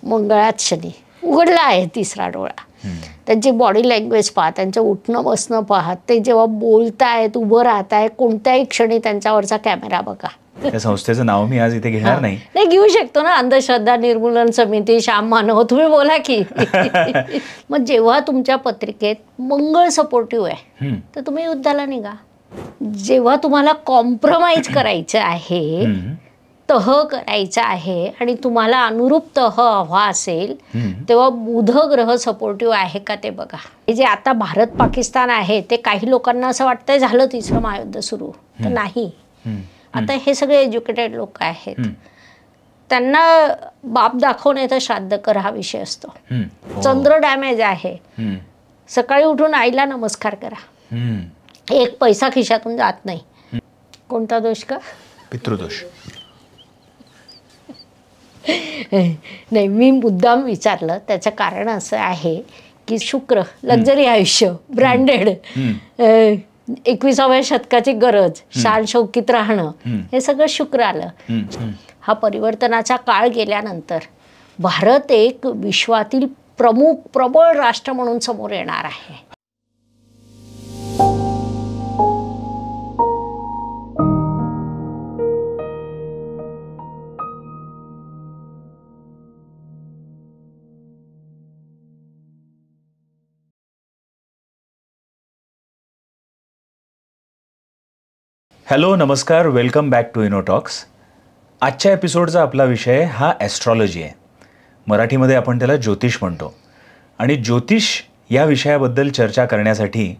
मंगळात शनी उघडला आहे तिसरा डोळा. त्यांची बॉडी लँग्वेज पहा, त्यांचं उठणं बसणं पहा, ते जेव्हा बोलतायत उभं राहतायत कोणत्याही क्षणी त्यांच्यावरचा कॅमेरा बघा. त्या संस्थेचं नाव मी आज इथे घेणार नाही. नाही घेऊ शकतो ना, अंधश्रद्धा निर्मूलन समिती, श्याम मानव, तुम्ही बोला की. मग जेव्हा तुमच्या पत्रिकेत मंगळ सपोर्टिव्ह आहे तर तुम्ही युद्धाला निघा. जेव्हा तुम्हाला कॉम्प्रोमाइज करायचं आहे, तह करायचा आहे आणि तुम्हाला अनुरूप तह हवा असेल तेव्हा बुध ग्रह सपोर्टिव्ह आहे का ते बघा. हे जे आता भारत पाकिस्तान आहे ते काही लोकांना असं वाटतंय झालं तिसरं महायुद्ध सुरू, तर नाही. आता हे सगळे एज्युकेटेड लोक आहेत, त्यांना बाप दाखव नाही तर श्राद्ध कर हा विषय असतो. चंद्र डॅमेज आहे, सकाळी उठून आईला नमस्कार करा, एक पैसा खिशातून जात नाही. कोणता दोष का? पितृदोष. नाही, मी मुद्दाम विचारलं, त्याचं कारण असं आहे की शुक्र, लक्झरी आयुष्य, ब्रँडेड, 21व्या शतकाची गरज, शान शौकीत राहणं, हे सगळं शुक्र आलं. हा परिवर्तनाचा काळ गेल्यानंतर भारत एक विश्वातील प्रमुख प्रबळ राष्ट्र म्हणून समोर येणार आहे. हॅलो, नमस्कार, वेलकम बॅक टू इनोटॉक्स. आजच्या एपिसोडचा आपला विषय हा ॲस्ट्रॉलॉजी आहे. मराठीमध्ये आपण त्याला ज्योतिष म्हणतो. आणि ज्योतिष या विषयाबद्दल चर्चा करण्यासाठी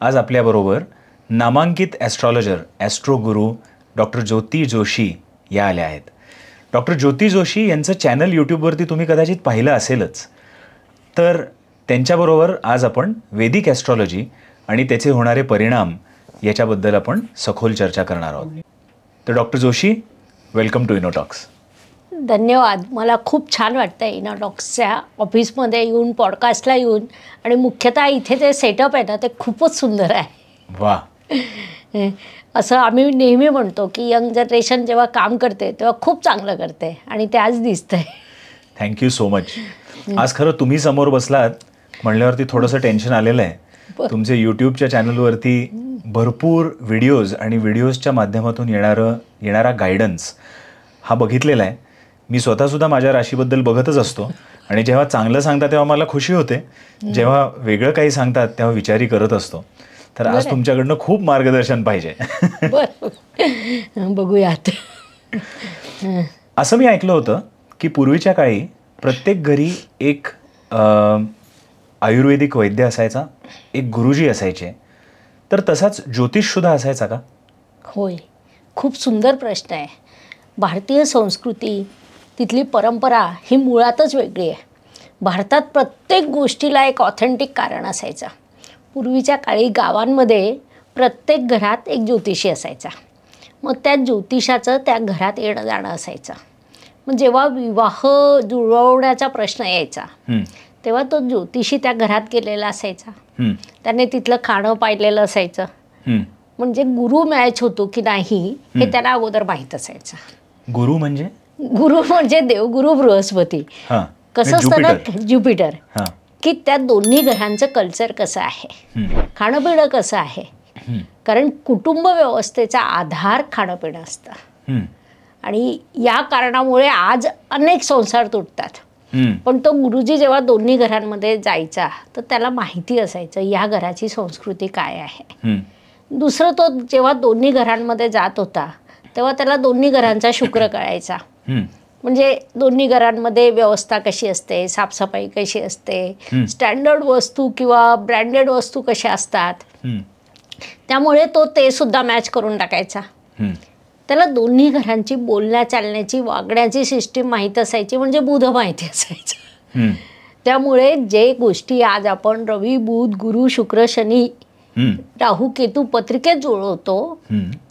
आज आपल्याबरोबर नामांकित ॲस्ट्रॉलॉजर, ॲस्ट्रोगुरू डॉक्टर ज्योती जोशी या आल्या आहेत. डॉक्टर ज्योती जोशी यांचं चॅनल यूट्यूबवरती तुम्ही कदाचित पाहिलं असेलच. तर त्यांच्याबरोबर आज आपण वैदिक ॲस्ट्रॉलॉजी आणि त्याचे होणारे परिणाम याच्याबद्दल आपण सखोल चर्चा करणार आहोत. तर डॉक्टर जोशी, वेलकम टू इनोटॉक्स. धन्यवाद. मला खूप छान वाटतं इनोटॉक्सच्या ऑफिसमध्ये येऊन, पॉडकास्टला येऊन, आणि मुख्यतः इथे जे सेटअप आहे ना ते खूपच सुंदर आहे. वा. असं आम्ही नेहमी म्हणतो की यंग जनरेशन जेव्हा काम करते तेव्हा खूप चांगलं करते आणि ते आज दिसतंय. Thank you so much. आज खरं तुम्ही समोर बसलात म्हणल्यावरती थोडंसं टेन्शन आलेलं आहे. तुमचे यूट्यूबच्या चॅनलवरती भरपूर व्हिडिओज आणि व्हिडिओजच्या माध्यमातून येणारा गायडन्स हा बघितलेला आहे. मी स्वतःसुद्धा माझ्या राशीबद्दल बघतच असतो आणि जेव्हा चांगलं सांगतात तेव्हा मला खुशी होते, जेव्हा वेगळं काही सांगतात तेव्हा विचारही करत असतो. तर आज तुमच्याकडनं खूप मार्गदर्शन पाहिजे. बघूयात. असं मी ऐकलं होतं की पूर्वीच्या काळी प्रत्येक घरी एक आयुर्वेदिक वैद्य असायचा, एक गुरुजी असायचे. तर तसाच ज्योतिषसुद्धा असायचा का? होय, खूप सुंदर प्रश्न आहे. भारतीय संस्कृती, तिथली परंपरा ही मुळातच वेगळी आहे. भारतात प्रत्येक गोष्टीला एक ऑथेंटिक कारण असायचं. पूर्वीच्या काळी गावांमध्ये प्रत्येक घरात एक ज्योतिषी असायचा. मग त्या ज्योतिषाचं त्या घरात येणं जाणं असायचं. मग जेव्हा विवाह जुळवण्याचा प्रश्न यायचा तेव्हा तो ज्योतिषी त्या घरात गेलेला असायचा. त्याने तिथलं खाणं पाहिलेलं असायचं. म्हणजे गुरु मॅच होतो की नाही हे त्याला अगोदर माहीत असायचं. गुरु म्हणजे देवगुरु बृहस्पती. कसं असतं ना, ज्युपिटर, की त्या दोन्ही घरांचं कल्चर कसं आहे, खाणं पिणं कसं आहे. कारण कुटुंब व्यवस्थेचा आधार खाणं पिणं असतं. आणि या कारणामुळे आज अनेक संसार तुटतात. पण तो गुरुजी जेव्हा दोन्ही घरांमध्ये जायचा तर त्याला माहिती असायचं या घराची संस्कृती काय आहे. दुसरं, तो जेव्हा दोन्ही घरांमध्ये जात होता तेव्हा त्याला दोन्ही घरांचा शुक्र कळायचा. म्हणजे दोन्ही घरांमध्ये व्यवस्था कशी असते, साफसफाई कशी असते, स्टँडर्ड वस्तू किंवा ब्रँडेड वस्तू कशा असतात. त्यामुळे तो ते सुद्धा मॅच करून टाकायचा. त्याला दोन्ही घरांची बोलण्या चालण्याची वागण्याची सिस्टीम माहीत असायची, म्हणजे बुध माहिती असायचं. त्यामुळे जे गोष्टी आज आपण रवी, बुध, गुरु, शुक्र, शनी, राहू, केतू पत्रिकेत जुळवतो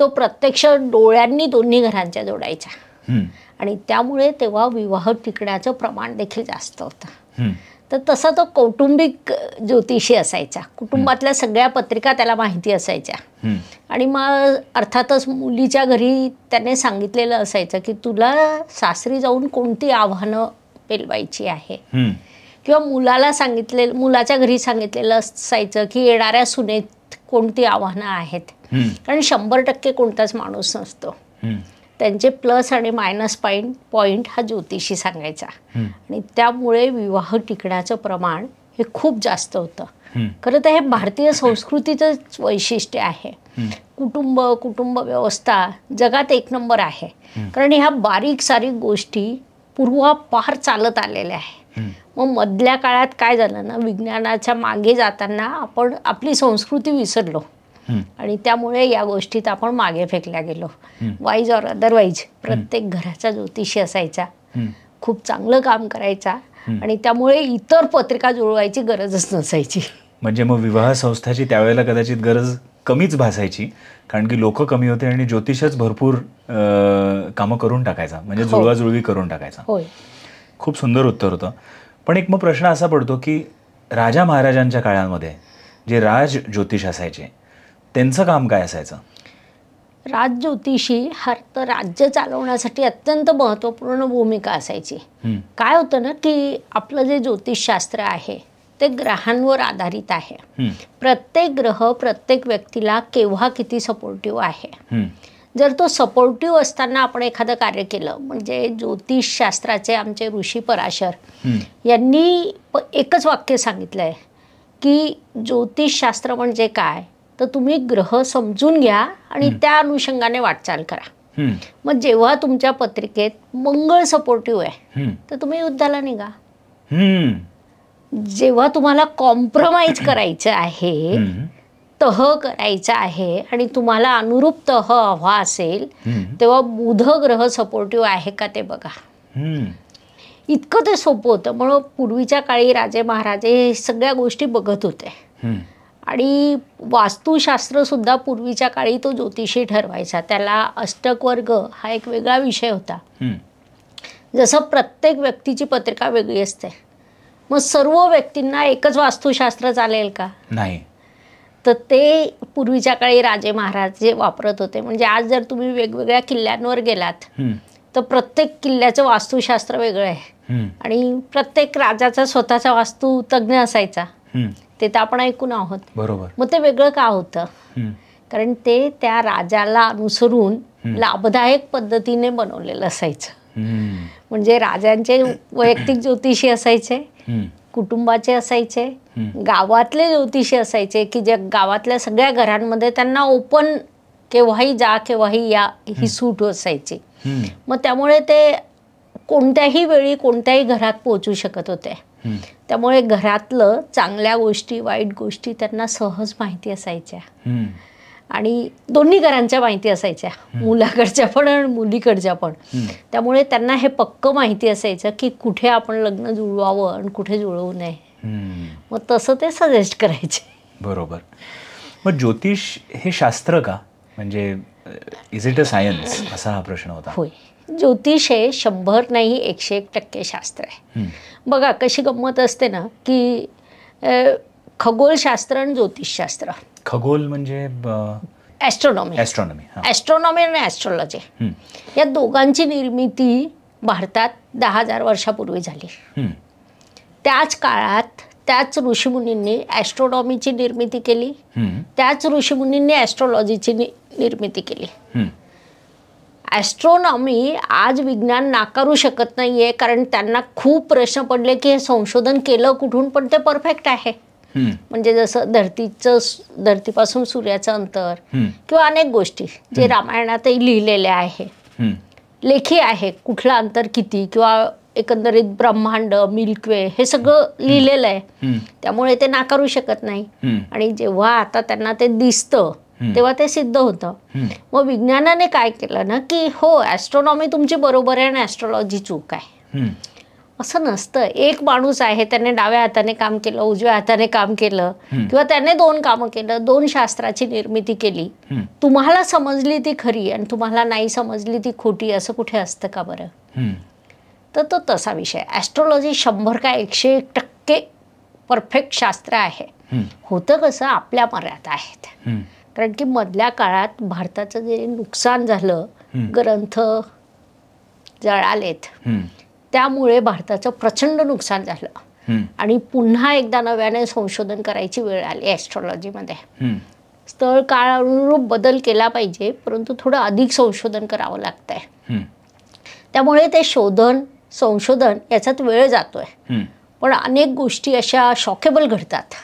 तो प्रत्यक्ष डोळ्यांनी दोन्ही घरांच्या जोडायच्या. आणि त्यामुळे तेव्हा विवाह टिकण्याचं प्रमाण देखील जास्त होतं. तर तसा तो कौटुंबिक ज्योतिषी असायचा. कुटुंबातल्या सगळ्या पत्रिका त्याला माहिती असायच्या. आणि मग अर्थातच मुलीच्या घरी त्याने सांगितलेलं असायचं की तुला सासरी जाऊन कोणती आव्हानं पेलवायची आहे, किंवा मुलाच्या घरी सांगितलेलं असायचं की येणाऱ्या सुनेत कोणती आव्हानं आहेत. कारण 100% कोणताच माणूस नसतो. त्यांचे प्लस आणि मायनस पॉइंट हा ज्योतिषी सांगायचा. आणि त्यामुळे विवाह टिकण्याचं प्रमाण हे खूप जास्त होतं. खरं तर हे भारतीय संस्कृतीचंच वैशिष्ट्य आहे. कुटुंब व्यवस्था जगात 1 नंबर आहे. कारण ह्या बारीक सारीक गोष्टी पूर्वापार चालत आलेल्या आहे. मग मधल्या काळात काय झालं ना, विज्ञानाच्या मागे जाताना आपण आपली संस्कृती विसरलो आणि त्यामुळे या गोष्टीत आपण मागे फेकल्या गेलो. वाईज ऑर अदरवाईज प्रत्येक घराचा ज्योतिषी असायचा, खूप चांगलं काम करायचा आणि त्यामुळे इतर पत्रिका जुळवायची गरजच नसायची. म्हणजे मग विवाह संस्थाची त्यावेळेला कदाचित गरज कमीच भासायची, कारण की लोक कमी होते आणि ज्योतिषच भरपूर कामं करून टाकायचा, म्हणजे जुळवाजुळवी करून टाकायचा. खूप सुंदर उत्तर होतं. पण एक मग प्रश्न असा पडतो की राजा महाराजांच्या काळामध्ये जे राज ज्योतिष असायचे त्यांचं काम काय असायचं? राजज्योतिषी हा तर राज्य चालवण्यासाठी अत्यंत महत्त्वपूर्ण भूमिका असायची. काय होतं ना की आपलं जे ज्योतिषशास्त्र आहे ते ग्रहांवर आधारित आहे. प्रत्येक ग्रह प्रत्येक व्यक्तीला केव्हा किती सपोर्टिव्ह आहे. जर तो सपोर्टिव्ह असताना आपण एखादं कार्य केलं, म्हणजे ज्योतिषशास्त्राचे आमचे ऋषी पराशर यांनी एकच वाक्य सांगितलं आहे की ज्योतिषशास्त्र म्हणजे काय, तर तुम्ही ग्रह समजून घ्या आणि त्या अनुषंगाने वाटचाल करा. मग जेव्हा तुमच्या पत्रिकेत मंगळ सपोर्टिव्ह आहे तर तुम्ही युद्धाला निघा. जेव्हा तुम्हाला कॉम्प्रोमाइज करायचं आहे, तह करायचा आहे आणि तुम्हाला अनुरूप तह हवा असेल, तेव्हा बुध ग्रह सपोर्टिव्ह आहे का ते बघा. इतकं ते सोपं होतं. म्हणून पूर्वीच्या काळी राजे महाराजे सगळ्या गोष्टी बघत होते. आणि वास्तुशास्त्र सुद्धा पूर्वीच्या काळी तो ज्योतिषी ठरवायचा. त्याला अष्टक वर्ग हा एक वेगळा विषय होता. जसं प्रत्येक व्यक्तीची पत्रिका वेगळी असते, मग सर्व व्यक्तींना एकच वास्तुशास्त्र चालेल का? नाही. तर ते पूर्वीच्या काळी राजे महाराजे वापरत होते. म्हणजे आज जर तुम्ही वेगवेगळ्या किल्ल्यांवर गेलात तर प्रत्येक किल्ल्याचं वास्तुशास्त्र वेगळं आहे आणि प्रत्येक राजाचा स्वतःचा वास्तू तज्ञ असायचा. ते तर आपण ऐकून आहोत. बरोबर. मग ते वेगळं का होतं? कारण ते त्या राजाला अनुसरून लाभदायक पद्धतीने बनवलेलं असायचं. म्हणजे राजांचे वैयक्तिक ज्योतिषी असायचे, कुटुंबाचे असायचे, गावातले ज्योतिषी असायचे की जे गावातल्या सगळ्या घरांमध्ये त्यांना ओपन केव्हाही जा केव्हाही या ही सूट असायची. मग त्यामुळे ते कोणत्याही वेळी कोणत्याही घरात पोहोचू शकत होते. त्यामुळे घरातलं चांगल्या गोष्टी वाईट गोष्टी त्यांना सहज माहिती असायच्या आणि दोन्ही घरांच्या माहिती असायच्या, मुलाकडच्या पण आणि मुलीकडच्या पण. त्यामुळे त्यांना हे पक्क माहिती असायचं की कुठे आपण लग्न जुळवावं आणि कुठे जुळवू नये. मग तसं ते सजेस्ट करायचे. बरोबर. मग ज्योतिष हे शास्त्र का, म्हणजे इज इट अ सायन्स, असा हा प्रश्न होता. होय, ज्योतिष हे 100 नाही 101% शास्त्र आहे. बघा कशी गंमत असते ना की खगोलशास्त्र आणि ज्योतिषशास्त्र. खगोल म्हणजे ॲस्ट्रॉनॉमी आणि ॲस्ट्रॉलॉजी या दोघांची निर्मिती भारतात 10,000 वर्षापूर्वी झाली. त्याच काळात त्याच ऋषीमुनींनी ॲस्ट्रॉनॉमीची निर्मिती केली, त्याच ऋषीमुनींनी ॲस्ट्रॉलॉजीची निर्मिती केली. ॲस्ट्रॉनॉमी आज विज्ञान नाकारू शकत नाही आहे, कारण त्यांना खूप प्रश्न पडले की हे संशोधन केलं कुठून, पण ते परफेक्ट आहे. म्हणजे जसं धरतीपासून सूर्याचं अंतर किंवा अनेक गोष्टी जे रामायणातही लिहिलेल्या आहे, लेखी आहे, कुठलं अंतर किती किंवा एकंदरीत ब्रह्मांड मिल्क वे हे सगळं लिहिलेलं आहे. त्यामुळे ते नाकारू शकत नाही. आणि जेव्हा आता त्यांना ते दिसतं तेव्हा ते सिद्ध होतं. मग विज्ञानाने काय केलं ना की हो ॲस्ट्रॉनॉमी तुमची बरोबर आहे आणि ॲस्ट्रॉलॉजी चूक आहे, असं नसतं. एक माणूस आहे, त्याने डाव्या हाताने काम केलं, उजव्या हाताने काम केलं, किंवा त्याने 2 कामं केलं, 2 शास्त्राची निर्मिती केली. तुम्हाला समजली ती खरी आणि तुम्हाला नाही समजली ती खोटी, असं कुठे असतं का बरं? तर तो तसा विषय. ॲस्ट्रॉलॉजी 100 का 101% परफेक्ट शास्त्र आहे. होतं कसं, आपल्या मर्यादा आहेत. कारण की मधल्या काळात भारताचं जे नुकसान झालं, ग्रंथ जळालेत, त्यामुळे भारताचं प्रचंड नुकसान झालं आणि पुन्हा एकदा नव्याने संशोधन करायची वेळ आली ॲस्ट्रॉलॉजीमध्ये. स्थळ काळ अनुरूप बदल केला पाहिजे, परंतु थोडं अधिक संशोधन करावं लागतंय. त्यामुळे ते संशोधन याच्यात वेळ जातोय. पण अनेक गोष्टी अशा शॉकेबल घडतात.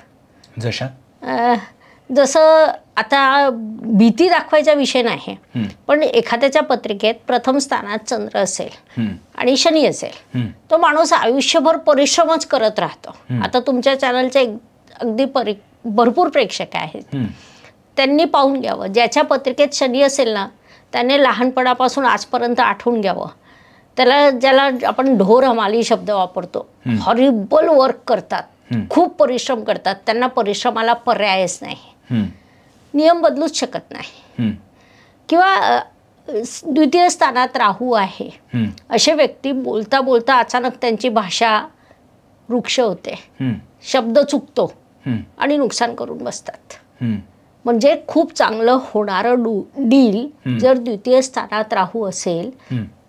जसं आता भीती दाखवायचा विषय नाही, पण एखाद्याच्या पत्रिकेत प्रथम स्थानात चंद्र असेल आणि शनी असेल, तो माणूस आयुष्यभर परिश्रमच करत राहतो. आता तुमच्या चॅनलचे अगदी भरपूर प्रेक्षक आहेत, त्यांनी पाहून घ्यावं. ज्याच्या पत्रिकेत शनी असेल ना, त्याने लहानपणापासून आजपर्यंत आठवून घ्यावं. ज्याला आपण ढोर हमाली शब्द वापरतो, हॉरिबल वर्क करतात, खूप परिश्रम करतात, त्यांना परिश्रमाला पर्यायच नाही, नियम बदलूच शकत नाही. किंवा द्वितीय स्थानात राहू आहे, असे व्यक्ती बोलता बोलता अचानक त्यांची भाषा वृक्ष होते, शब्द चुकतो आणि नुकसान करून बसतात. म्हणजे खूप चांगलं होणारं डील जर द्वितीय स्थानात राहू असेल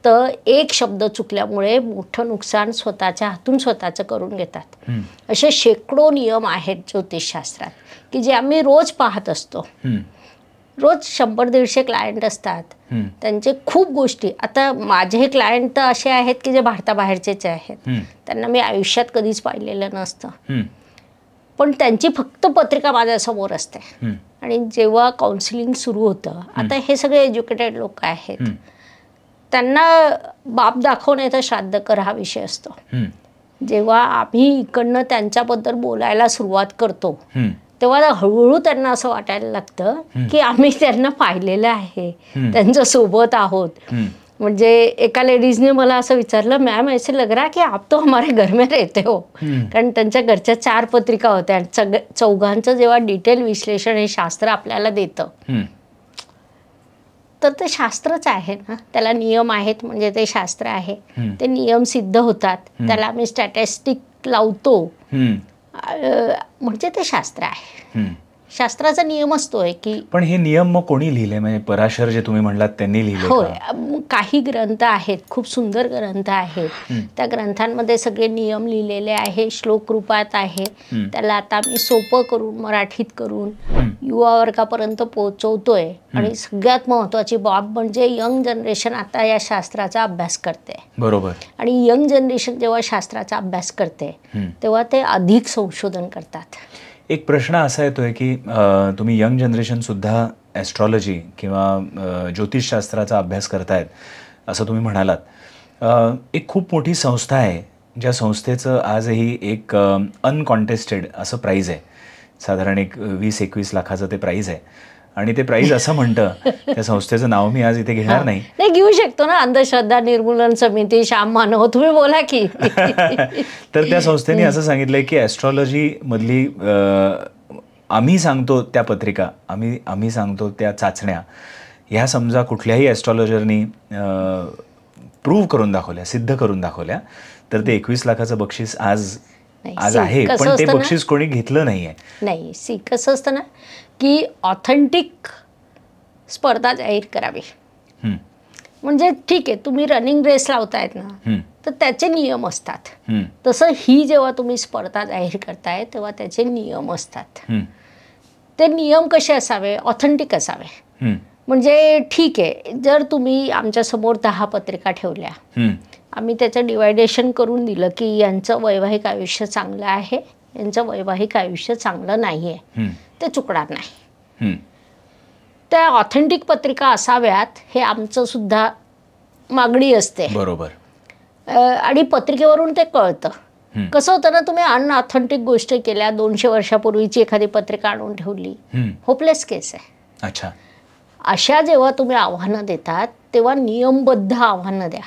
तर एक शब्द चुकल्यामुळे मोठं नुकसान स्वतःच्या हातून स्वतःचं करून घेतात. असे शेकडो नियम आहेत ज्योतिषशास्त्रात की जे आम्ही रोज पाहत असतो. रोज 100-150 क्लायंट असतात, त्यांचे खूप गोष्टी. आता माझे क्लायंट तर असे आहेत की जे भारताबाहेरचेच आहेत, त्यांना मी आयुष्यात कधीच पाहिलेलं नसतं, पण त्यांची फक्त पत्रिका माझ्यासमोर असते. आणि जेव्हा काउन्सिलिंग सुरू होतं, आता हे सगळे एज्युकेटेड लोक आहेत, त्यांना बाप दाखवण्याचा श्राद्ध कर हा विषय असतो. जेव्हा आम्ही इकडनं त्यांच्याबद्दल बोलायला सुरुवात करतो तेव्हा हळूहळू त्यांना असं वाटायला लागतं की आम्ही त्यांना पाहिलेलं आहे, त्यांच्या सोबत आहोत. म्हणजे एका लेडीजने मला असं विचारलं, मॅम ऐसे लग रहा की आप तो हमारे घर में रहते हो. कारण त्यांच्या घरच्या 4 पत्रिका होत्या. चौघांचं जेव्हा डिटेल विश्लेषण हे शास्त्र आपल्याला देतं, तर ते शास्त्रच आहे ना, त्याला नियम आहेत म्हणजे ते शास्त्र आहे. ते नियम सिद्ध होतात, त्याला आम्ही स्टॅटिस्टिक लावतो म्हणजे ते शास्त्र आहे. शास्त्राचा नियम असतोय की. पण हे नियम मग कोणी लिहिले? म्हणजे पराशर जे तुम्ही म्हणलात त्यांनी लिहिले? होय, काही ग्रंथ आहेत, खूप सुंदर ग्रंथ आहेत. त्या ग्रंथांमध्ये सगळे नियम लिहिलेले आहे, श्लोक रूपात आहे. त्याला आता आम्ही सोपं करून, मराठीत करून युवा वर्गापर्यंत पोहोचवतोय. आणि सगळ्यात महत्त्वाची बाब म्हणजे यंग जनरेशन आता या शास्त्राचा अभ्यास करते. बरोबर. आणि यंग जनरेशन जेव्हा शास्त्राचा अभ्यास करते तेव्हा ते अधिक संशोधन करतात. एक प्रश्न असा येतोय की तुम्ही यंग जनरेशनसुद्धा ॲस्ट्रॉलॉजी किंवा ज्योतिषशास्त्राचा अभ्यास करतायत असं तुम्ही म्हणालात. एक खूप मोठी संस्था आहे, ज्या संस्थेचं आजही एक अनकॉन्टेस्टेड असं प्राईज आहे. साधारण एक 20-21 लाखाचं ते प्राईज आहे. आणि ते प्राईज असं म्हणतं, त्या संस्थेचं नाव मी आज इथे घेणार नाही. घेऊ शकतो ना, अंधश्रद्धा निर्मूलन समिती, श्याम मानव, तुम्ही बोला की. तर त्या संस्थेने असं सांगितलंय की ॲस्ट्रॉलॉजी मधली आम्ही सांगतो त्या पत्रिका, आम्ही सांगतो त्या चाचण्या, ह्या समजा कुठल्याही ॲस्ट्रॉलॉजरनी प्रूव्ह करून दाखवल्या, सिद्ध करून दाखवल्या, तर ते 21 लाखाचं बक्षीस आज आहे. पण ते बक्षीस कोणी घेतलं नाहीये. नाही, कसं असतं ना की ऑथेंटिक स्पर्धा जाहीर करावी. म्हणजे ठीक आहे, तुम्ही रनिंग रेस लावतायत ना, तर त्याचे नियम असतात. तसं ही जेव्हा तुम्ही स्पर्धा जाहीर करताय तेव्हा त्याचे नियम असतात. ते नियम कसे असावे? ऑथेंटिक असावे. म्हणजे ठीक आहे, जर तुम्ही आमच्यासमोर 10 पत्रिका ठेवल्या, आम्ही त्याचं डिवायडेशन करून दिलं की यांचं वैवाहिक आयुष्य चांगलं आहे, यांचं वैवाहिक आयुष्य चांगलं नाही आहे, ते चुकणार नाही. त्या ऑथेंटिक पत्रिका असाव्यात हे आमचं सुद्धा मागणी असते. बरोबर. आणि पत्रिकेवरून ते कळतं. कसं होतं ना, तुम्ही अनऑथेंटिक गोष्ट केल्या, 200 वर्षापूर्वीची एखादी पत्रिका आणून ठेवली, होपलेस केस आहे. अच्छा. अशा जेव्हा तुम्ही आव्हानं देतात तेव्हा नियमबद्ध आव्हानं द्या.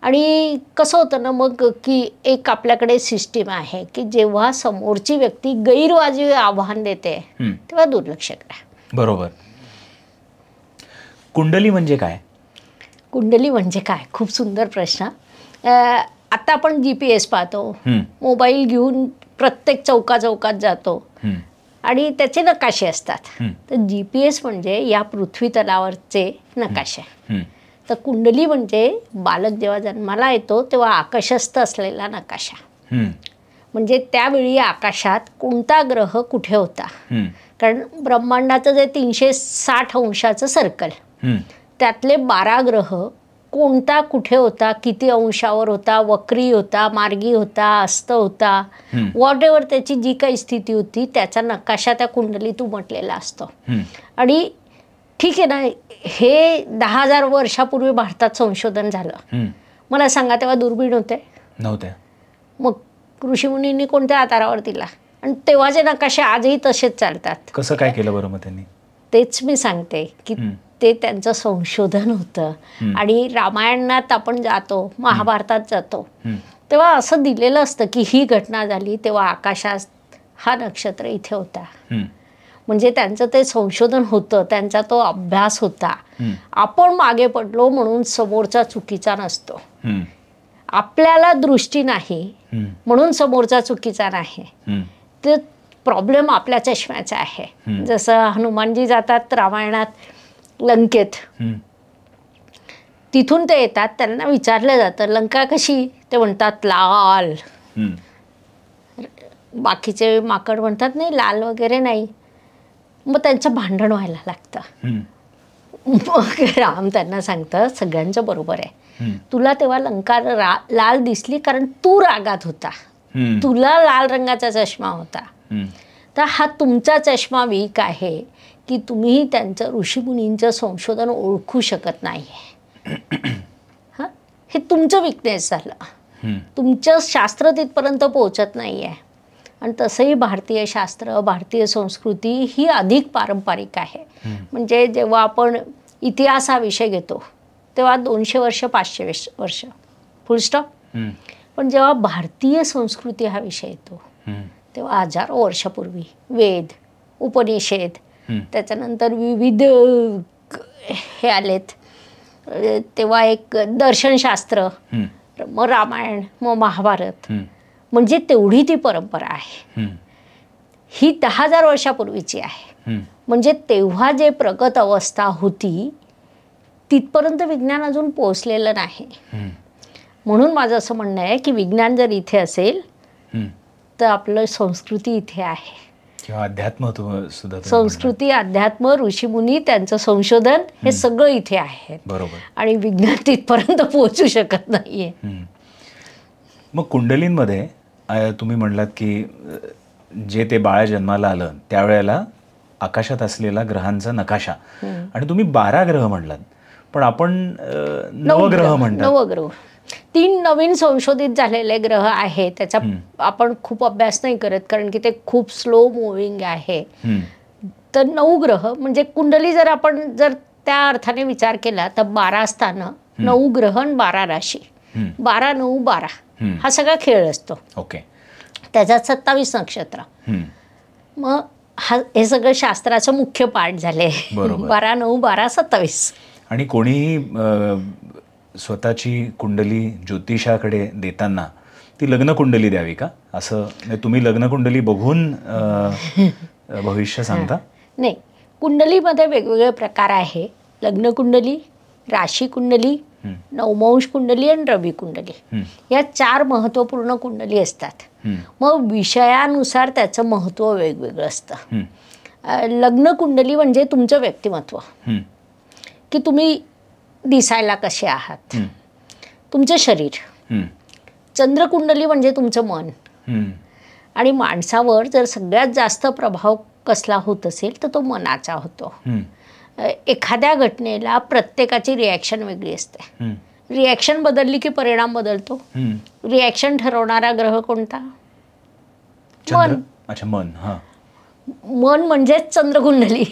आणि कसं होतं ना मग की एक आपल्याकडे सिस्टीम आहे की जेव्हा समोरची व्यक्ती गैरवाजवी आव्हान देते तेव्हा दुर्लक्ष करा. बरोबर. कुंडली म्हणजे काय? कुंडली म्हणजे काय? खूप सुंदर प्रश्न. आता आपण GPS पाहतो, मोबाईल घेऊन प्रत्येक चौकात जातो आणि त्याचे नकाशे असतात. तर GPS म्हणजे या पृथ्वी तलावरचे नकाशे. तर कुंडली म्हणजे बालक जेव्हा जन्माला येतो तेव्हा आकाशस्थ असलेला नकाशा. म्हणजे त्यावेळी आकाशात कोणता ग्रह कुठे होता. कारण ब्रह्मांडाचं जे 360 अंशाचं सर्कल, त्यातले 12 ग्रह कोणता कुठे होता, किती अंशावर होता, वक्री होता, मार्गी होता, अस्त होता, व्हॉट एव्हर त्याची जी काही स्थिती होती त्याचा नकाशा त्या कुंडलीत उमटलेला असतो. आणि ठीक आहे ना, हे 10,000 वर्षापूर्वी भारतात संशोधन झालं. मला सांगा तेव्हा दुर्बीण नव्हते. मग ऋषीमुनींनी कोणत्या आधारावर दिला? आणि तेव्हाचे नकाशे आजही तसेच चालतात. कसं काय केलं बरं मग त्यांनी? तेच मी सांगते की ते त्यांचं संशोधन होतं. आणि रामायणात आपण जातो, महाभारतात जातो, तेव्हा असं दिलेलं असतं की ही घटना झाली तेव्हा आकाशात हा नक्षत्र इथे होता. म्हणजे त्यांचं ते संशोधन होतं, त्यांचा तो अभ्यास होता. आपण मागे पडलो म्हणून समोरचा चुकीचा नसतो. आपल्याला दृष्टी नाही म्हणून समोरचा चुकीचा नाही. ते प्रॉब्लेम आपल्या चष्म्याचा आहे. जसं हनुमानजी जातात रामायणात लंकेत, तिथून ते येतात, त्यांना विचारलं जातं लंका कशी, ते म्हणतात लाल. बाकीचे माकड म्हणतात नाही लाल वगैरे नाही. मग त्यांचं भांडण व्हायला लागतं. मग राम त्यांना सांगतं सगळ्यांचं बरोबर आहे, तुला तेव्हा लंका लाल दिसली कारण तू रागात होता, तुला लाल रंगाचा चष्मा होता. तर हा तुमचा चष्मा वीक आहे की तुम्ही त्यांचं ऋषीमुनींचं संशोधन ओळखू शकत नाही. हां, हे तुमचं विकनेस झालं, तुमचं शास्त्र तिथपर्यंत पोहोचत नाही आहे. आणि तसंही भारतीय शास्त्र, भारतीय संस्कृती ही अधिक पारंपरिक आहे. म्हणजे जेव्हा आपण इतिहास हा विषय घेतो तेव्हा 200 वर्ष 500 वर्ष फुल स्टॉप. पण जेव्हा भारतीय संस्कृती हा विषय येतो तेव्हा हजारो वर्षापूर्वी वेद, उपनिषद, त्याच्यानंतर विविध हे आलेत, तेव्हा एक दर्शनशास्त्र, मग रामायण, मग महाभारत. म्हणजे तेवढी ती परंपरा आहे. ही 10,000 वर्षापूर्वीची आहे. म्हणजे तेव्हा जे प्रगत अवस्था होती तिथपर्यंत विज्ञान अजून पोहोचलेलं नाही. म्हणून माझं असं म्हणणं आहे की विज्ञान जर इथे असेल तर आपलं संस्कृती इथे आहे. किंवा अध्यात्म सुद्धा, संस्कृती, अध्यात्म, ऋषीमुनी, त्यांचं संशोधन हे सगळं इथे आहे. बरोबर. आणि विज्ञान तिथपर्यंत पोहोचू शकत नाहीये. मग कुंडलींमध्ये तुम्ही म्हणलात की जे ते बाळ जन्माला आलं त्यावेळेला आकाशात असलेला ग्रहांचा नकाशा, आणि तुम्ही 12 ग्रह म्हणलात, पण आपण नवग्रह म्हणतात. नवग्रह 3 नवीन संशोधित झालेले ग्रह आहे. त्याचा आपण खूप अभ्यास नाही करत कारण की ते खूप स्लो मुव्हिंग आहे. तर 9 ग्रह म्हणजे कुंडली जर आपण त्या अर्थाने विचार केला तर 12 स्थानं, 9 ग्रह आणि 12 राशी, 12, 9, 12 हा सगळा खेळ असतो. ओके. त्याच्यात 27 नक्षत्र. मग हे सगळं शास्त्राचं मुख्य पाठ झाले. 12, 9, 12, 27. आणि कोणीही स्वतःची कुंडली ज्योतिषाकडे देताना ती लग्न कुंडली द्यावी का? असं तुम्ही लग्न कुंडली बघून भविष्य सांगता? नाही, कुंडलीमध्ये वेगवेगळे प्रकार आहे. लग्न कुंडली, राशी कुंडली, नवमांश कुंडली आणि रवी कुंडली, या 4 महत्त्वपूर्ण कुंडली असतात. मग विषयानुसार त्याचं महत्त्व वेगवेगळं असतं. लग्न कुंडली म्हणजे तुमचं व्यक्तिमत्व, की तुम्ही दिसायला कसे आहात, तुमचं शरीर. चंद्रकुंडली म्हणजे तुमचं मन. आणि माणसावर जर सगळ्यात जास्त प्रभाव कसला होत असेल तर तो मनाचा होतो. एखाद्या घटनेला प्रत्येकाची रिॲक्शन वेगळी असते. रिॲक्शन बदलली की परिणाम बदलतो. रिॲक्शन ठरवणारा ग्रह कोणता? मन. अच्छा, मन. मन म्हणजेच चंद्रकुंडली.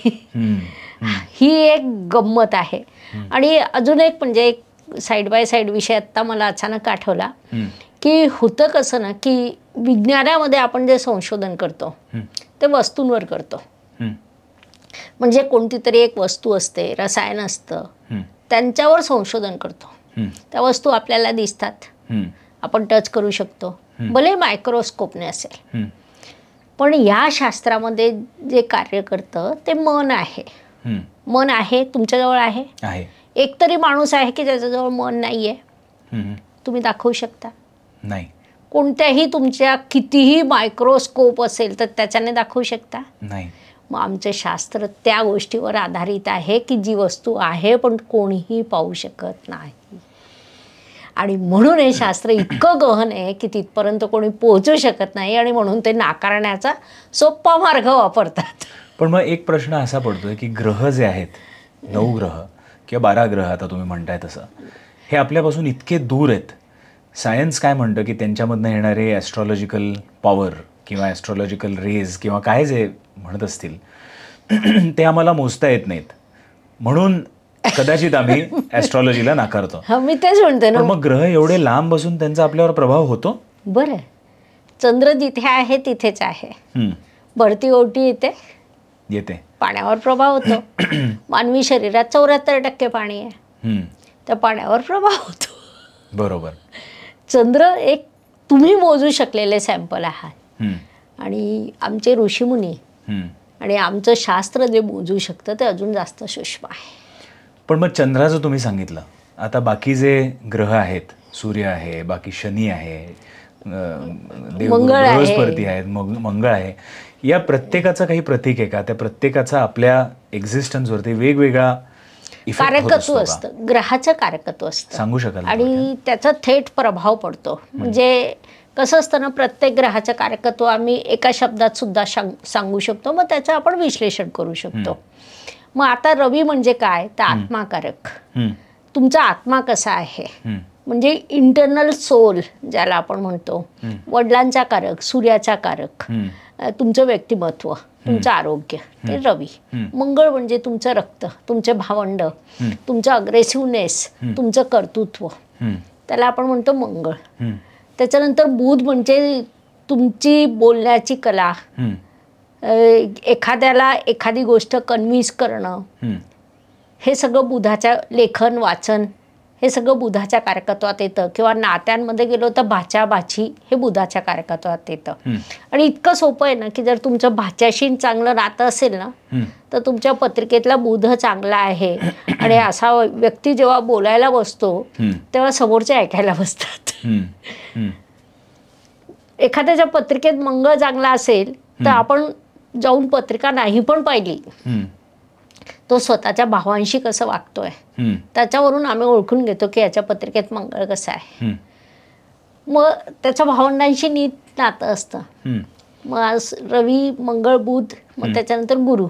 ही एक गंमत आहे. आणि अजून एक म्हणजे एक साईड बाय साईड विषय आत्ता मला अचानक आठवला की होतं कसं ना की विज्ञानामध्ये आपण जे संशोधन करतो ते वस्तूंवर करतो. म्हणजे कोणती तरी एक वस्तू असते, रसायन असतं, त्यांच्यावर संशोधन करतो. त्या वस्तू आपल्याला दिसतात, आपण टच करू शकतो, भले मायक्रोस्कोपने असेल. पण या शास्त्रामध्ये जे कार्य करतं ते मन आहे. मन आहे, तुमच्याजवळ आहे. एक तरी माणूस आहे की ज्याच्याजवळ मन नाहीये? तुम्ही दाखवू शकता? नाही. कोणत्याही तुमच्या कितीही मायक्रोस्कोप असेल तर त्याच्याने दाखवू शकता? नाही. मग आमचे शास्त्र त्या गोष्टीवर आधारित आहे की जी वस्तू आहे पण कोणीही पाहू शकत नाही. आणि म्हणून हे शास्त्र इतकं गहन आहे की तिथपर्यंत कोणी पोहोचू शकत नाही आणि म्हणून ते नाकारण्याचा सोपा मार्ग वापरतात. पण मग एक प्रश्न असा पडतोय की ग्रह जे आहेत, 9 ग्रह किंवा 12 ग्रह आता तुम्ही म्हणताय तसं, हे आपल्यापासून इतके दूर आहेत. सायन्स काय म्हणतं की त्यांच्यामधनं येणारे ॲस्ट्रॉलॉजिकल पॉवर किंवा ॲस्ट्रॉलॉजिकल रेज किंवा काय जे म्हणत असतील ते आम्हाला मोजता येत नाहीत, म्हणून कदाचित आम्ही ॲस्ट्रॉलॉजीला नाकारतो. मी तेच म्हणते ना. मग ग्रह एवढे लांब बसून त्यांचा आपल्यावर प्रभाव होतो? बरं, चंद्र जिथे आहे तिथेच आहे. भरती ओटी येते, पाण्यावर प्रभाव होतो. मानवी शरीरात 74% पाणी आहे, त्या पाण्यावर प्रभाव होतो. बरोबर. चंद्र एक तुम्ही मोजू शकलेले सॅम्पल आहात आणि आमचे ऋषीमुनी आणि आमचं शास्त्र जे मोजू शकतं ते अजून जास्त सूक्ष्म आहे. पण मग चंद्राचं तुम्ही सांगितलं, आता बाकी जे ग्रह आहेत, सूर्य आहे, बाकी शनी आहे, बृहस्पती आहेत, मंगळ आहे, या प्रत्येकाचं काही प्रतीक आहे का? त्या प्रत्येकाचा आपल्या एक्झिस्टन्सवरती वेगवेगळा कारकत्व असतं, ग्रहाचं कारकत्व असतं. सांगू शकाल? आणि त्याचा थेट प्रभाव पडतो. म्हणजे कसं असतं ना, प्रत्येक ग्रहाचं कारकत्व आम्ही एका शब्दात सुद्धा सांगू शकतो, मग त्याचं आपण विश्लेषण करू शकतो. मग आता रवी म्हणजे काय तर आत्माकारक. तुमचा आत्मा कसा आहे म्हणजे इंटरनल सोल ज्याला आपण म्हणतो, वडिलांचा कारक, सूर्याचा कारक, तुमचं व्यक्तिमत्व, तुमचं आरोग्य, ते रवी. मंगळ म्हणजे तुमचं रक्त, तुमचे भावंड, तुमचं अग्रेसिव्हनेस, तुमचं कर्तृत्व, त्याला आपण म्हणतो मंगळ. त्याच्यानंतर बुध म्हणजे तुमची बोलण्याची कला, एखाद्याला एखादी गोष्ट कन्व्हिन्स करणं, हे सगळं बुधाच्या, लेखन वाचन, हे सगळं बुधाच्या कारकत्वात येतं. किंवा नात्यांमध्ये गेलो तर भाच्या भाची हे बुधाच्या कारकत्वात येतं. आणि इतकं सोपं आहे ना की जर तुमचं भाच्याशी चांगलं नातं असेल ना तर तुमच्या पत्रिकेतला बुध चांगला आहे. आणि असा व्यक्ती जेव्हा बोलायला बसतो तेव्हा समोरचे ऐकायला बसतात. एखाद्याच्या पत्रिकेत मंगळ चांगला असेल तर आपण जाऊन पत्रिका नाही पण पाहिली, तो स्वतःच्या भावांशी कसं वागतोय त्याच्यावरून आम्ही ओळखून घेतो की याच्या पत्रिकेत मंगळ कसं आहे. मग त्याच्या भावंडांशी नीट नातं असतं. मग रवी, मंगळ, बुध, मग त्याच्यानंतर गुरु.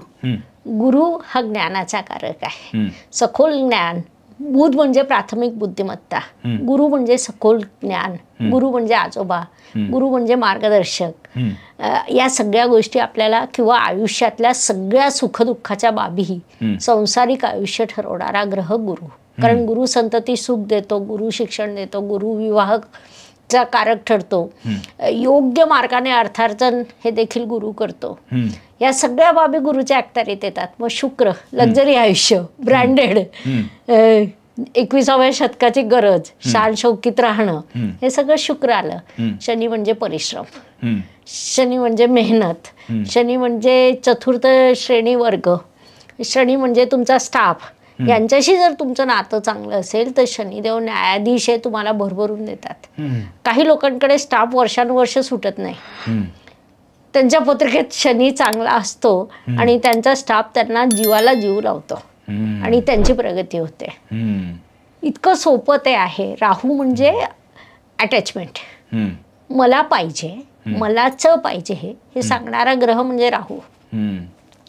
गुरु हा ज्ञानाचा कारक आहे, सखोल ज्ञान. बुध म्हणजे प्राथमिक बुद्धिमत्ता, गुरु म्हणजे सखोल ज्ञान, गुरु म्हणजे आजोबा, गुरु म्हणजे मार्गदर्शक. या सगळ्या गोष्टी आपल्याला किंवा आयुष्यातल्या सगळ्या सुखदुःखाच्या बाबी, संसारिक आयुष्य ठरवणारा ग्रह गुरु. कारण गुरु संतती सुख देतो, गुरु शिक्षण देतो, गुरु विवाहाचा कारक ठरतो, योग्य मार्गाने अर्थार्जन हे देखील गुरु करतो. या सगळ्या बाबी गुरुच्या अखत्यारीत येतात. मग शुक्र, लक्झरी आयुष्य, ब्रँडेड, 21व्या शतकाची गरज, शान शौकीत राहणं, हे सगळं शुक्र आलं. शनी म्हणजे परिश्रम, शनी म्हणजे मेहनत, शनी म्हणजे चतुर्थ श्रेणी वर्ग, शनी म्हणजे तुमचा स्टाफ. यांच्याशी जर तुमचं नातं चांगलं असेल तर शनिदेव न्यायाधीश हे तुम्हाला भरभरून देतात. काही लोकांकडे स्टाफ वर्षानुवर्ष सुटत नाही, त्यांच्या पत्रिकेत शनी चांगला असतो आणि त्यांचा स्टाफ त्यांना जीवाला जीव लावतो आणि त्यांची प्रगती होते. इतकं सोपं ते आहे. राहू म्हणजे अटॅचमेंट, मला पाहिजे, मलाच पाहिजे हे सांगणारा ग्रह म्हणजे राहू.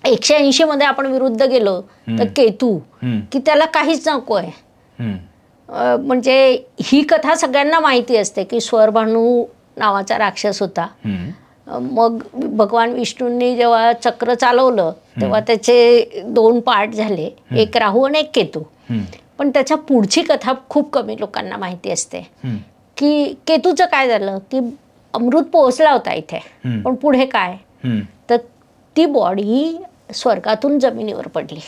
180 मध्ये आपण विरुद्ध गेलो तर केतू, की त्याला काहीच नको आहे. म्हणजे ही कथा सगळ्यांना माहिती असते की स्वरभानू नावाचा राक्षस होता. मग भगवान विष्णूंनी जेव्हा चक्र चालवलं तेव्हा त्याचे 2 पार्ट झाले, एक राहू आणि एक केतू. पण त्याच्या पुढची कथा खूप कमी लोकांना माहिती असते की केतूचं काय झालं की अमृत पोहोचला होता इथे, पण पुढे काय तर ती बॉडी स्वर्गातून जमिनीवर पडली.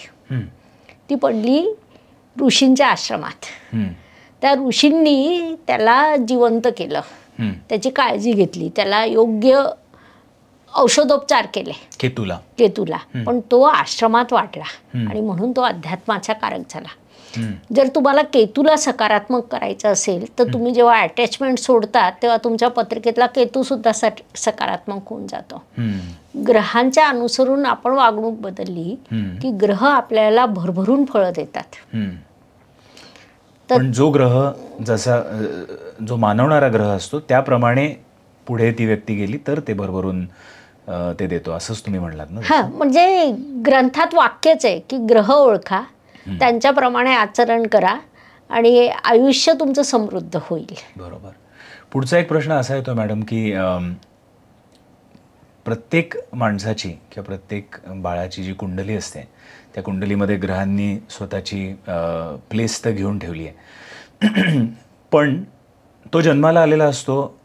ती पडली ऋषींच्या आश्रमात. त्या ऋषींनी त्याला जिवंत केलं, त्याची काळजी घेतली, त्याला योग्य औषधोपचार केले केतूला. पण तो आश्रमात वाटला आणि म्हणून तो अध्यात्माचा कारक झाला. जर तुम्हाला केतूला सकारात्मक करायचं असेल तर तुम्ही जेव्हा अटॅचमेंट सोडता तेव्हा तुमच्या पत्रिकेतला केतू सुद्धा सकारात्मक होऊन जातो. ग्रहांच्या अनुसरून आपण वागणूक बदलली की ग्रह आपल्याला भरभरून फळं देतात. पण जो ग्रह जसा जो मानवणारा ग्रह असतो त्याप्रमाणे पुढे ती व्यक्ती गेली तर ते भरभरून ते देतो असंच तुम्ही म्हणलात ना. हा, म्हणजे ग्रंथात वाक्यच आहे की ग्रह ओळखा, त्यांच्याप्रमाणे आचरण करा आणि आयुष्य तुमचं समृद्ध होईल. बरोबर. पुढचा एक प्रश्न असा येतो मॅडम की प्रत्येक माणसाची किंवा प्रत्येक बाळाची जी कुंडली असते त्या कुंडलीमध्ये ग्रहांनी स्वतःची प्लेस तर घेऊन ठेवली आहे. पण तो जन्माला आलेला असतो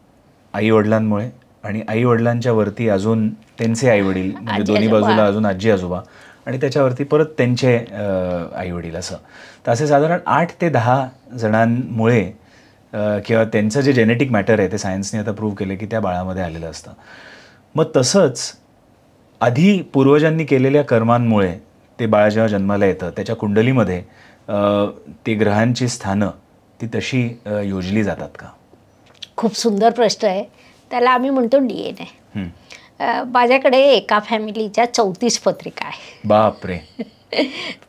आईवडिलांमुळे आणि आईवडिलांच्या वरती अजून त्यांचे आईवडील म्हणजे दोन्ही बाजूला अजून आजी आजोबा आणि त्याच्यावरती परत त्यांचे आईवडील असं. तर असे साधारण 8 ते 10 जणांमुळे किंवा त्यांचं जे जेनेटिक मॅटर आहे ते सायन्सने आता प्रूव्ह केलं की त्या बाळामध्ये आलेलं असतं. मग तसंच आधी पूर्वजांनी केलेल्या कर्मांमुळे ते बाळ जेव्हा जन्माला येतं त्याच्या कुंडलीमध्ये ती ग्रहांची स्थानं ती तशी योजली जातात का? खूप सुंदर प्रश्न आहे. त्याला आम्ही म्हणतो DNA. माझ्याकडे एका फॅमिलीच्या 34 पत्रिका आहे. बापरे.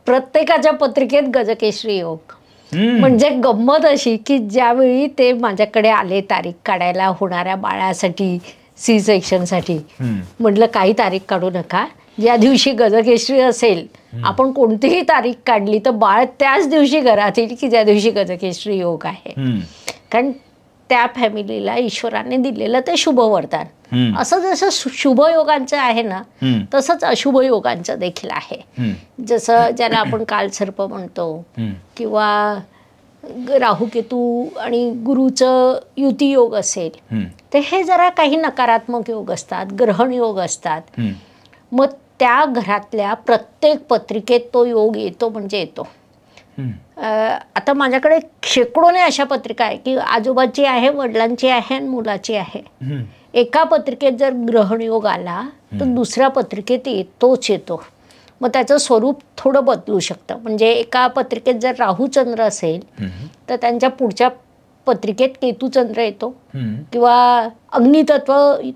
प्रत्येकाच्या पत्रिकेत गजकेसरी योग. म्हणजे गंमत अशी की ज्यावेळी ते माझ्याकडे आले तारीख काढायला होणाऱ्या बाळासाठी सी सेक्शनसाठी, म्हटलं काही तारीख काढू नका, ज्या दिवशी गजकेसरी असेल आपण कोणतीही तारीख काढली तर बाळ त्याच दिवशी घरात येईल की ज्या दिवशी गजकेसरी योग आहे. कारण त्या फॅमिलीला ईश्वराने दिलेलं ते शुभ वरदान. असं जसं शुभ योगांचं आहे ना तसंच अशुभ योगांचं देखील आहे. जसं ज्याला आपण कालसर्प म्हणतो किंवा राहू केतू आणि गुरुचं युती योग असेल तर हे जरा काही नकारात्मक योग असतात, ग्रहण योग असतात. मग त्या घरातल्या प्रत्येक पत्रिकेत तो योग येतो म्हणजे येतो. आता माझ्याकडे शेकडोने अशा पत्रिका आहे की आजोबाची आहे, वडिलांची आहे आणि मुलाची आहे. एका पत्रिकेत जर ग्रहण योग आला तर दुसऱ्या पत्रिकेत येतोच येतो. मग त्याचं स्वरूप थोडं बदलू शकतं. म्हणजे एका पत्रिकेत जर राहूचंद्र असेल तर त्यांच्या पुढच्या पत्रिकेत केतूचंद्र येतो किंवा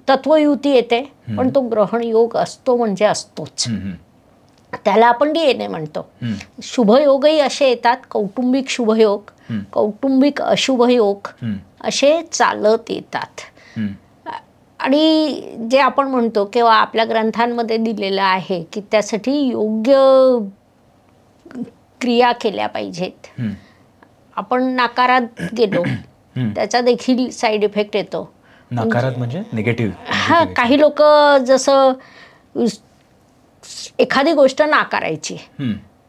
तत्वयुती येते, पण तो ग्रहण योग असतो म्हणजे असतोच. त्याला आपण DNA म्हणतो. शुभयोगही असे येतात, कौटुंबिक शुभयोग, कौटुंबिक अशुभयोग असे चालत येतात. आणि जे आपण म्हणतो किंवा आपल्या ग्रंथांमध्ये दिलेलं आहे की त्यासाठी योग्य क्रिया केल्या पाहिजेत. आपण नाकारात गेलो त्याचा देखील साईड इफेक्ट येतो. नाकारात म्हणजे निगेटिव्ह. हा, काही लोक जसं एखादी गोष्ट नाकारायची,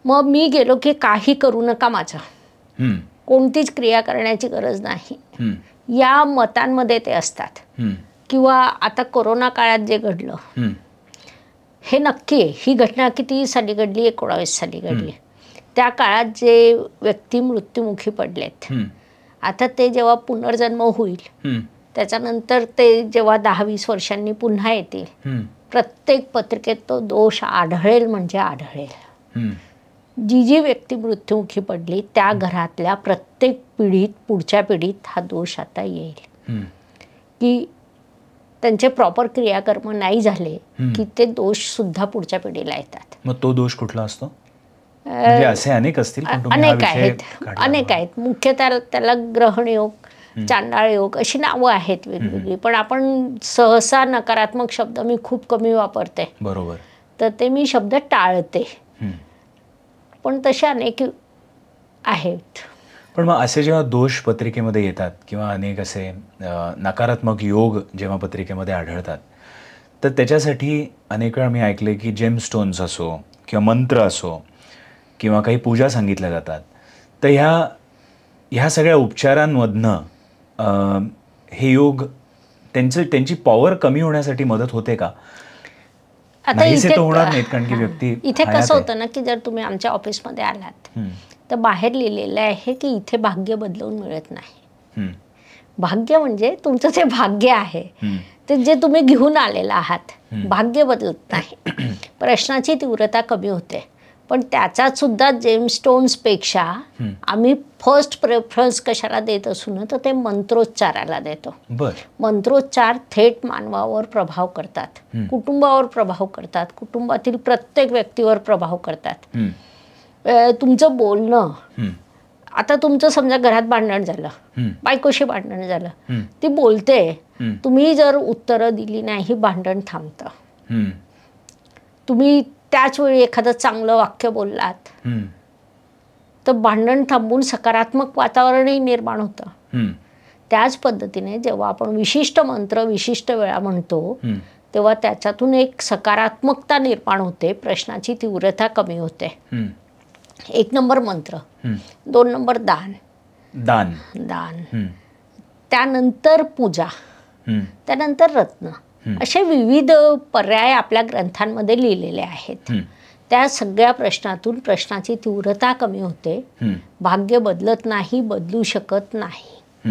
मग मी गेलो की काही करू नका माझं, कोणतीच क्रिया करण्याची गरज नाही, या मतांमध्ये ते असतात. किंवा आता कोरोना काळात जे घडलं हे नक्की आहे. ही घटना किती साली घडली? 19 साली घडली. त्या काळात जे व्यक्ती मृत्युमुखी पडलेत, आता ते जेव्हा पुनर्जन्म होईल त्याच्यानंतर ते जेव्हा 10-20 वर्षांनी पुन्हा येतील, प्रत्येक पत्रिकेत तो दोष आढळेल म्हणजे आढळेल. जी व्यक्ती मृत्युमुखी पडली त्या घरातल्या प्रत्येक पिढीत, पुढच्या पिढीत हा दोष आता येईल की त्यांचे प्रॉपर क्रियाकर्म नाही झाले की ते दोष सुद्धा पुढच्या पिढीला येतात. मग तो दोष कुठला असतो? म्हणजे असे अनेक असतील, अनेक आहेत. मुख्य त्याला ग्रहण योग, चांडाळ योग अशी नावं आहेत वेगवेगळी. पण आपण सहसा नकारात्मक शब्द मी खूप कमी वापरते. बरोबर. तर ते मी शब्द टाळते. पण तसे अनेक आहेत. पण मग असे जेव्हा दोष पत्रिकेमध्ये येतात किंवा अनेक असे नकारात्मक योग जेव्हा पत्रिकेमध्ये आढळतात तर त्याच्यासाठी अनेक वेळा मी ऐकले की जेमस्टोन्स असो किंवा मंत्र असो किंवा काही पूजा सांगितल्या जातात. तर ह्या सगळ्या उपचारांमधनं हे योग त्यांची पॉवर कमी होण्यासाठी मदत होते का? आता इथे होणार नाहीत कारण की व्यक्ती इथे कसं होतं ना की जर तुम्ही आमच्या ऑफिसमध्ये आलात तर बाहेर लिहिलेलं आहे की इथे भाग्य बदलवून मिळत नाही. भाग्य म्हणजे तुमचं ते भाग्य आहे ते जे तुम्ही घेऊन आलेला आहात. भाग्य बदलत नाही. प्रश्नाची तीव्रता कमी होते पण त्याच्यात सुद्धा जेमस्टोन्सपेक्षा आम्ही फर्स्ट प्रेफरन्स कशाला देत असू ना, तर ते मंत्रोच्चाराला देतो. मंत्रोच्चार थेट मानवावर प्रभाव करतात, कुटुंबावर प्रभाव करतात, कुटुंबातील प्रत्येक व्यक्तीवर प्रभाव करतात. तुमचं बोलणं, आता तुमचं समजा घरात भांडण झालं, बायकोशी भांडण झालं, ती बोलते, तुम्ही जर उत्तरं दिली नाही भांडण थांबतं. तुम्ही त्याच वेळी एखादं चांगलं वाक्य बोललात तर भांडण थांबून सकारात्मक वातावरणही निर्माण होतं. त्याच पद्धतीने जेव्हा आपण विशिष्ट मंत्र विशिष्ट वेळा म्हणतो तेव्हा त्याच्यातून एक सकारात्मकता निर्माण होते, प्रश्नाची तीव्रता कमी होते. 1 नंबर मंत्र, 2 नंबर दान, त्यानंतर पूजा, त्यानंतर रत्न, असे विविध पर्याय आपल्या ग्रंथांमध्ये लिहिलेले आहेत. त्या सगळ्या प्रश्नातून प्रश्नाची तीव्रता कमी होते. भाग्य बदलत नाही, बदलू शकत नाही.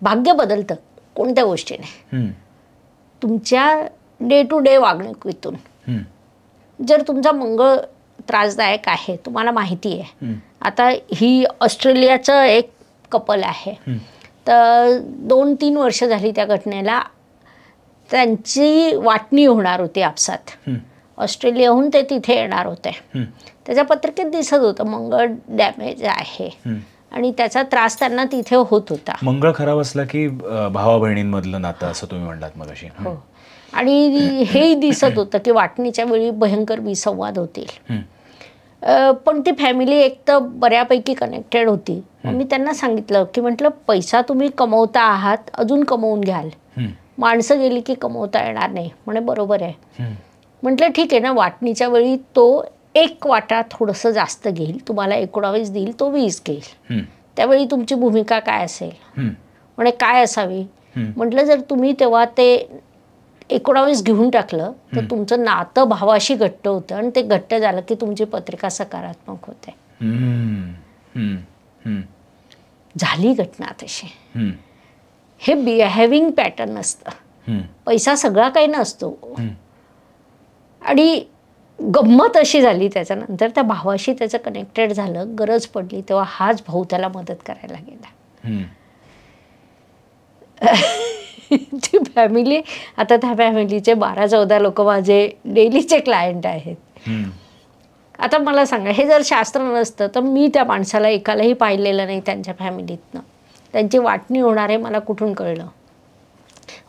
भाग्य बदलतं कोणत्या गोष्टीने? तुमच्या डे टू डे वागणुकीतून. जर तुमचा मंगळ त्रासदायक आहे, तुम्हाला माहिती आहे, आता ही ऑस्ट्रेलियाचं एक कपल आहे, तर 2-3 वर्ष झाली त्या घटनेला. त्यांची वाटणी होणार होती आपसात, ऑस्ट्रेलियाहून ते तिथे येणार होते. त्याच्या पत्रिकेत दिसत होतं मंगळ डॅमेज आहे आणि त्याचा त्रास त्यांना तिथे होत होता. मंगळ खराब असला की भावा बहिणींमधलं नातं, असं तुम्ही म्हणलात मगाशी. हो, आणि हेही दिसत होतं की वाटणीच्या वेळी भयंकर विसंवाद होतील. पण ती फॅमिली एक तर बऱ्यापैकी कनेक्टेड होती. मी त्यांना सांगितलं की म्हटलं, पैसा तुम्ही कमवता आहात, अजून कमवून घ्याल, माणसं गेली की कमवता येणार नाही. म्हणे बरोबर आहे. म्हटलं ठीक आहे ना, वाटणीच्या वेळी तो 1 वाटा थोडंसं जास्त घेईल, तुम्हाला 19 देईल, तो 20 घेईल. त्यावेळी तुमची भूमिका काय असेल? म्हणे काय असावी? म्हटलं जर तुम्ही तेव्हा ते 19 घेऊन टाकलं तर तुमचं नातं भावाशी घट्ट होतं आणि ते घट्ट झालं की तुमची पत्रिका सकारात्मक होते. झाली घटना तशी. हे बिहेविंग पॅटर्न असतं. पैसा सगळा काही नसतो. आणि गंमत अशी झाली, त्याच्यानंतर त्या भावाशी त्याचं कनेक्टेड झालं, गरज पडली तेव्हा हाच भाऊ त्याला मदत करायला गेला. ती फॅमिली, आता त्या फॅमिलीचे 12-14 लोक माझे डेलीचे क्लायंट आहेत. आता मला सांगा, हे जर शास्त्र नसतं तर मी त्या माणसाला एकालाही पाहिलेलं नाही त्यांच्या फॅमिलीतनं. त्यांची वाटणी होणार हे मला कुठून कळलं?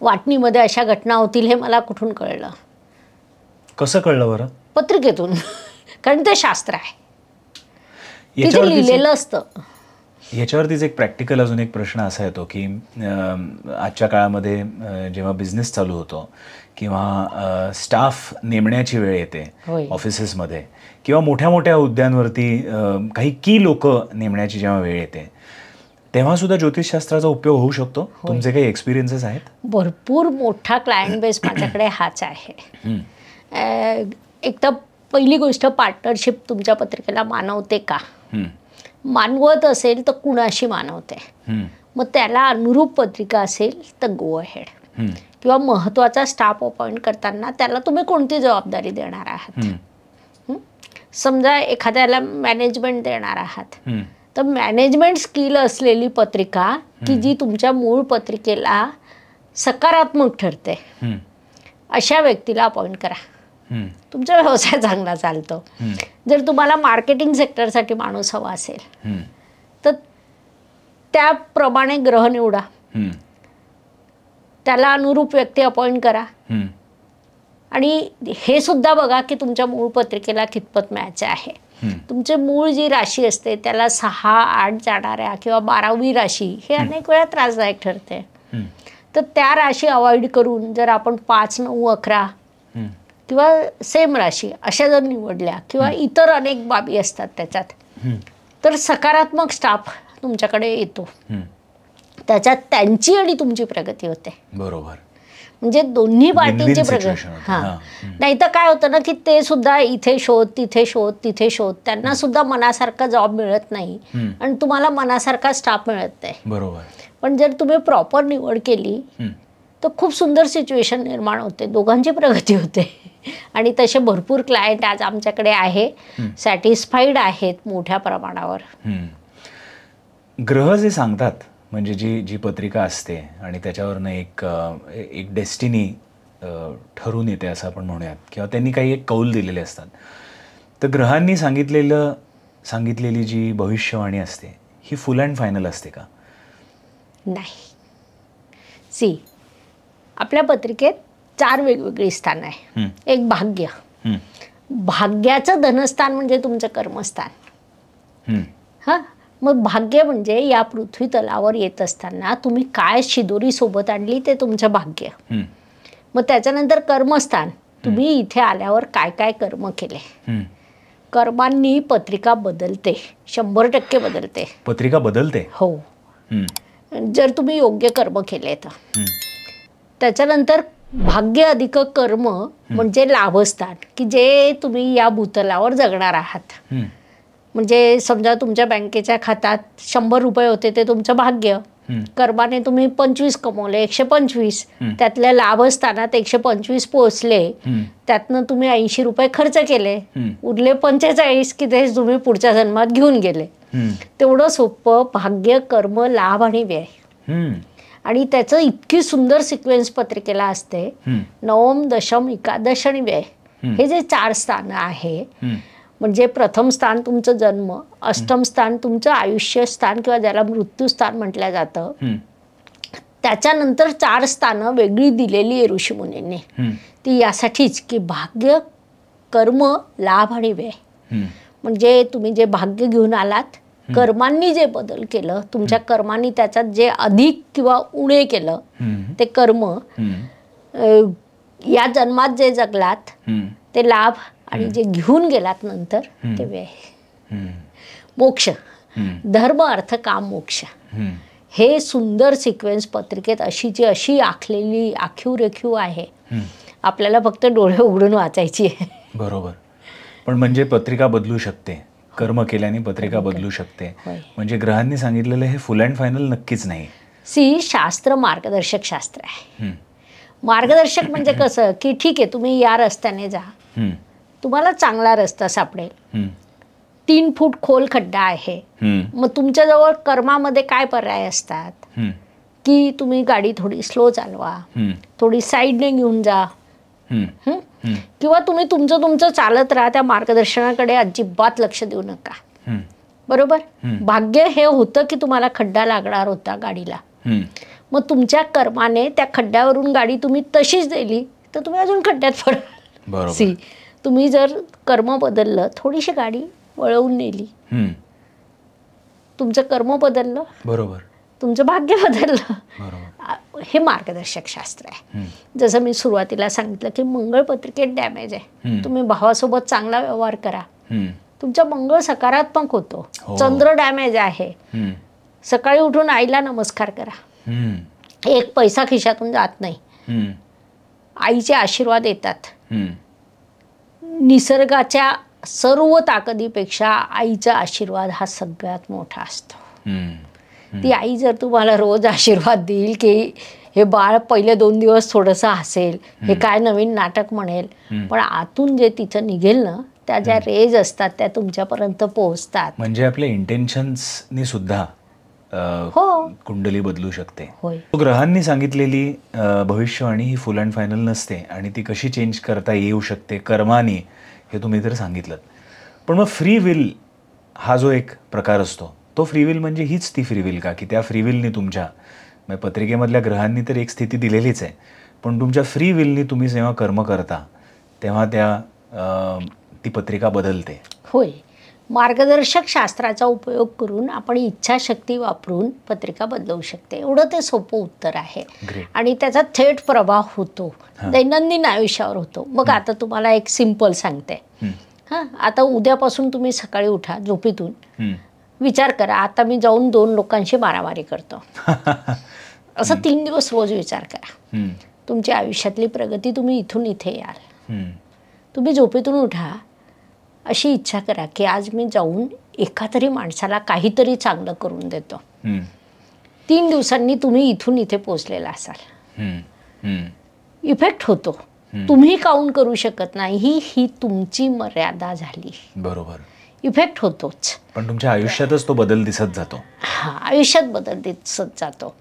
वाटणीमध्ये अशा घटना होतील हे मला कुठून कळलं? कसं कळलं बरं? पत्रिकेतून. कारण ते शास्त्र आहे, तिथे लिहिलेलं असतं. याच्यावरतीच एक प्रॅक्टिकल अजून एक प्रश्न असा येतो की आजच्या काळामध्ये जेव्हा बिझनेस चालू होतो किंवा स्टाफ नेमण्याची वेळ येते ऑफिसेसमध्ये किंवा मोठ्या मोठ्या हुद्द्यांवरती काही की लोक नेमण्याची जेव्हा वेळ येते, तेव्हा सुद्धा ज्योतिषशास्त्राचा उपयोग होऊ शकतो. तुमचे काही एक्सपिरियन्सेस आहेत? भरपूर मोठा क्लायंट बेस माझ्याकडे हाच आहे. एक तर पहिली गोष्ट, पार्टनरशिप तुमच्या पत्रिकेला मानवते का? मानवत असेल तर कुणाशी मानवते? मग त्याला अनुरूप पत्रिका असेल तर गो अहेड. किंवा महत्त्वाचा स्टाफ अपॉइंट करताना त्याला तुम्ही कोणती जबाबदारी देणार आहात? समजा एखाद्याला मॅनेजमेंट देणार आहात तर मॅनेजमेंट स्किल असलेली पत्रिका की जी तुमच्या मूळ पत्रिकेला सकारात्मक ठरते, अशा व्यक्तीला अपॉइंट करा. तुमचा व्यवसाय चांगला चालतो. जर तुम्हाला मार्केटिंग सेक्टरसाठी माणूस हवा असेल तर त्याप्रमाणे ग्रह निवडा, त्याला अनुरूप व्यक्ती अपॉइंट करा. आणि हे सुद्धा बघा की तुमच्या मूळ पत्रिकेला कितपत मॅच आहे. तुमचे मूळ जी राशी असते त्याला 6-8 जाणाऱ्या किंवा 12वी राशी हे अनेक वेळा त्रासदायक ठरते. तर त्या राशी अवॉइड करून जर आपण 5, 9, 11 किंवा सेम राशी अशा जर निवडल्या किंवा इतर अनेक बाबी असतात त्याच्यात, तर सकारात्मक स्टाफ तुमच्याकडे येतो. त्याच्यात त्यांची आणि तुमची प्रगती होते. बरोबर. म्हणजे दोन्ही पार्टींची प्रगती. नाही तर काय होतं ना की ते सुद्धा इथे शोध तिथे शोध तिथे शोध, त्यांना सुद्धा मनासारखा जॉब मिळत नाही आणि तुम्हाला मनासारखा स्टाफ मिळत नाही. बरोबर. पण जर तुम्ही प्रॉपर निवड केली तर खूप सुंदर सिच्युएशन निर्माण होते, दोघांची प्रगती होते. आणि तसे भरपूर क्लायंट आज आमच्याकडे आहे, सॅटिस्फाईड आहेत मोठ्या प्रमाणावर. ग्रह जे सांगतात म्हणजे जी जी पत्रिका असते आणि त्याच्यावरनं एक डेस्टिनी ठरून येते असं आपण म्हणूयात, किंवा त्यांनी काही एक कौल दिलेले असतात, तर ग्रहांनी सांगितलेली जी भविष्यवाणी असते ही फुल अँड फायनल असते का? नाही. आपल्या पत्रिकेत 4 वेगवेगळी स्थान आहे. एक भाग्य. भाग्याचं धनस्थान म्हणजे तुमचं कर्मस्थान. मग भाग्य म्हणजे या पृथ्वी तलावर येत असताना तुम्ही काय शिदोरी सोबत आणली ते तुमचं भाग्य. मग त्याच्यानंतर कर्मस्थान, तुम्ही इथे आल्यावर काय काय कर्म केले. कर्मांनी पत्रिका बदलते, 100% बदलते. पत्रिका बदलते? हो, जर तुम्ही योग्य कर्म केले तर. त्याच्यानंतर भाग्य अधिक कर्म म्हणजे लाभस्थान, की जे तुम्ही या भूतलावर जगणार आहात. म्हणजे समजा तुमच्या बँकेच्या खात्यात 100 रुपये होते, ते तुमचं भाग्य. कर्माने तुम्ही 25 कमवले, 125. त्यातल्या लाभस्थानात 125 पोहोचले, त्यातनं तुम्ही 80 रुपये खर्च केले, उरले 45 की ते तुम्ही पुढच्या जन्मात घेऊन गेले. तेवढं सोपं भाग्य, कर्म, लाभ आणि व्यय. आणि त्याचं इतकी सुंदर सिक्वेन्स पत्रिकेला असते. नवम, दशम, एकादश आणि व्यय हे जे 4 स्थान आहे, म्हणजे प्रथम स्थान तुमचं जन्म, अष्टम स्थान तुमचं आयुष्य स्थान किंवा ज्याला मृत्यू स्थान म्हटलं जातं. त्याच्यानंतर 4 स्थानं वेगळी दिलेली आहे ऋषीमुनींनी. ती यासाठीच की भाग्य, कर्म, लाभ आणि व्यय. म्हणजे तुम्ही जे भाग्य घेऊन आलात, कर्मांनी जे बदल केलं, तुमच्या कर्मांनी त्याच्यात जे अधिक किंवा उणे केलं ते कर्म, या जन्मात जे जगलात ते लाभ, आणि जे घेऊन गेलात नंतर ते व्यय. मोक्ष, धर्म, अर्थ, काम, मोक्ष हे सुंदर सिक्वेन्स पत्रिकेत अशी आखलेली आखीव रेखीव आहे. आपल्याला फक्त डोळे उघडून वाचायची आहे. बरोबर. पण म्हणजे पत्रिका बदलू शकते, कर्म केल्याने पत्रिका बदलू शकते. म्हणजे ग्रहांनी सांगितलेलं हे फुल अँड फायनल नक्कीच नाही. शास्त्र मार्गदर्शक शास्त्र आहे. मार्गदर्शक म्हणजे कसं की ठीक आहे, तुम्ही या रस्त्याने जा, तुम्हाला चांगला रस्ता सापडेल, 3 फूट खोल खड्डा आहे. मग तुमच्याजवळ कर्मामध्ये काय पर्याय असतात की तुम्ही गाडी थोडी स्लो चालवा, थोडी साईडने घेऊन जा, किंवा तुम्ही तुमचं चालत राहा, त्या मार्गदर्शनाकडे अजिबात लक्ष देऊ नका. बरोबर. भाग्य हे होतं की तुम्हाला खड्डा लागणार होता गाडीला, मग तुमच्या कर्माने त्या खड्ड्यावरून गाडी तुम्ही तशीच दिली तर तुम्ही अजून खड्ड्यात पडाल. तुम्ही जर कर्म बदललं, थोडीशी गाडी वळवून नेली, तुमचं कर्म बदललं, बरोबर, तुमचं भाग्य बदललं. हे मार्गदर्शक शास्त्र आहे. जसं मी सुरुवातीला सांगितलं की मंगळ पत्रिकेत डॅमेज आहे, तुम्ही भावासोबत चांगला व्यवहार करा, तुमचा मंगळ सकारात्मक होतो. चंद्र डॅमेज आहे, सकाळी उठून आईला नमस्कार करा, 1 पैसा खिशातून जात नाही, आईचे आशीर्वाद येतात. निसर्गाच्या सर्व ताकदीपेक्षा आईचा आशीर्वाद हा सगळ्यात मोठा असतो. ती आई जर तुम्हाला रोज आशीर्वाद देईल की हे बाळ पहिले 2 दिवस थोडंसं हसेल, हे काय नवीन नाटक म्हणेल, पण आतून जे तिचं निघेल ना, त्या ज्या रेज असतात त्या तुमच्यापर्यंत पोहोचतात. म्हणजे आपल्या इंटेन्शन्सनी सुद्धा कुंडली बदलू शकते. ग्रहांनी सांगितलेली भविष्यवाणी ही फुल अँड फायनल नसते आणि ती कशी चेंज करता येऊ शकते कर्माने, हे तुम्ही तर सांगितलं. पण मग फ्री विल हा जो एक प्रकार असतो, तो फ्री विल म्हणजे हीच ती फ्री विल का, की त्या फ्री विलनी तुमच्या पत्रिकेमधल्या ग्रहांनी तर एक स्थिती दिलेलीच आहे, पण तुमच्या फ्री विलनी तुम्ही जेव्हा कर्म करता तेव्हा ती पत्रिका बदलते. होय. मार्गदर्शक शास्त्राचा उपयोग करून आपण इच्छाशक्ती वापरून पत्रिका बदलवू शकते, एवढं ते सोपं उत्तर आहे. आणि त्याचा थेट प्रभाव होतो, दैनंदिन आयुष्यावर होतो. मग आता तुम्हाला एक सिंपल सांगते. आता उद्यापासून तुम्ही सकाळी उठा झोपेतून, विचार करा आता मी जाऊन 2 लोकांशी मारामारी करतो. असं 3 दिवस रोज विचार करा. तुमच्या आयुष्यातली प्रगती, तुम्ही इथून इथे याल. तुम्ही झोपेतून उठा, अशी इच्छा करा की आज मी जाऊन एका तरी माणसाला काहीतरी चांगलं करून देतो. 3 दिवसांनी तुम्ही इथून इथे पोचलेला असाल. इफेक्ट होतो. तुम्ही काउंट करू शकत नाही, ही तुमची मर्यादा झाली. बरोबर. इफेक्ट होतोच. पण तुमच्या आयुष्यातच तो बदल दिसत जातो. हा, आयुष्यात बदल दिसत जातो.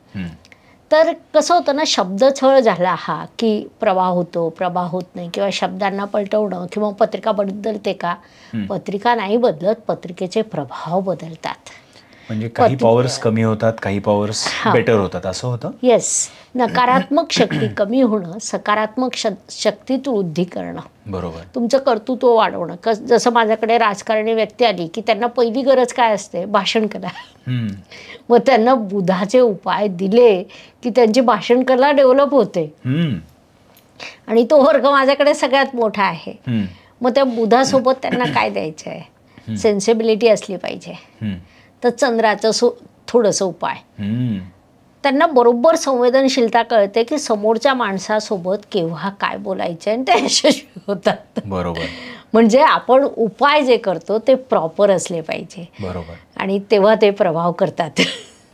तर कसं होतं ना, शब्दछळ झाला हा की प्रवाह होतो, प्रवाह होत नाही, किंवा शब्दांना पलटवणं, किंवा पत्रिका बदलते का? पत्रिका नाही बदलत, पत्रिकेचे प्रभाव बदलतात. म्हणजे काही पॉवर्स कमी होतात, काही पॉवर्स बेटर होतात, असं होतं. येस. नकारात्मक शक्ती कमी होणं, सकारात्मक शक्तीत वृद्धी करणं. बरोबर. तुमचं कर्तृत्व वाढवणं. जसं माझ्याकडे राजकारणी व्यक्ती आली की त्यांना पहिली गरज काय असते? भाषण कला. मग त्यांना बुधाचे उपाय दिले की त्यांची भाषण कला डेव्हलप होते. आणि तो वर्ग माझ्याकडे सगळ्यात मोठा आहे. मग त्या बुधासोबत त्यांना काय द्यायचं आहे? सेन्सिबिलिटी असली पाहिजे. तर चंद्राचं थोडंसं उपाय. त्यांना बरोबर संवेदनशीलता कळते की समोरच्या माणसासोबत केव्हा काय बोलायचं, आणि ते यशस्वी होतात. बरोबर. म्हणजे आपण उपाय जे करतो ते प्रॉपर असले पाहिजे. बरोबर. आणि तेव्हा ते प्रभाव करतात.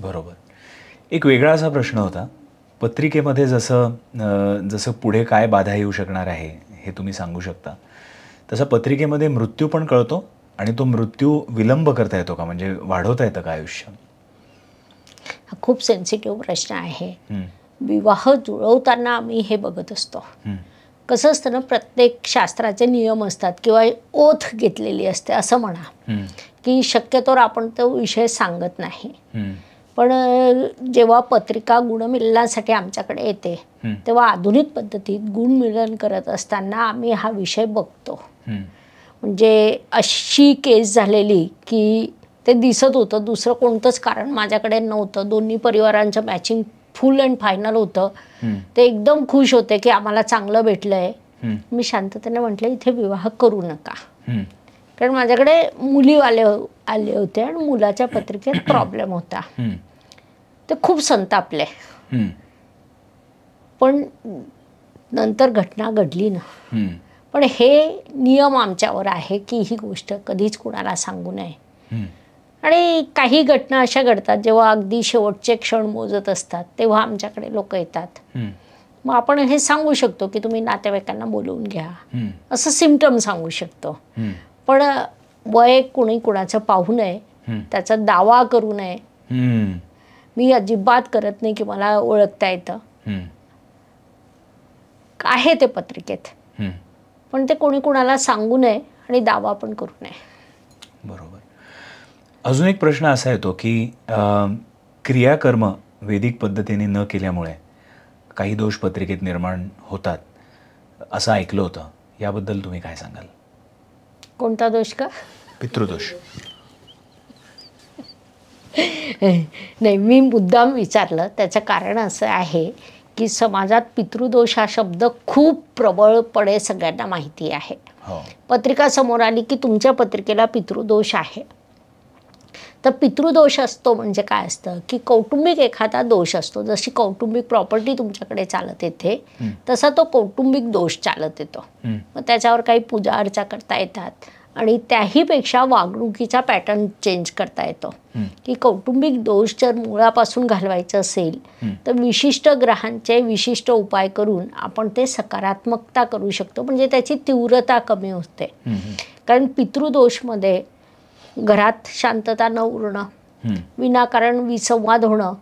बरोबर. एक वेगळा असा प्रश्न होता, पत्रिकेमध्ये जसं पुढे काय बाधा येऊ शकणार आहे हे तुम्ही सांगू शकता, तसं पत्रिकेमध्ये मृत्यू पण कळतो, आणि तो मृत्यू विलंब करता येतो का? म्हणजे वाढवता येतं का आयुष्य? हा खूप सेन्सिटिव्ह प्रश्न आहे. विवाह जुळवताना आम्ही हे बघत असतो. कसं असतं ना, प्रत्येक शास्त्राचे नियम असतात, किंवा ओथ घेतलेली असते असं म्हणा, की शक्यतोवर आपण तो विषय सांगत नाही. पण जेव्हा पत्रिका गुणमिलनासाठी आमच्याकडे येते, तेव्हा आधुनिक पद्धतीत गुणमिलन करत असताना आम्ही हा विषय बघतो. म्हणजे अशी केस झालेली की ते दिसत होतं, दुसरं कोणतंच कारण माझ्याकडे नव्हतं, दोन्ही परिवारांचं मॅचिंग फुल अँड फायनल होतं. ते एकदम खुश होते की आम्हाला चांगलं भेटलंय. मी शांततेने म्हटलं इथे विवाह करू नका, कारण माझ्याकडे मुलीवाले आले होते आणि मुलाच्या पत्रिकेत प्रॉब्लेम होता. ते खूप संतापले. पण नंतर घटना घडली ना. पण हे नियम आमच्यावर आहे की ही गोष्ट कधीच कुणाला सांगू नये. आणि काही घटना अशा घडतात जेव्हा अगदी शेवटचे क्षण मोजत असतात, तेव्हा आमच्याकडे लोक येतात. मग आपण हे सांगू शकतो की तुम्ही नातेवाईकांना बोलवून घ्या, असं सिम्पटम सांगू शकतो. पण वय कुणी कुणाचं पाहू नये, त्याचा दावा करू नये. मी अजिबात करत नाही की मला ओळखता येतं, आहे ते पत्रिकेत. पण ते कोणी कुणाला सांगू नये आणि दावा पण करू नये. बरोबर. अजून एक प्रश्न असा येतो की क्रियाकर्म वैदिक पद्धतीने न केल्यामुळे काही दोष पत्रिकेत निर्माण होतात असं ऐकलं होतं. याबद्दल तुम्ही काय सांगाल? कोणता दोष का? पितृदोष. नाही, मी मुद्दाम विचारलं. त्याचं कारण असं आहे की समाजात पितृदोष हा शब्द खूप प्रबळपणे सगळ्यांना माहिती आहे. पत्रिका समोर आली की तुमच्या पत्रिकेला पितृदोष आहे. तर पितृदोष असतो म्हणजे काय असतं की कौटुंबिक एखादा दोष असतो. जशी कौटुंबिक प्रॉपर्टी तुमच्याकडे चालत येते तसा तो कौटुंबिक दोष चालत येतो. मग त्याच्यावर काही पूजा अर्चा करता येतात आणि त्याहीपेक्षा वागणुकीचा पॅटर्न चेंज करता येतो. की कौटुंबिक दोष जर मुळापासून घालवायचं असेल तर विशिष्ट ग्रहांचे विशिष्ट उपाय करून आपण ते सकारात्मकता करू शकतो. म्हणजे त्याची तीव्रता कमी होते. कारण पितृदोषमध्ये घरात शांतता न उरणं, विनाकारण विसंवाद होणं,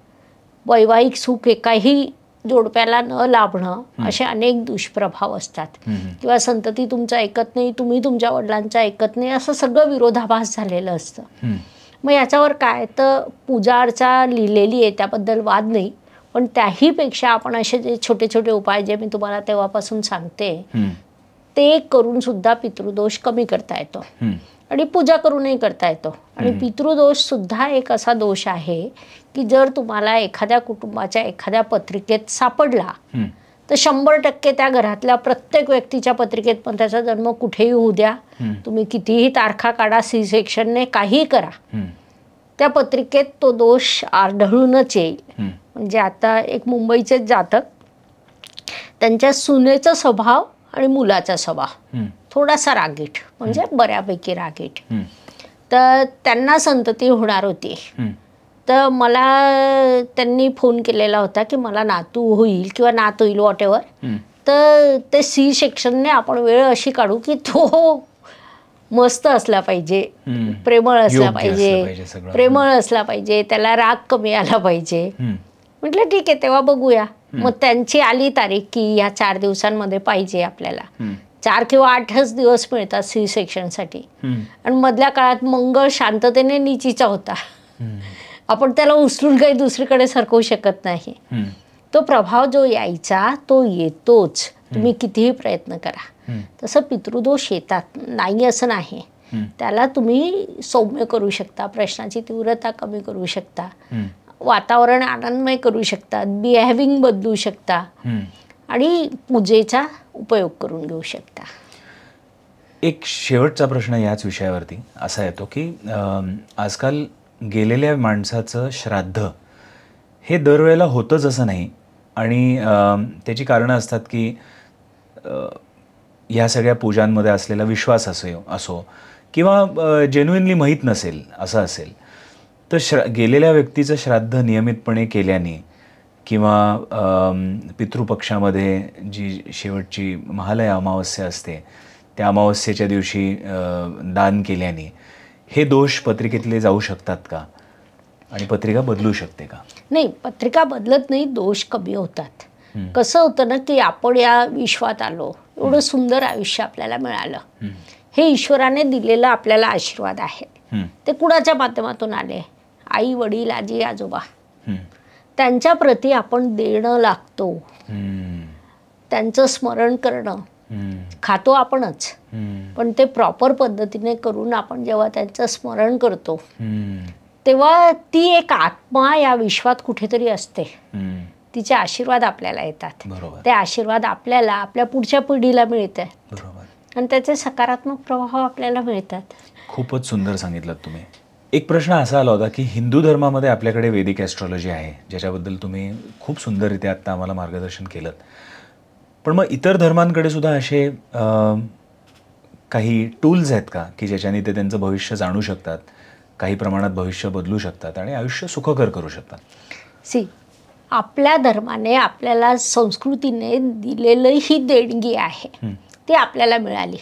वैवाहिक सुख एकाही जोडप्याला न लाभणं, असे अनेक दुष्प्रभाव असतात. किंवा संतती तुमचं ऐकत नाही, तुम्ही तुमच्या वडिलांचं ऐकत नाही, असं सगळं विरोधाभास झालेलं असतं. मग याच्यावर काय तर पूजा अर्चा लिहिलेली आहे, त्याबद्दल वाद नाही. पण त्याहीपेक्षा आपण असे जे छोटे छोटे उपाय जे मी तुम्हाला तेव्हापासून सांगते ते करून सुद्धा पितृदोष कमी करता येतो आणि पूजा करूनही करता येतो. आणि पितृदोष सुद्धा एक असा दोष आहे की जर तुम्हाला एखाद्या कुटुंबाच्या एखाद्या पत्रिकेत सापडला तर 100% त्या घरातल्या प्रत्येक व्यक्तीच्या पत्रिकेत, पण त्याचा जन्म कुठेही होऊ द्या, तुम्ही कितीही तारखा काढा, सी सेक्शनने काहीही करा, त्या पत्रिकेत तो दोष आढळूनच येईल. म्हणजे आता एक मुंबईचे जातक, त्यांच्या सुनेचा स्वभाव आणि मुलाचा स्वभाव थोडासा रागीट, म्हणजे बऱ्यापैकी रागीट. तर त्यांना संतती होणार होती. तर मला त्यांनी फोन केलेला होता की मला नातू होईल किंवा नात होईल, वॉट एव्हर, तर ते सी सेक्शनने आपण वेळ अशी काढू की तो मस्त असला पाहिजे, प्रेमळ असला पाहिजे, प्रेमळ असला पाहिजे, त्याला राग कमी आला पाहिजे. म्हटलं ठीक आहे तेव्हा बघूया. मग त्यांची आली तारीख की ह्या 4 दिवसांमध्ये पाहिजे आपल्याला. 4 किंवा 8च दिवस मिळतात सी सेक्शनसाठी. आणि मधल्या काळात मंगळ शांततेने नीचीचा होता. आपण त्याला उचलून काही दुसरीकडे सरकवू शकत नाही. तो प्रभाव जो यायचा तो येतोच, तुम्ही कितीही प्रयत्न करा. तसं पितृदोष येतात, नाही असं नाही. त्याला तुम्ही सौम्य करू शकता, प्रश्नाची तीव्रता कमी करू शकता, वातावरण आनंदमय करू शकता, बिहेविंग बदलू शकता आणि पूजेचा उपयोग करून घेऊ शकता. एक शेवटचा प्रश्न याच विषयावरती असा येतो की आजकाल गेलेल्या माणसाचं श्राद्ध हे दरवेळेला होतंच असं नाही. आणि त्याची कारणं असतात की ह्या सगळ्या पूजांमध्ये असलेला विश्वास असो किंवा जेन्युइनली माहीत नसेल असं असेल तर गेलेल्या व्यक्तीचं श्राद्ध नियमितपणे केल्याने किंवा पितृपक्षामध्ये जी शेवटची महालय अमावस्या असते त्या अमावस्येच्या दिवशी दान केल्याने हे दोष पत्रिकेतले जाऊ शकतात का आणि पत्रिका बदलू शकते का? नाही, पत्रिका बदलत नाही, दोष कमी होतात. कसं होतं ना की आपण या विश्वात आलो, एवढं सुंदर आयुष्य आपल्याला मिळालं, हे ईश्वराने दिलेलं आपल्याला आशीर्वाद आहे. ते कुणाच्या माध्यमातून आले? आई वडील आजी आजोबा, त्यांच्या प्रती आपण देणं लागतो, त्यांचं स्मरण करणं. खातो आपणच, पण ते प्रॉपर पद्धतीने करून आपण जेव्हा त्यांचं स्मरण करतो तेव्हा ती एक आत्मा या विश्वात कुठेतरी असते, तिचे आशीर्वाद आपल्याला येतात. ते आशीर्वाद आपल्याला आपल्या पुढच्या पिढीला मिळते आणि त्याचे सकारात्मक प्रभाव आपल्याला मिळतात. खूपच सुंदर सांगितलं तुम्ही. एक प्रश्न असा आला होता की हिंदू धर्मामध्ये आपल्याकडे वैदिक ॲस्ट्रॉलॉजी आहे, ज्याच्याबद्दल तुम्ही खूप सुंदररित्या आत्ता आम्हाला मार्गदर्शन केलं. पण मग इतर धर्मांकडे सुद्धा असे काही टूल्स आहेत का की ज्याच्याने ते त्यांचं भविष्य जाणू शकतात, काही प्रमाणात भविष्य बदलू शकतात आणि आयुष्य सुखकर करू शकतात? आपल्या धर्माने आपल्याला संस्कृतीने दिलेलं ही देणगी आहे, ती आपल्याला मिळाली.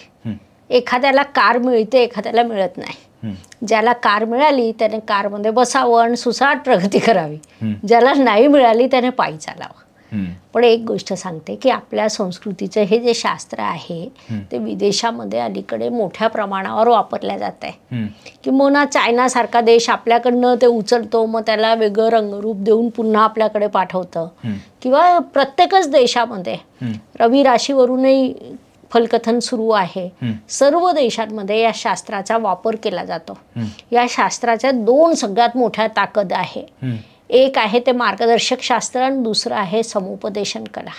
एखाद्याला कार मिळते, एखाद्याला मिळत नाही. ज्याला कार मिळाली त्याने कारमध्ये बसावं आणि सुसाट प्रगती करावी, ज्याला नाही मिळाली त्याने पायी चालावं. पण एक गोष्ट सांगते की आपल्या संस्कृतीचं हे जे शास्त्र आहे ते विदेशामध्ये अलीकडे मोठ्या प्रमाणावर वापरल्या जात आहे. किंवा चायनासारखा देश आपल्याकडनं ते उचलतो, मग त्याला वेगळं रंगरूप देऊन पुन्हा आपल्याकडे पाठवतं. किंवा प्रत्येकच देशामध्ये रवी राशीवरूनही फलकथन सुरू आहे. सर्व देशांमध्ये या शास्त्राचा वापर केला जातो. या शास्त्राच्या 2 सगळ्यात मोठ्या ताकद आहे. एक आहे ते मार्गदर्शक शास्त्र आणि दुसरं आहे समुपदेशन कला.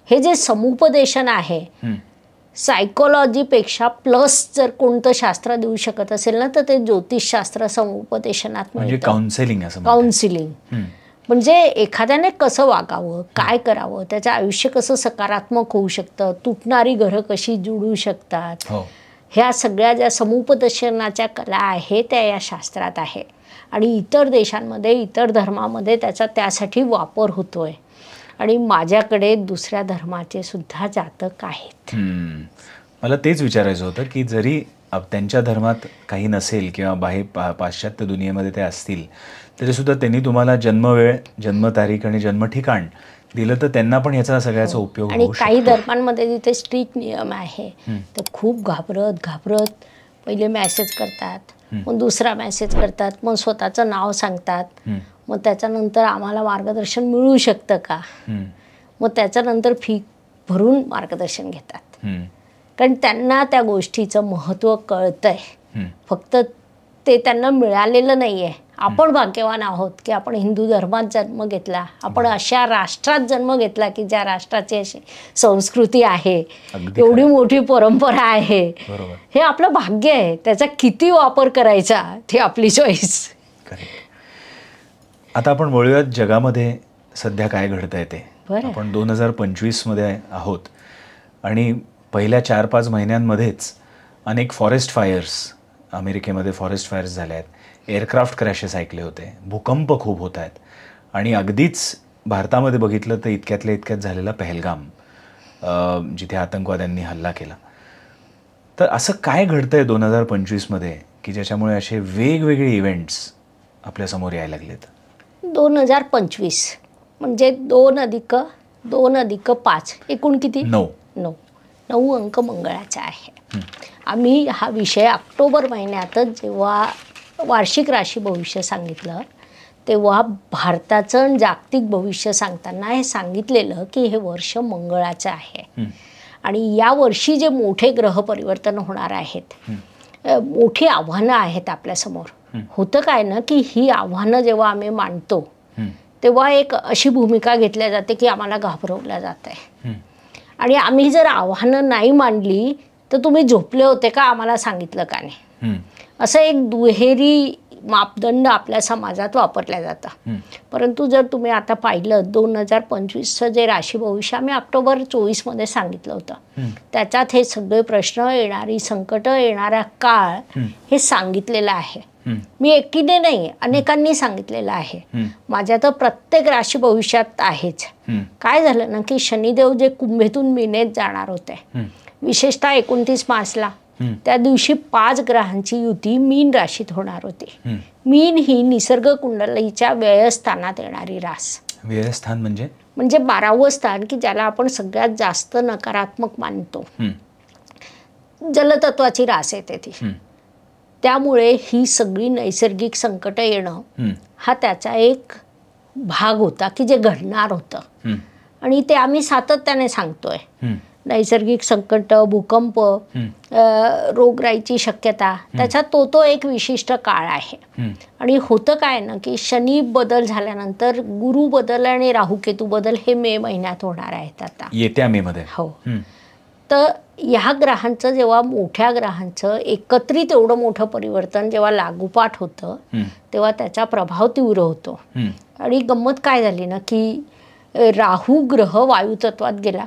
हे जे समुपदेशन आहे, सायकोलॉजीपेक्षा प्लस जर कोणतं शास्त्र देऊ शकत असेल ना तर ते ज्योतिषशास्त्र समुपदेशनात म्हणजे काउन्सिलिंग. म्हणजे एखाद्याने कसं वागावं, काय करावं, त्याचं आयुष्य कसं सकारात्मक होऊ शकतं, तुटणारी घरं कशी जुळू शकतात, ह्या सगळ्या ज्या समुपदेशनाच्या कला आहे त्या या शास्त्रात आहे. आणि इतर देशांमध्ये इतर धर्मामध्ये त्याचा त्यासाठी वापर होतोय. आणि माझ्याकडे दुसऱ्या धर्माचे सुद्धा जातक आहेत. मला तेच विचारायचं होतं की जरी त्यांच्या धर्मात काही नसेल किंवा बाहेर पाश्चात्य दुनियेमध्ये ते असतील तरीसुद्धा त्यांनी तुम्हाला जन्मवेळ, जन्मतारीख आणि जन्मठिकाण दिलं तर त्यांना पण याचा सगळ्याचा उपयोग आणि काही धर्मांमध्ये जिथे स्ट्रिक्ट नियम आहे तर खूप घाबरत पहिले मेसेज करतात, मग दुसरा मेसेज करतात, मग स्वतःचं नाव सांगतात, मग त्याच्यानंतर आम्हाला मार्गदर्शन मिळू शकतं का, मग त्याच्यानंतर फी भरून मार्गदर्शन घेतात. कारण त्यांना त्या गोष्टीचं महत्त्व कळतंय, फक्त ते त्यांना मिळालेलं नाही आहे. आपण भाग्यवान आहोत की आपण हिंदू धर्मात जन्म घेतला, आपण अशा राष्ट्रात जन्म घेतला की ज्या राष्ट्राची अशी संस्कृती आहे, एवढी मोठी परंपरा आहे. हे आपलं भाग्य आहे. त्याचा किती वापर करायचा ती आपली चॉईस. आता आपण वळूयात जगामध्ये सध्या काय घडतंय ते. आपण 2025 मध्ये आहोत आणि पहिल्या 4-5 महिन्यांमध्येच अनेक फॉरेस्ट फायर्स, अमेरिकेमध्ये फॉरेस्ट फायर्स झाल्या आहेत, एअरक्राफ्ट क्रॅशेस ऐकले होते, भूकंप खूप होत आहेत आणि अगदीच भारतामध्ये बघितलं तर इतक्यातल्या इतक्यात झालेला पहलगाम जिथे आतंकवाद्यांनी हल्ला केला. तर असं काय घडतंय 2025मध्ये की ज्याच्यामुळे असे वेगवेगळे इव्हेंट्स आपल्यासमोर यायला लागलेत? 2025 म्हणजे 2+2+5 एकूण किती? 9 अंक मंगळाचा आहे. आम्ही हा विषय ऑक्टोबर महिन्यातच जेव्हा वार्षिक राशी भविष्य सांगितलं तेव्हा भारताचं आणि जागतिक भविष्य सांगताना हे सांगितलेलं की हे वर्ष मंगळाचं आहे आणि या वर्षी जे मोठे ग्रह परिवर्तन होणार आहेत, मोठी आव्हानं आहेत आपल्यासमोर. होतं काय ना की ही आव्हानं जेव्हा आम्ही मांडतो तेव्हा एक अशी भूमिका घेतल्या जाते की आम्हाला घाबरवलं जात आहे आणि आम्ही जर आव्हानं नाही मांडली तर तुम्ही झोपले होते का, आम्हाला सांगितलं का नाही, असं एक दुहेरी मापदंड आपल्या समाजात वापरल्या जातं. परंतु जर तुम्ही आता पाहिलं 2025चं जे राशी भविष्य आम्ही ऑक्टोबर 24मध्ये सांगितलं होतं त्याच्यात हे सगळे प्रश्न, येणारी संकट, येणारा काळ हे सांगितलेलं आहे. मी एकटीने नाही, अनेकांनी सांगितलेलं आहे. माझ्या तर प्रत्येक राशी भविष्यात आहेच. काय झालं ना की शनिदेव जे कुंभेतून मीनेत जाणार होते, विशेषतः 29 मार्चला, त्या दिवशी 5 ग्रहांची युती मीन राशीत होणार होती. मीन ही निसर्ग कुंडलीच्या व्ययस्थानात येणारी रास. व्ययस्थान म्हणजे 12वं स्थान की ज्याला आपण सगळ्यात जास्त नकारात्मक मानतो. जलतत्वाची रास येते ती. त्यामुळे ही सगळी नैसर्गिक संकट येणं हा त्याचा एक भाग होता की जे घडणार होतं आणि ते आम्ही सातत्याने सांगतोय. नैसर्गिक संकट, भूकंप, रोगराईची शक्यता, त्याचा तो एक विशिष्ट काळ आहे. आणि होतं काय ना की शनी बदल झाल्यानंतर गुरु बदल आणि राहू केतू बदल हे मे महिन्यात होणार आहेत आता येत्या मे मध्ये. हो. तर ह्या ग्रहांचं जेव्हा मोठ्या ग्रहांचं एकत्रित एवढं मोठं परिवर्तन जेव्हा लागोपाठ होतं तेव्हा त्याचा प्रभाव तीव्र होतो. आणि गंमत काय झाली ना की राहू ग्रह वायुतत्वात गेला,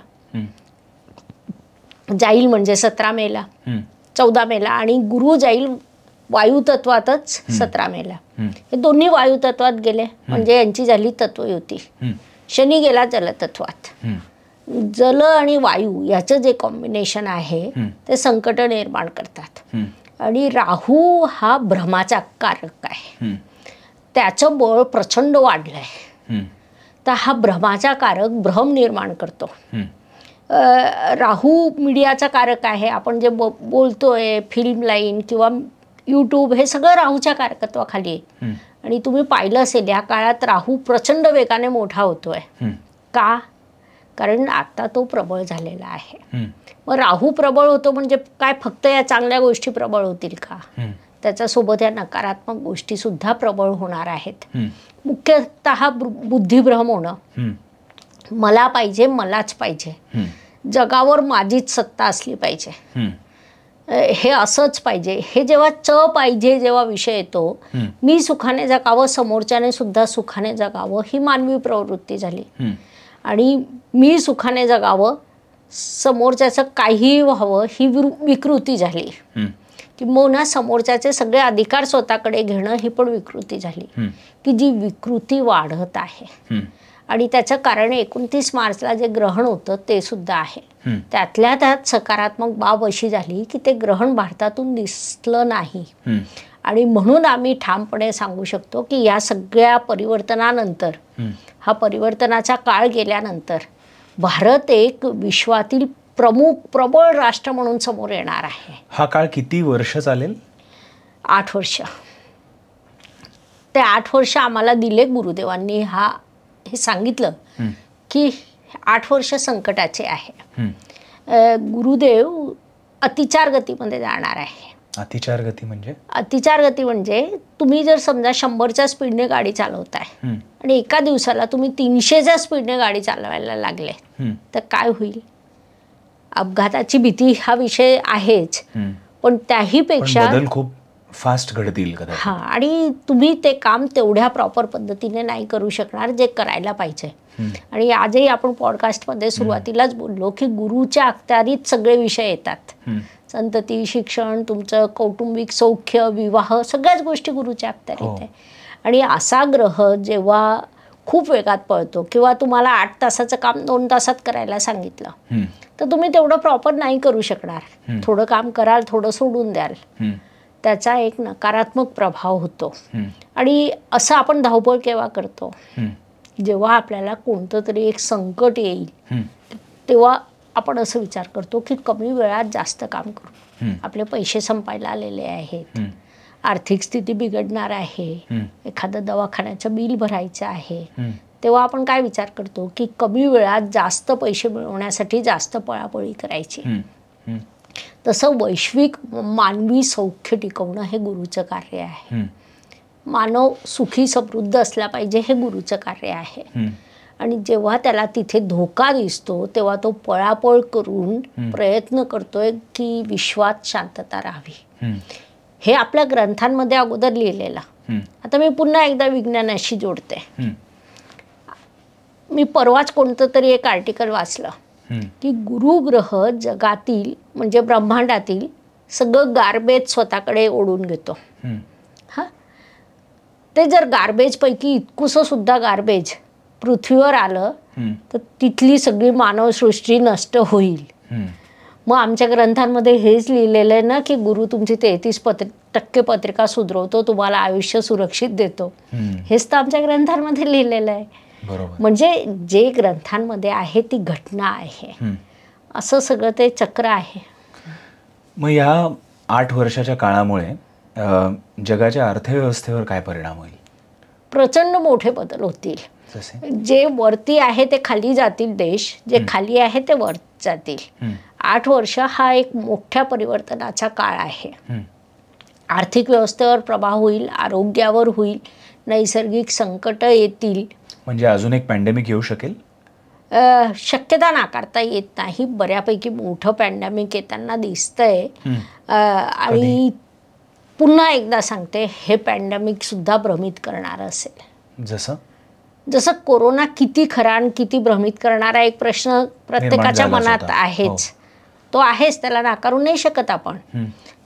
जाईल म्हणजे 17 मेला, 14 मेला, आणि गुरु जाईल वायुतत्वातच 17 मेला. हे दोन्ही वायुतत्वात गेले म्हणजे यांची झाली तत्वयुती. शनी गेला जलतत्वात. जल आणि वायू याचं जे कॉम्बिनेशन आहे ते संकट निर्माण करतात. आणि राहू हा भ्रमाचा कारक आहे, त्याचं बळ प्रचंड वाढलंय. तर हा भ्रमाचा कारक भ्रम निर्माण करतो. राहू मीडियाचा कारक आहे. आपण जे बोलतोय, फिल्म लाईन किंवा यूट्यूब, हे सगळं राहूच्या कारकत्वाखाली आहे. आणि तुम्ही पाहिलं असेल या काळात राहू प्रचंड वेगाने मोठा होतोय. का? कारण आता तो प्रबळ झालेला आहे. मग राहू प्रबळ होतो म्हणजे काय फक्त या चांगल्या गोष्टी प्रबळ होतील का? त्याच्यासोबत या नकारात्मक गोष्टी सुद्धा प्रबळ होणार आहेत. मुख्यतः बुद्धिभ्रम होणं, मला पाहिजे, मलाच पाहिजे, जगावर माझीच सत्ता असली पाहिजे, हे असंच पाहिजे, हे जेव्हा पाहिजे जेव्हा विषय येतो, मी सुखाने जगावं, समोरच्याने सुद्धा सुखाने जगावं, ही मानवी प्रवृत्ती झाली. आणि मी सुखाने जगावं, समोरच्याचं काहीही व्हावं, ही विकृती झाली. किंबहुना समोरच्याचे सगळे अधिकार स्वतःकडे घेणं ही पण विकृती झाली. की जी विकृती वाढत आहे. आणि त्याचं कारण 29 मार्चला जे ग्रहण होतं ते सुद्धा आहे. त्यातल्या त्यात सकारात्मक बाब अशी झाली की ते ग्रहण भारतातून दिसलं नाही. आणि म्हणून आम्ही ठामपणे सांगू शकतो की या सगळ्या परिवर्तनानंतर, हा परिवर्तनाचा काळ गेल्यानंतर भारत एक विश्वातील प्रमुख प्रबळ राष्ट्र म्हणून समोर येणार आहे. हा काळ किती वर्ष चालेल? 8 वर्ष. ते 8 वर्ष आम्हाला दिले गुरुदेवांनी. हे सांगितलं की 8 वर्ष संकटाचे आहे. गुरुदेव अतिचार गतीमध्ये जाणार आहे. अतिचार गती म्हणजे? अतिचार गती म्हणजे तुम्ही जर समजा 100च्या स्पीडने गाडी चालवताय आणि एका दिवसाला तुम्ही 300च्या स्पीडने गाडी चालवायला लागले तर काय होईल? अपघाताची भीती हा विषय आहेच, पण त्याही पेक्षा बदल खूप फास्ट घडतील कदाचित. हां, आणि तुम्ही ते काम तेवढ्या प्रॉपर पद्धतीने नाही करू शकणार जे करायला पाहिजे. आणि आजही आपण पॉडकास्टमध्ये सुरुवातीलाच बोललो की गुरुच्या अखत्यारीत सगळे विषय येतात. संतती, शिक्षण, तुमचं कौटुंबिक सौख्य, विवाह, सगळ्याच गोष्टी गुरुच्या अखत्यारीत आहे. आणि असा ग्रह जेव्हा खूप वेगात पळतो किंवा तुम्हाला 8 तासाचं काम 2 तासात करायला सांगितलं तर तुम्ही तेवढं प्रॉपर नाही करू शकणार. थोडं काम कराल, थोडं सोडून द्याल, त्याचा एक नकारात्मक प्रभाव होतो. आणि असं आपण धावपळ केव्हा करतो, जेव्हा आपल्याला कोणतं तरी एक संकट येईल तेव्हा आपण असं विचार करतो की कमी वेळात जास्त काम करू, आपले पैसे संपायला आलेले आहेत, आर्थिक स्थिती बिघडणार आहे, एखादं दवाखान्याचं बिल भरायचं आहे, तेव्हा आपण काय विचार करतो की कमी वेळात जास्त पैसे मिळवण्यासाठी जास्त पळापळी करायची. तसं वैश्विक मानवी सौख्य टिकवणं हे गुरुचं कार्य आहे. मानव सुखी समृद्ध असला पाहिजे हे गुरुचं कार्य आहे. आणि जेव्हा त्याला तिथे धोका दिसतो तेव्हा तो पळापळ करून प्रयत्न करतोय की विश्वात शांतता राहावी. हे आपल्या ग्रंथांमध्ये अगोदर लिहिलेलं. आता मी पुन्हा एकदा विज्ञानाशी जोडते. मी परवाच कोणतं तरी एक आर्टिकल वाचलं की गुरुग्रह जगातील म्हणजे ब्रह्मांडातील सगळं गार्बेज स्वतःकडे ओढून घेतो. हां, ते जर गार्बेजपैकी इतकुसं सुद्धा गार्बेज पृथ्वीवर आलं तर तिथली सगळी मानवसृष्टी नष्ट होईल. मग आमच्या ग्रंथांमध्ये हेच लिहिलेलं आहे ना की गुरु तुमची 33% पत्रिका सुधरवतो, तुम्हाला आयुष्य सुरक्षित देतो. हेच तर आमच्या ग्रंथांमध्ये लिहिलेलं आहे. म्हणजे जे ग्रंथांमध्ये आहे ती घटना आहे. असं सगळं ते चक्र आहे. मग या 8 वर्षाच्या काळामुळे जगाच्या अर्थव्यवस्थेवर काय परिणाम होईल? प्रचंड मोठे बदल होतील. जे वरती आहे ते खाली जातील देश, जे खाली आहे ते वर जातील. 8 वर्ष हा एक मोठ्या परिवर्तनाचा काळ आहे. आर्थिक व्यवस्थेवर प्रभाव होईल, आरोग्यावर होईल, नैसर्गिक संकट येतील. म्हणजे अजून एक पॅन्डेमिक येऊ शकेल? शक्यता नाकारता येत नाही. बऱ्यापैकी मोठं पॅन्डेमिक येताना दिसतंय. आणि पुन्हा एकदा सांगते, हे पॅन्डेमिक सुद्धा भ्रमित करणारं असेल. जसं कोरोना किती खरा आणि किती भ्रमित करणारा एक प्रश्न प्रत्येकाच्या मनात आहेच, तो आहेच, त्याला नाकारू नाही शकत आपण.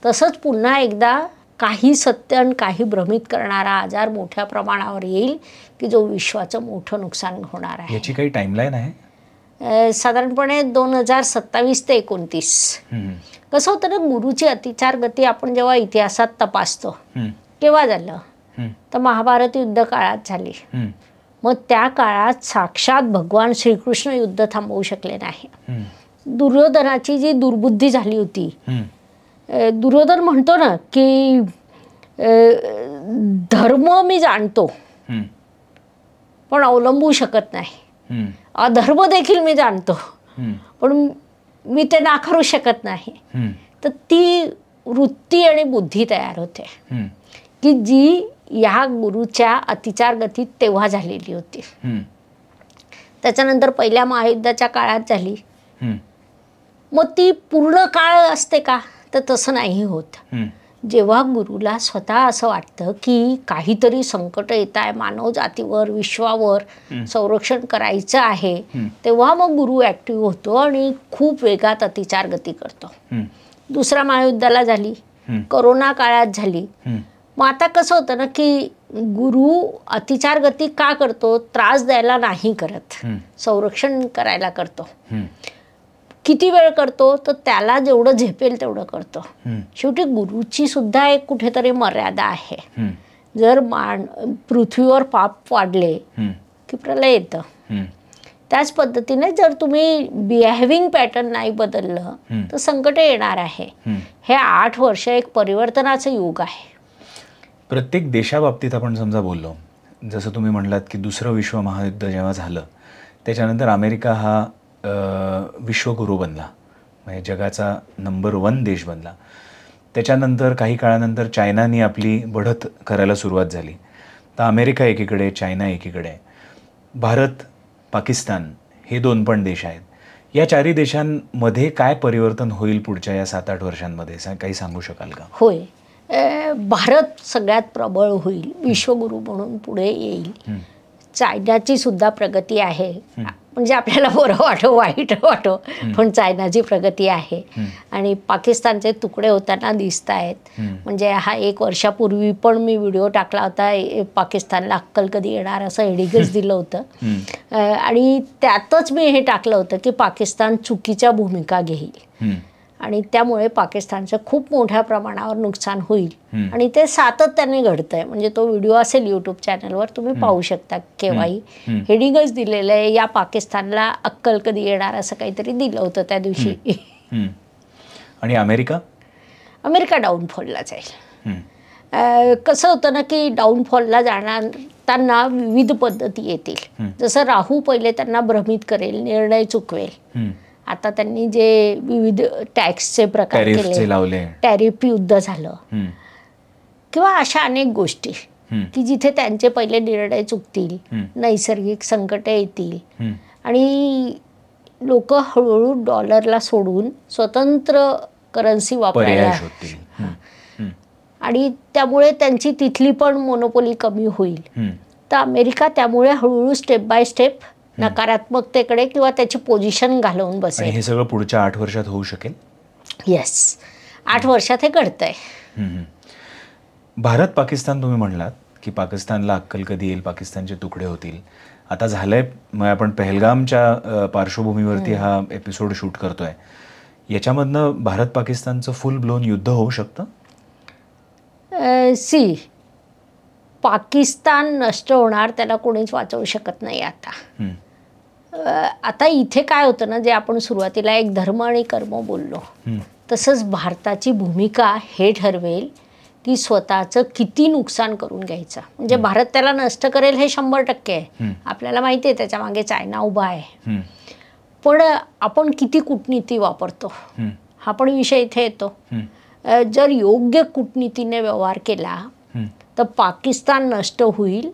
तसंच पुन्हा एकदा काही सत्य आणि काही भ्रमित करणारा आजार मोठ्या प्रमाणावर येईल की जो विश्वाचं मोठं नुकसान होणार आहे. याची काही टाइमलाईन आहे? साधारणपणे 2027 ते 29. कसं होतं ना, गुरुची अतिचार गती आपण जेव्हा इतिहासात तपासतो केव्हा झालं तर महाभारत युद्ध काळात झाली. मग त्या काळात साक्षात भगवान श्रीकृष्ण युद्ध थांबवू शकले नाही. दुर्योधनाची जी दुर्बुद्धी झाली होती, दुर्योधन म्हणतो ना की धर्म मी जाणतो पण अवलंबू शकत नाही, अधर्म देखील मी जाणतो पण मी ते नाकारू शकत नाही. तर ती वृत्ती आणि बुद्धी तयार होते की जी या गुरुच्या अतिचार गतीत तेव्हा झालेली होती. त्याच्यानंतर पहिल्या महायुद्धाच्या काळात झाली. मग ती पूर्ण काळ असते का तर तसं नाही होत. जेव्हा गुरुला स्वतः असं वाटतं की काहीतरी संकट येत आहे मानव जातीवर, विश्वावर, संरक्षण करायचं आहे, तेव्हा मग गुरु ॲक्टिव्ह होतो आणि खूप वेगात अतिचार गती करतो. दुसऱ्या महायुद्धाला झाली, कोरोना काळात झाली. मग आता कसं होतं ना की गुरु अतिचार गती का करतो? त्रास द्यायला नाही करत, संरक्षण करायला करतो. किती वेळ करतो तर त्याला जेवढं झेपेल तेवढं करतो. शेवटी गुरुची सुद्धा एक कुठेतरी मर्यादा आहे. जर पृथ्वीवर पाप वाढले की प्रलय येतं. त्याच पद्धतीने जर तुम्ही बिहेविंग पॅटर्न नाही बदललं तर संकट येणार आहे. हे 8 वर्ष एक परिवर्तनाचं युग आहे. प्रत्येक देशाबाबतीत आपण समजा बोललो, जसं तुम्ही म्हणलात की दुसरं विश्व महायुद्ध जेव्हा झालं त्याच्यानंतर अमेरिका हा विश्वगुरू बनला, म्हणजे जगाचा नंबर 1 देश बनला. त्याच्यानंतर काही काळानंतर चायनाने आपली बढत करायला सुरुवात झाली. तर अमेरिका एकीकडे, चायना एकीकडे, भारत, पाकिस्तान हे 2 पण देश आहेत. या 4 देशांमध्ये काय परिवर्तन होईल पुढच्या या 7-8 वर्षांमध्ये, काही सांगू शकाल का? होय, भारत सगळ्यात प्रबळ होईल, विश्वगुरू म्हणून पुढे येईल. चायनाची सुद्धा प्रगती आहे. म्हणजे आपल्याला बरं वाटो वाईट वाटो, पण चायनाची प्रगती आहे आणि पाकिस्तानचे तुकडे होताना दिसत आहेत. म्हणजे हा 1 वर्षापूर्वी पण मी व्हिडिओ टाकला होता, पाकिस्तानला अक्कल कधी येणार असं हेडिंगच दिलं होतं आणि त्यातच मी हे टाकलं होतं की पाकिस्तान चुकीच्या भूमिका घेईल आणि त्यामुळे पाकिस्तानचं खूप मोठ्या प्रमाणावर नुकसान होईल आणि ते सातत्याने घडतंय. म्हणजे तो व्हिडिओ असेल यूट्यूब चॅनलवर, तुम्ही पाहू शकता. केव्हाही हेडिंगच दिलेलं आहे, या पाकिस्तानला अक्कल कधी येणार असं काहीतरी दिलं होतं त्या दिवशी. आणि अमेरिका डाऊनफॉलला जाईल. कसं होतं ना की डाऊनफॉलला जाणाऱ्यांना विविध पद्धती येतील. जसं राहू पहिले त्यांना भ्रमित करेल, निर्णय चुकवेल. आता त्यांनी जे विविध टॅक्सचे प्रकार केले, टॅरिफ युद्ध झालं किंवा अशा अनेक गोष्टी की जिथे त्यांचे पहिले निर्णय चुकतील, नैसर्गिक संकटे येतील आणि लोक हळूहळू डॉलरला सोडून स्वतंत्र करन्सी वापरायला आणि त्यामुळे त्यांची तिथली पण मोनोपोली कमी होईल. तर अमेरिका त्यामुळे हळूहळू स्टेप बाय स्टेप नकारात्मकतेकडे किंवा त्याची पोझिशन घालवून बसेल. हे सगळं पुढच्या 8 वर्षात होऊ शकेल. येस, 8 वर्षात हे घडतंय. भारत पाकिस्तान तुम्ही म्हणलात की पाकिस्तानला अक्कल कधी येईल, पाकिस्तानचे तुकडे होतील. आता झालंय, मग आपण पहलगामच्या पार्श्वभूमीवरती हा एपिसोड शूट करतोय. याच्यामधनं भारत पाकिस्तानचं फुल ब्लोन युद्ध होऊ शकतं. पाकिस्तान नष्ट होणार, त्याला कोणीच वाचवू शकत नाही. आता इथे काय होतं ना, जे आपण सुरुवातीला एक धर्म आणि कर्म बोललो, तसंच भारताची भूमिका हे ठरवेल की स्वतःचं किती नुकसान करून घ्यायचं. म्हणजे भारत त्याला नष्ट करेल हे 100% आहे. आपल्याला माहिती आहे त्याच्या मागे चायना उभा आहे. पण आपण किती कूटनीती वापरतो हा पण विषय इथे येतो. जर योग्य कूटनीतीने व्यवहार केला तर पाकिस्तान नष्ट होईल,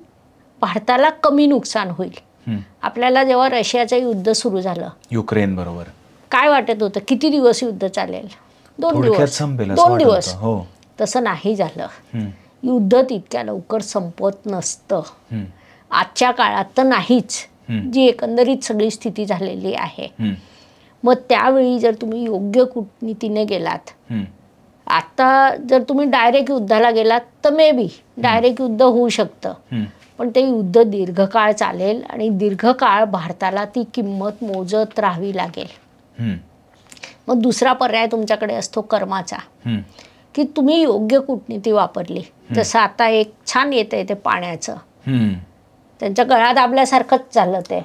भारताला कमी नुकसान होईल. आपल्याला जेव्हा रशियाचं युद्ध सुरू झालं युक्रेन बरोबर, काय वाटत होतं किती दिवस युद्ध चालेल? 2 दिवस. तसं नाही झालं. युद्ध तितक्या लवकर संपत नसतं. आजच्या काळात तर नाहीच, जी एकंदरीत सगळी स्थिती झालेली आहे. मग त्यावेळी जर तुम्ही योग्य कूटनीतीने गेलात, आता जर तुम्ही डायरेक्ट युद्धाला गेलात तर मे बी डायरेक्ट युद्ध होऊ शकतं, पण ते युद्ध दीर्घकाळ चालेल आणि दीर्घकाळ भारताला ती किंमत मोजत राहावी लागेल. मग दुसरा पर्याय तुमच्याकडे असतो कर्माचा, की तुम्ही योग्य कूटनीती वापरली. जसं आता एक छान येतंय ते पाण्याचं, त्यांच्या गळा दाबल्यासारखंच झालं ते.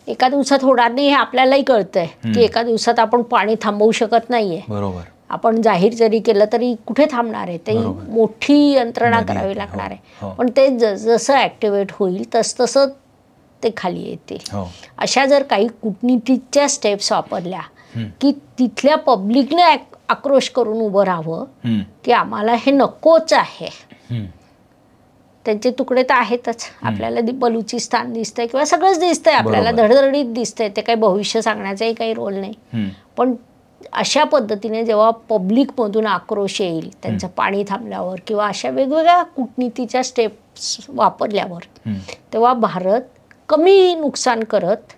एका दिवसात होणार नाही हे आपल्यालाही कळतंय की एका दिवसात आपण पाणी थांबवू शकत नाहीये. बरोबर. आपण जाहीर जरी केलं तरी कुठे थांबणार आहे, ते मोठी यंत्रणा करावी लागणार आहे. पण ते जसं ॲक्टिवेट होईल तसं ते खाली येतील. अशा जर काही कूटनीतीच्या स्टेप्स वापरल्या की तिथल्या पब्लिकने आक्रोश करून उभं राहावं की आम्हाला हे नकोच आहे. त्यांचे तुकडे तर आहेतच, आपल्याला बलुचिस्तान दिसतंय किंवा सगळंच दिसतंय, आपल्याला धडधडीत दिसतंय. ते काही भविष्य सांगण्याचाही काही रोल नाही. पण अशा पद्धतीने जेव्हा पब्लिकमधून आक्रोश येईल त्यांचं पाणी थांबल्यावर किंवा अशा वेगवेगळ्या कूटनीतीच्या स्टेप्स वापरल्यावर, तेव्हा भारत कमी नुकसान करत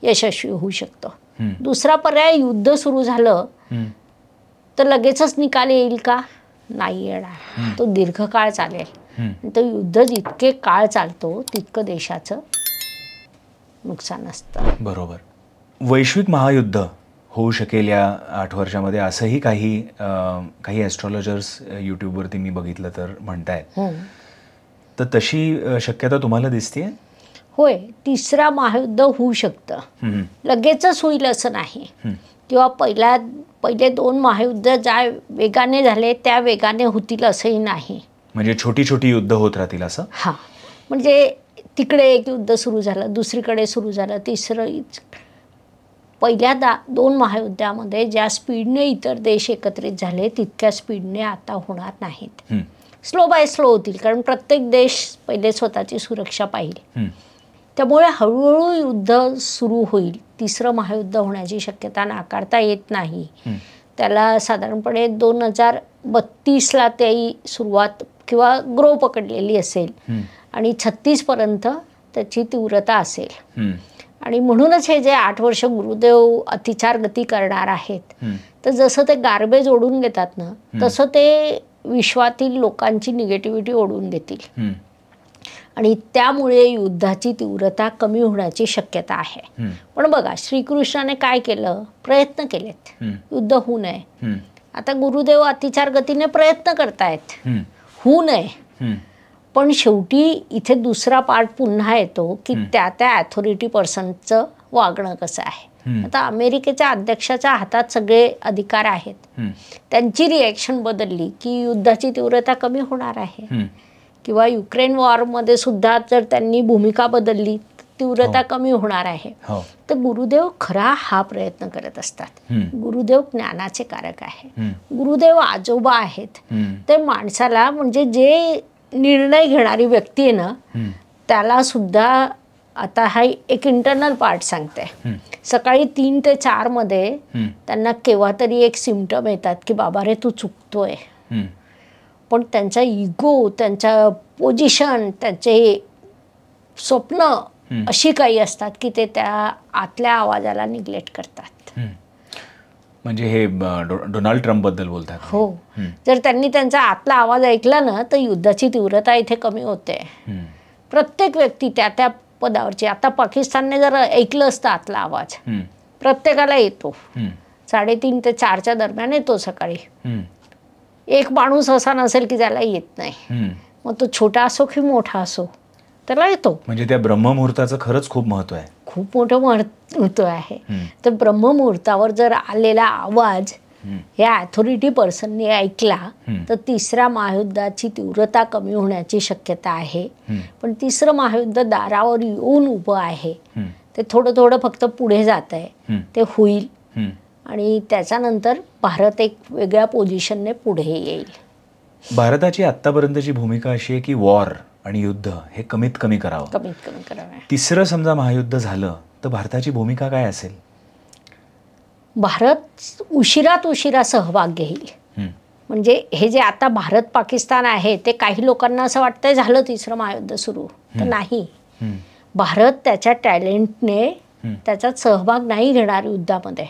यशस्वी होऊ शकतो. दुसरा पर्याय, युद्ध सुरू झालं तर लगेचच निकाल येईल का? नाही येणार. तो दीर्घकाळ चालेल. तर युद्ध जितके काळ चालतो तितकं देशाचं नुकसान असतं. बरोबर. वैश्विक महायुद्ध होऊ शकेल या 8 वर्षामध्ये, असंही काही ॲस्ट्रॉलॉजर्स यूट्यूबवरती मी बघितलं तर म्हणतायत. तर तशी शक्यता तुम्हाला दिसतेय? होय, 3रा महायुद्ध होऊ शकतं. लगेचच होईल असं नाही, किंवा पहिले 2 महायुद्ध ज्या वेगाने झाले त्या वेगाने होतील असंही नाही. म्हणजे छोटी छोटी युद्ध होत राहतील असं? हां, म्हणजे तिकडे एक युद्ध सुरू झालं, दुसरीकडे सुरू झालं, तिसरं. पहिल्या 2 महायुद्धामध्ये ज्या स्पीडने इतर देश एकत्रित झाले तितक्या स्पीडने आता होणार नाहीत. स्लो बाय स्लो होतील, कारण प्रत्येक देश पहिले स्वतःची सुरक्षा पाहिजे. त्यामुळे हळूहळू युद्ध सुरू होईल. 3रं महायुद्ध होण्याची शक्यता नाकारता येत नाही. त्याला साधारणपणे 2032ला त्याही सुरुवात किंवा ग्रो पकडलेली असेल आणि 36 पर्यंत त्याची तीव्रता असेल. आणि म्हणूनच हे जे 8 वर्ष गुरुदेव अतिचार गती करणार आहेत, तर जसं ते गार्बेज ओढून घेतात ना, तसं ते विश्वातील लोकांची निगेटिव्हिटी ओढून घेतील आणि त्यामुळे युद्धाची तीव्रता कमी होण्याची शक्यता आहे. पण बघा, श्रीकृष्णाने काय केलं? प्रयत्न केलेत युद्ध होऊ नये. आता गुरुदेव अतिचार गतीने प्रयत्न करतायत होऊ नये. पण शेवटी इथे दुसरा पार्ट पुन्हा येतो की त्या अथॉरिटी पर्सनचं वागणं कसं आहे. आता अमेरिकेच्या अध्यक्षाच्या हातात सगळे अधिकार आहेत. त्यांची रिॲक्शन बदलली की युद्धाची तीव्रता कमी होणार आहे. किंवा युक्रेन वॉरमध्ये सुद्धा जर त्यांनी भूमिका बदलली, तीव्रता कमी होणार आहे. तर गुरुदेव खरा हा प्रयत्न करत असतात. गुरुदेव ज्ञानाचे कारक आहे. गुरुदेव आजोबा आहेत. ते माणसाला, म्हणजे जे निर्णय घेणारी व्यक्ती आहे ना, त्याला सुद्धा आता हा एक इंटरनल पार्ट सांगते. सकाळी 3 ते 4 मध्ये त्यांना केव्हा तरी एक सिम्पटम येतात की बाबा रे तू चुकतोय. पण त्यांचा इगो, त्यांच्या पोझिशन, त्यांचे स्वप्न अशी काही असतात की ते त्या आतल्या आवाजाला निग्लेक्ट करतात. म्हणजे हे डोनाल्ड ट्रम्प बद्दल बोलतात. हो, जर त्यांनी त्यांचा आतला आवाज ऐकला ना, तर युद्धाची तीव्रता इथे कमी होते. प्रत्येक व्यक्ती त्या पदावरची. आता पाकिस्तानने जर ऐकलं असतं आतला आवाज, प्रत्येकाला येतो. 3:30 ते 4च्या दरम्यान येतो सकाळी. एक माणूस असा नसेल की ज्याला येत नाही. मग तो छोटा असो की मोठा असो, त्याला येतो. म्हणजे त्या ब्रह्ममुहूर्ताचं खरंच खूप महत्व आहे. खूप मोठं महत्व आहे. तर ब्रह्ममुहूर्तावर जर आलेला आवाज या अथॉरिटी पर्सनने ऐकला तर 3ऱ्या महायुद्धाची तीव्रता कमी होण्याची शक्यता आहे. पण 3रं महायुद्ध दारावर येऊन उभं आहे. ते थोडं थोडं फक्त पुढे जात आहे. ते होईल आणि त्याच्यानंतर भारत एक वेगळ्या पोझिशनने पुढे येईल. भारताची आत्तापर्यंतची भूमिका अशी आहे की वॉर आणि युद्ध हे कमीत कमी करावं. 3रं समजा महायुद्ध झालं तर भारताची भूमिका काय असेल? भारत उशिरात उशिरा सहभाग घेईल. म्हणजे हे जे आता भारत पाकिस्तान आहे, ते काही लोकांना असं वाटतंय झालं 3रं महायुद्ध सुरू, तर नाही. भारत त्याच्या टॅलेंटने त्याच्यात सहभाग नाही घेणार युद्धामध्ये.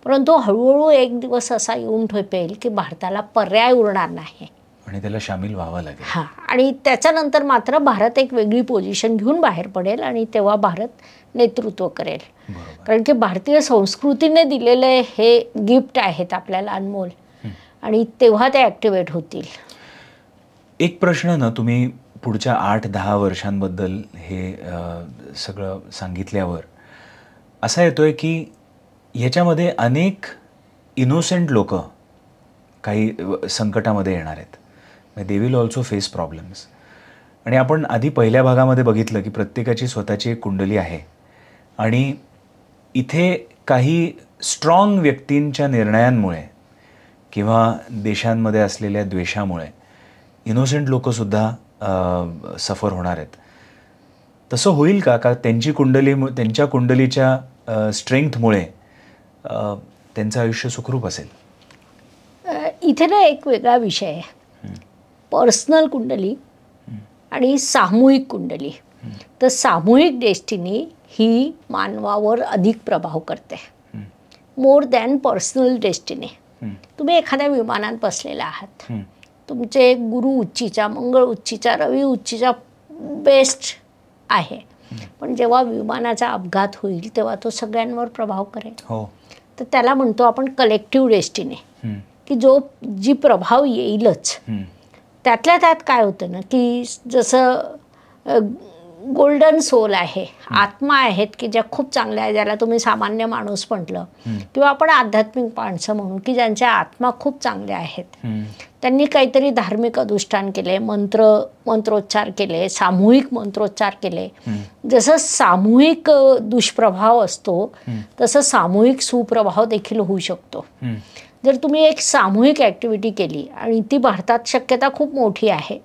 परंतु हळूहळू एक दिवस असा येऊन ठेपेल की भारताला पर्याय उरणार नाही आणि त्याला सामील व्हावं लागेल. हां, आणि त्याच्यानंतर मात्र भारत एक वेगळी पोझिशन घेऊन बाहेर पडेल आणि तेव्हा भारत नेतृत्व करेल. कारण की भारतीय संस्कृतीने दिलेले हे गिफ्ट आहेत आपल्याला अनमोल, आणि तेव्हा ते ॲक्टिवेट होतील. एक प्रश्न ना, तुम्ही पुढच्या 8-10 वर्षांबद्दल हे सगळं सांगितल्यावर असा येतोय की ह्याच्यामध्ये अनेक इनोसेंट लोक काही संकटामध्ये येणार आहेत. They will also face problems. आणि आपण आधी पहिल्या भागामध्ये बघितलं की प्रत्येकाची स्वतःची एक कुंडली आहे आणि इथे काही स्ट्रॉंग व्यक्तींच्या निर्णयांमुळे किंवा देशांमध्ये असलेल्या द्वेषामुळे इनोसेंट लोकसुद्धा सफर होणार आहेत. तसं होईल का? त्यांची कुंडली, त्यांच्या कुंडलीच्या स्ट्रेंथमुळे त्यांचं आयुष्य सुखरूप असेल? इथे ना एक वेगळा विषय आहे, पर्सनल कुंडली आणि सामूहिक कुंडली. तर सामूहिक डेस्टिनी ही मानवावर अधिक प्रभाव करते मोर दॅन पर्सनल डेस्टिनी. तुम्ही एखाद्या विमानात बसलेला आहात, तुमचे गुरु उच्चीचा, मंगळ उच्चीचा, रवी उच्चीचा बेस्ट आहे, पण जेव्हा विमानाचा अपघात होईल तेव्हा तो सगळ्यांवर प्रभाव करेल. तर त्याला म्हणतो आपण कलेक्टिव्ह डेस्टिनी, की जी प्रभाव येईलच. त्यातल्या त्यात काय होतं ना, की जसं गोल्डन सोल आहे, आत्मा आहेत की ज्या खूप चांगल्या आहे, ज्याला तुम्ही सामान्य माणूस म्हटलं किंवा आपण आध्यात्मिक माणसं म्हणून, की ज्यांच्या आत्मा खूप चांगल्या आहेत. त्यांनी काहीतरी धार्मिक अनुष्ठान केले, मंत्रोच्चार केले, सामूहिक मंत्रोच्चार केले. जसं सामूहिक दुष्प्रभाव असतो तसं सामूहिक सुप्रभाव देखील होऊ शकतो. जर तुम्ही एक सामूहिक ॲक्टिव्हिटी केली, आणि ती भारतात शक्यता खूप मोठी आहे,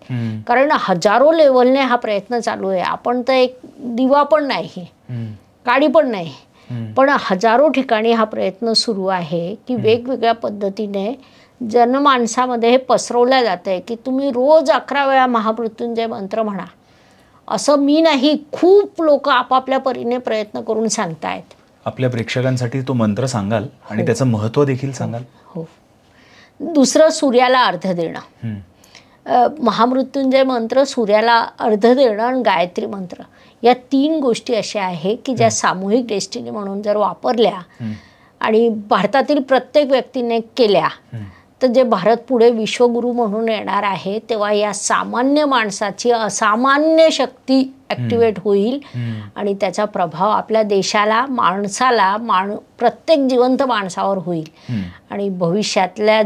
कारण हजारो लेवलने हा प्रयत्न चालू आहे. आपण तर एक दिवा पण नाही, काडी पण नाही, पण हजारो ठिकाणी हा प्रयत्न सुरू आहे की वेगवेगळ्या पद्धतीने जनमानसामध्ये हे पसरवलं जातं आहे की तुम्ही रोज 11 वेळा महामृत्युंजय मंत्र म्हणा असं मी नाही, खूप लोक आपापल्या परीने प्रयत्न करून सांगतायत. आपल्या प्रेक्षकांसाठी तो मंत्र सांगाल आणि त्याचं महत्त्व देखील सांगाल? हो. दुसरं, सूर्याला अर्घ देणं. महामृत्युंजय मंत्र, सूर्याला अर्घ देणं आणि गायत्री मंत्र, या 3 गोष्टी अशा आहे की ज्या सामूहिक डेस्टिनी म्हणून जर वापरल्या आणि भारतातील प्रत्येक व्यक्तीने केल्या तर जे भारत पुढे विश्वगुरू म्हणून येणार आहे तेव्हा या सामान्य माणसाची असामान्य शक्ती ॲक्टिवेट होईल आणि त्याचा प्रभाव आपल्या देशाला, माणसाला, प्रत्येक जिवंत माणसावर होईल आणि भविष्यातल्या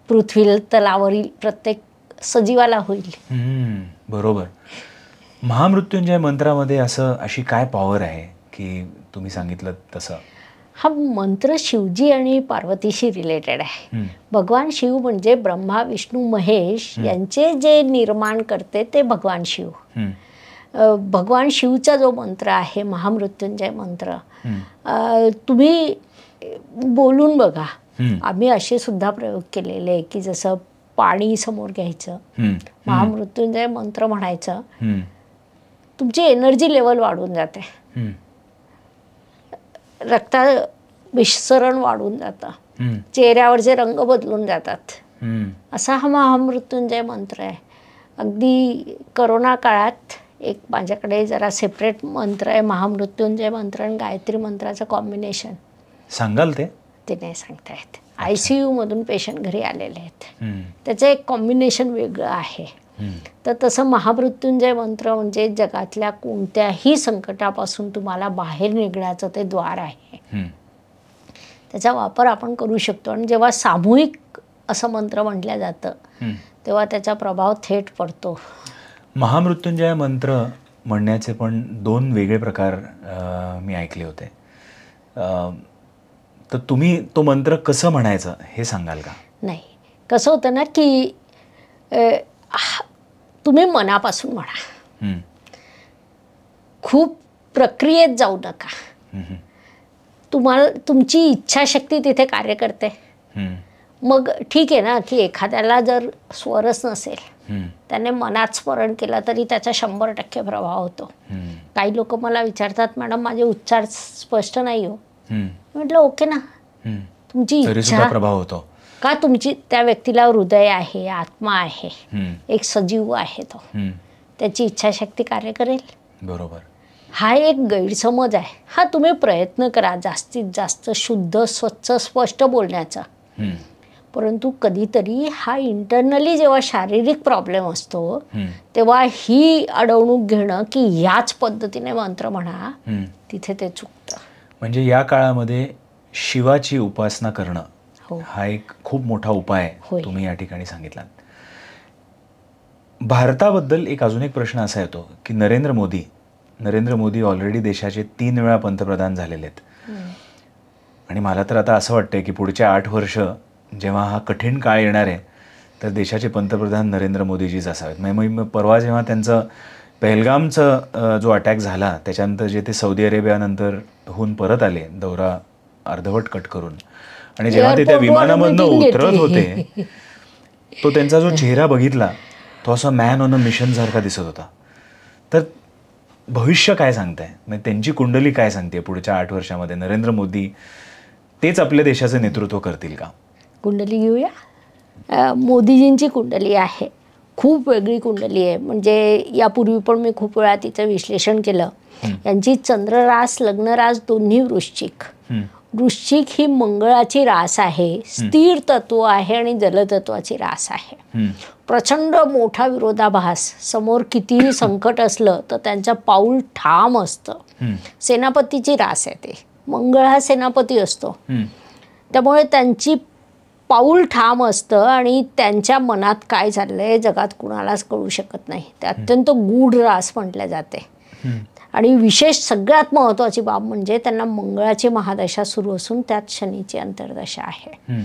पृथ्वी तलावरील प्रत्येक सजीवाला होईल. बरोबर. महामृत्युंजय मंत्रामध्ये अशी काय पॉवर आहे की तुम्ही सांगितलं तसं? हा मंत्र शिवजी आणि पार्वतीशी रिलेटेड आहे. भगवान शिव म्हणजे ब्रह्मा, विष्णू, महेश यांचे जे निर्माण करते ते भगवान शिव. भगवान शिवचा जो मंत्र आहे महामृत्युंजय मंत्र, तुम्ही बोलून बघा. आम्ही असे सुद्धा प्रयोग केलेले की जसं पाणी समोर घ्यायचं, महामृत्युंजय मंत्र म्हणायचं, तुमची एनर्जी लेवल वाढून जाते, रक्ता विसरण वाढून जातं, चेहऱ्यावरचे रंग बदलून जातात. असा हा महामृत्युंजय मंत्र आहे. अगदी करोना काळात एक माझ्याकडे जरा सेपरेट मंत्र आहे, महामृत्युंजय मंत्र आणि गायत्री मंत्राचं कॉम्बिनेशन. सांगाल ते? ते नाही सांगता येत. ICU मधून पेशंट घरी आलेले आहेत, त्याचं एक कॉम्बिनेशन वेगळं आहे. तर तसं महामृत्युंजय मंत्र म्हणजे जगातल्या कोणत्याही संकटापासून तुम्हाला बाहेर निघण्याचं ते द्वार आहे. त्याचा वापर आपण करू शकतो आणि जेव्हा सामूहिक असं मंत्र म्हटलं जातं तेव्हा त्याचा प्रभाव थेट पडतो. महामृत्युंजय मंत्र म्हणण्याचे पण 2 वेगळे प्रकार मी ऐकले होते. तर तुम्ही तो मंत्र कसं म्हणायचं हे सांगाल का? नाही, कसं होतं ना की तुम्ही मनापासून म्हणा, खूप प्रक्रियेत जाऊ नका. तुम्हाला तुमची इच्छाशक्ती तिथे कार्य करते. मग ठीक आहे ना की एखाद्याला जर स्वरच नसेल, त्याने मनात स्मरण केलं तरी त्याचा 100% प्रभाव होतो. काही लोक मला विचारतात, मॅडम माझे उच्चार स्पष्ट नाही हो. म्हटलं ओके ना, तुमची इच्छा प्रभाव होतो का? तुमची त्या व्यक्तीला हृदय आहे, आत्मा आहे, एक सजीव आहे, तो त्याची इच्छाशक्ती कार्य करेल. बरोबर. हा एक गैरसमज आहे. हा तुम्ही प्रयत्न करा जास्तीत जास्त शुद्ध, स्वच्छ, स्पष्ट बोलण्याचा. परंतु कधीतरी हा इंटरनली जेव्हा शारीरिक प्रॉब्लेम असतो तेव्हा ही अडवणूक घेणं की ह्याच पद्धतीने मंत्र म्हणा, तिथे ते चुकतं. म्हणजे या काळामध्ये शिवाची उपासना करणं हा एक खूप मोठा उपाय तुम्ही या ठिकाणी सांगितला. भारताबद्दल अजून एक प्रश्न असा येतो की नरेंद्र मोदी ऑलरेडी देशाचे 3 वेळा पंतप्रधान झालेले आहेत आणि मला तर आता असं वाटतंय की पुढच्या 8 वर्ष जेव्हा हा कठीण काळ येणार आहे तर देशाचे पंतप्रधान नरेंद्र मोदीजीच असावेत. मग परवा जेव्हा त्यांचं पहलगामचा जो अटॅक झाला त्याच्यानंतर जे ते सौदी अरेबियानंतर होऊन परत आले, दौरा अर्धवट कट करून, आणि जेव्हा ते त्या विमानामधनं उतरत होते तो त्यांचा जो चेहरा बघितला तो असा मॅन ऑन अ मिशन सारखा दिसत होता. तर भविष्य काय सांगताय, म्हणजे त्यांची कुंडली काय सांगते पुढच्या 8 वर्षामध्ये? नरेंद्र मोदी तेच आपल्या देशाचं नेतृत्व करतील का? कुंडली घेऊया. मोदीजींची कुंडली आहे, खूप वेगळी कुंडली आहे. म्हणजे यापूर्वी पण मी खूप वेळा तिचं विश्लेषण केलं. यांची चंद्ररास, लग्नरास दोन्ही वृश्चिक. वृश्चिक ही मंगळाची रास आहे, स्थिर तत्व आहे आणि जलतत्वाची रास आहे. प्रचंड मोठा विरोधाभास, समोर कितीही संकट असलं तर त्यांचं पाऊल ठाम असतं. सेनापतीची रास आहे ते, मंगळ हा सेनापती असतो, त्यामुळे त्यांची पाऊल ठाम असतं आणि त्यांच्या मनात काय चाललंय जगात कुणालाच कळू शकत नाही. ते अत्यंत गूढ रास म्हटले जाते. आणि विशेष सगळ्यात महत्त्वाची बाब म्हणजे त्यांना मंगळाची महादशा सुरू असून त्यात शनीची अंतर्दशा आहे.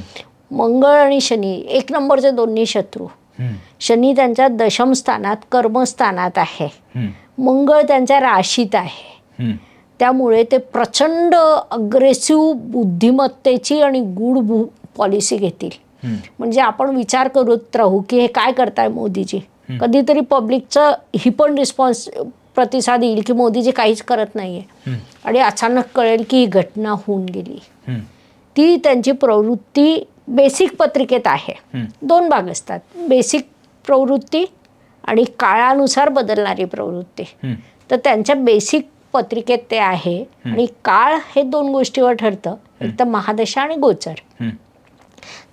मंगळ आणि शनी 1 नंबरचे दोन्ही शत्रू. शनी त्यांच्या दशम स्थानात, कर्मस्थानात आहे, मंगळ त्यांच्या राशीत आहे. त्यामुळे ते प्रचंड अग्रेसिव्ह बुद्धिमत्तेची आणि गूढ पॉलिसी घेतील. म्हणजे आपण विचार करत राहू की हे काय करताय मोदीजी. कधीतरी पब्लिकचं ही पण प्रतिसाद येईल की मोदीजी काहीच करत नाहीये आणि अचानक कळेल की ही घटना होऊन गेली. ती त्यांची प्रवृत्ती बेसिक पत्रिकेत आहे. 2 भाग असतात, बेसिक प्रवृत्ती आणि काळानुसार बदलणारी प्रवृत्ती. तर त्यांच्या बेसिक पत्रिकेत ते आहे आणि काळ हे 2 गोष्टीवर ठरतं, एक तर महादशा आणि गोचर.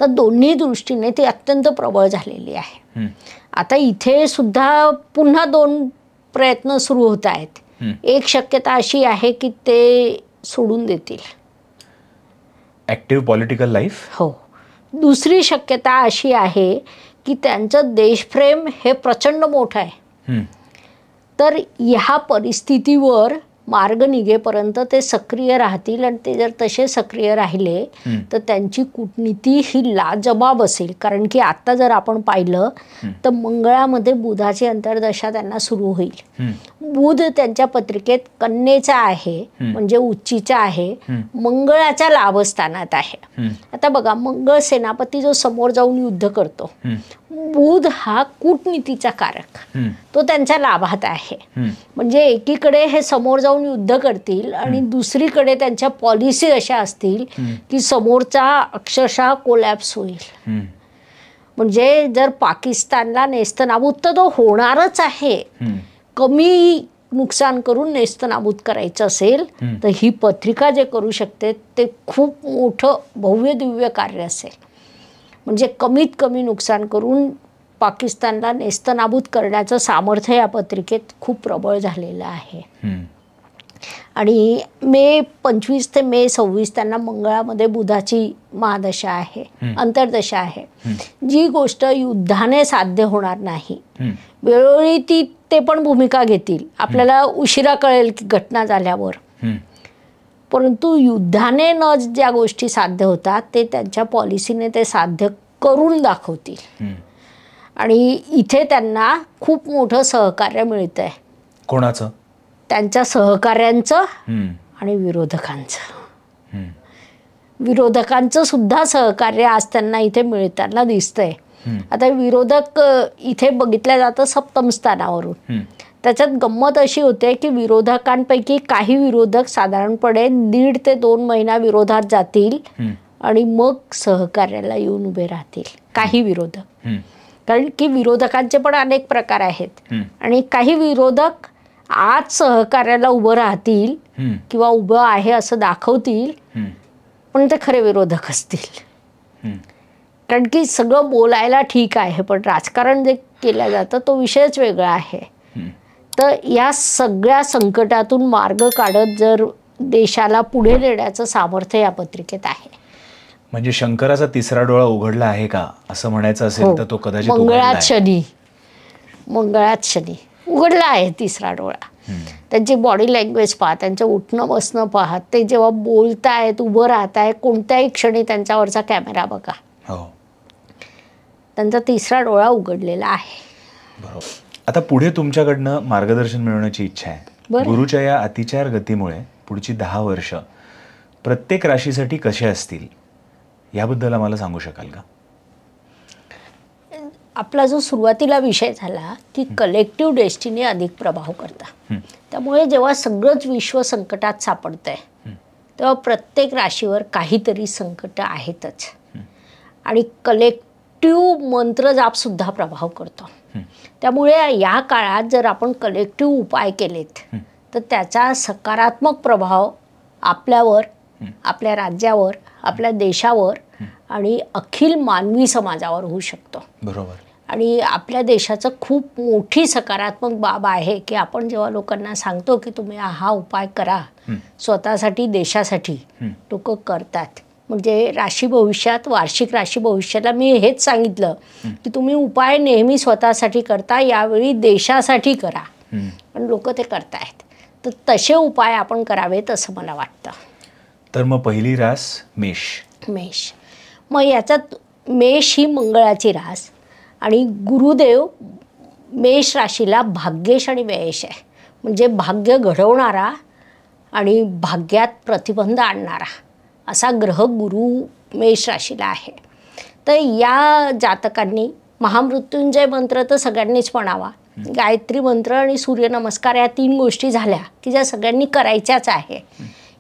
तर दोन्ही दृष्टीने ती अत्यंत प्रबळ झालेली आहे. आता इथे सुद्धा पुन्हा 2 प्रयत्न सुरू होत आहेत. एक शक्यता अशी आहे की ते सोडून देतील ॲक्टिव्ह पॉलिटिकल लाईफ. हो. दुसरी शक्यता अशी आहे की त्यांचं देशप्रेम हे प्रचंड मोठं आहे. तर ह्या परिस्थितीवर मार्ग निघेपर्यंत ते सक्रिय राहतील आणि ते जर तसे सक्रिय राहिले तर त्यांची कूटनीती ही लाजबाब असेल. कारण की आता जर आपण पाहिलं तर मंगळामध्ये बुधाची अंतर्दशा त्यांना सुरू होईल. बुध त्यांच्या पत्रिकेत कन्येचा आहे, म्हणजे उच्चीचा आहे, मंगळाच्या लाभस्थानात आहे. आता बघा, मंगळ सेनापती जो समोर जाऊन युद्ध करतो, बुध हा कूटनीतीचा कारक, तो त्यांच्या लाभात आहे. म्हणजे एकीकडे हे समोर जाऊन युद्ध करतील आणि दुसरीकडे त्यांच्या पॉलिसी अशा असतील की समोरचा अक्षरशः कोलॅप्स होईल. म्हणजे जर पाकिस्तानला नेस्तनाबूत, तर तो होणारच आहे, कमी नुकसान करून नेस्तनाबूत करायचं असेल तर ही पत्रिका जे करू शकते ते खूप मोठं भव्य दिव्य कार्य असेल. म्हणजे कमीत कमी नुकसान करून पाकिस्तानला नेस्तनाबूत करण्याचं सामर्थ्य या पत्रिकेत खूप प्रबळ झालेलं आहे. आणि मे 25 ते मे 26 त्यांना मंगळामध्ये बुधाची महादशा आहे, अंतर्दशा आहे, जी गोष्ट युद्धाने साध्य होणार नाही. वेळोवेळी ते पण भूमिका घेतील, आपल्याला उशिरा कळेल की घटना झाल्यावर, परंतु युद्धाने न ज्या गोष्टी साध्य होतात ते त्यांच्या पॉलिसीने ते साध्य करून दाखवतील. आणि इथे त्यांना खूप मोठं सहकार्य मिळतंय. कोणाचं? त्यांच्या सहकार्यांचं आणि विरोधकांचं. विरोधकांचं सुद्धा सहकार्य आज त्यांना इथे मिळताना दिसतंय. आता विरोधक इथे बघितल्या जातं सप्तम स्थानावरून. त्याच्यात गंमत अशी होते की विरोधकांपैकी काही विरोधक साधारणपणे 1.5 ते 2 महिना विरोधात जातील आणि मग सहकार्याला येऊन उभे राहतील. काही विरोधक, कारण की विरोधकांचे पण अनेक प्रकार आहेत आणि काही विरोधक आज सहकार्याला उभं राहतील किंवा उभं आहे असं दाखवतील, पण ते खरे विरोधक असतील. कारण की सगळं बोलायला ठीक आहे, पण राजकारण जे केलं जातं तो विषयच वेगळा आहे. तर या सगळ्या संकटातून मार्ग काढत जर देशाला पुढे नेण्याचं सामर्थ्य या पत्रिकेत आहे. म्हणजे शंकराचा तिसरा डोळा उघडला आहे का असं म्हणायचं असेल तर तो कदाचित मंगळात शनी उघडला आहे तिसरा डोळा. त्यांची बॉडी लँग्वेज पहा, त्यांचं उठणं बसणं पहा, ते जेव्हा बोलतायत, उभं राहताय, कोणत्याही क्षणी त्यांच्यावरचा कॅमेरा बघा, त्यांचा तिसरा डोळा उघडलेला आहे. बरोबर. आता पुढे तुमच्याकडनं मार्गदर्शन मिळवण्याची इच्छा आहे. गुरुच्या या अतिचार गतीमुळे पुढची 10 वर्ष प्रत्येक राशीसाठी कसे असतील याबद्दल आम्हाला सांगू शकाल का? आपला जो सुरुवातीला विषय झाला की कलेक्टिव्ह डेस्टिनी अधिक प्रभाव करता, त्यामुळे जेव्हा सगळंच विश्व संकटात सापडतंय तेव्हा प्रत्येक राशीवर काहीतरी संकट आहेतच. आणि कलेक्टिव्ह मंत्रजाप सुद्धा प्रभाव करतो. त्यामुळे या काळात जर आपण कलेक्टिव्ह उपाय केलेत तर त्याचा सकारात्मक प्रभाव आपल्यावर, आपल्या राज्यावर, आपल्या देशावर आणि अखिल मानवी समाजावर होऊ शकतो. बरोबर. आणि आपल्या देशाचं खूप मोठी सकारात्मक बाब आहे की आपण जेव्हा लोकांना सांगतो की तुम्ही हा उपाय करा स्वतःसाठी, देशासाठी, लोक करतात. म्हणजे राशी भविष्यात, वार्षिक राशी भविष्याला मी हेच सांगितलं की तुम्ही उपाय नेहमी स्वतःसाठी करता, यावेळी देशासाठी करा, पण लोक ते करतायत. तर तसे उपाय आपण करावेत असं मला वाटतं. तर मग पहिली रास मेष. मग याच्यात मेष ही मंगळाची रास आणि गुरुदेव मेष राशीला भाग्येश आणि व्ययेश आहे. म्हणजे भाग्य घडवणारा आणि भाग्यात प्रतिबंध आणणारा असा ग्रह गुरु मेष राशीला आहे. तर या जातकांनी महामृत्युंजय मंत्र तर सगळ्यांनीच म्हणावा, गायत्री मंत्र आणि सूर्यनमस्कार या 3 गोष्टी झाल्या की ज्या सगळ्यांनी करायच्याच आहे.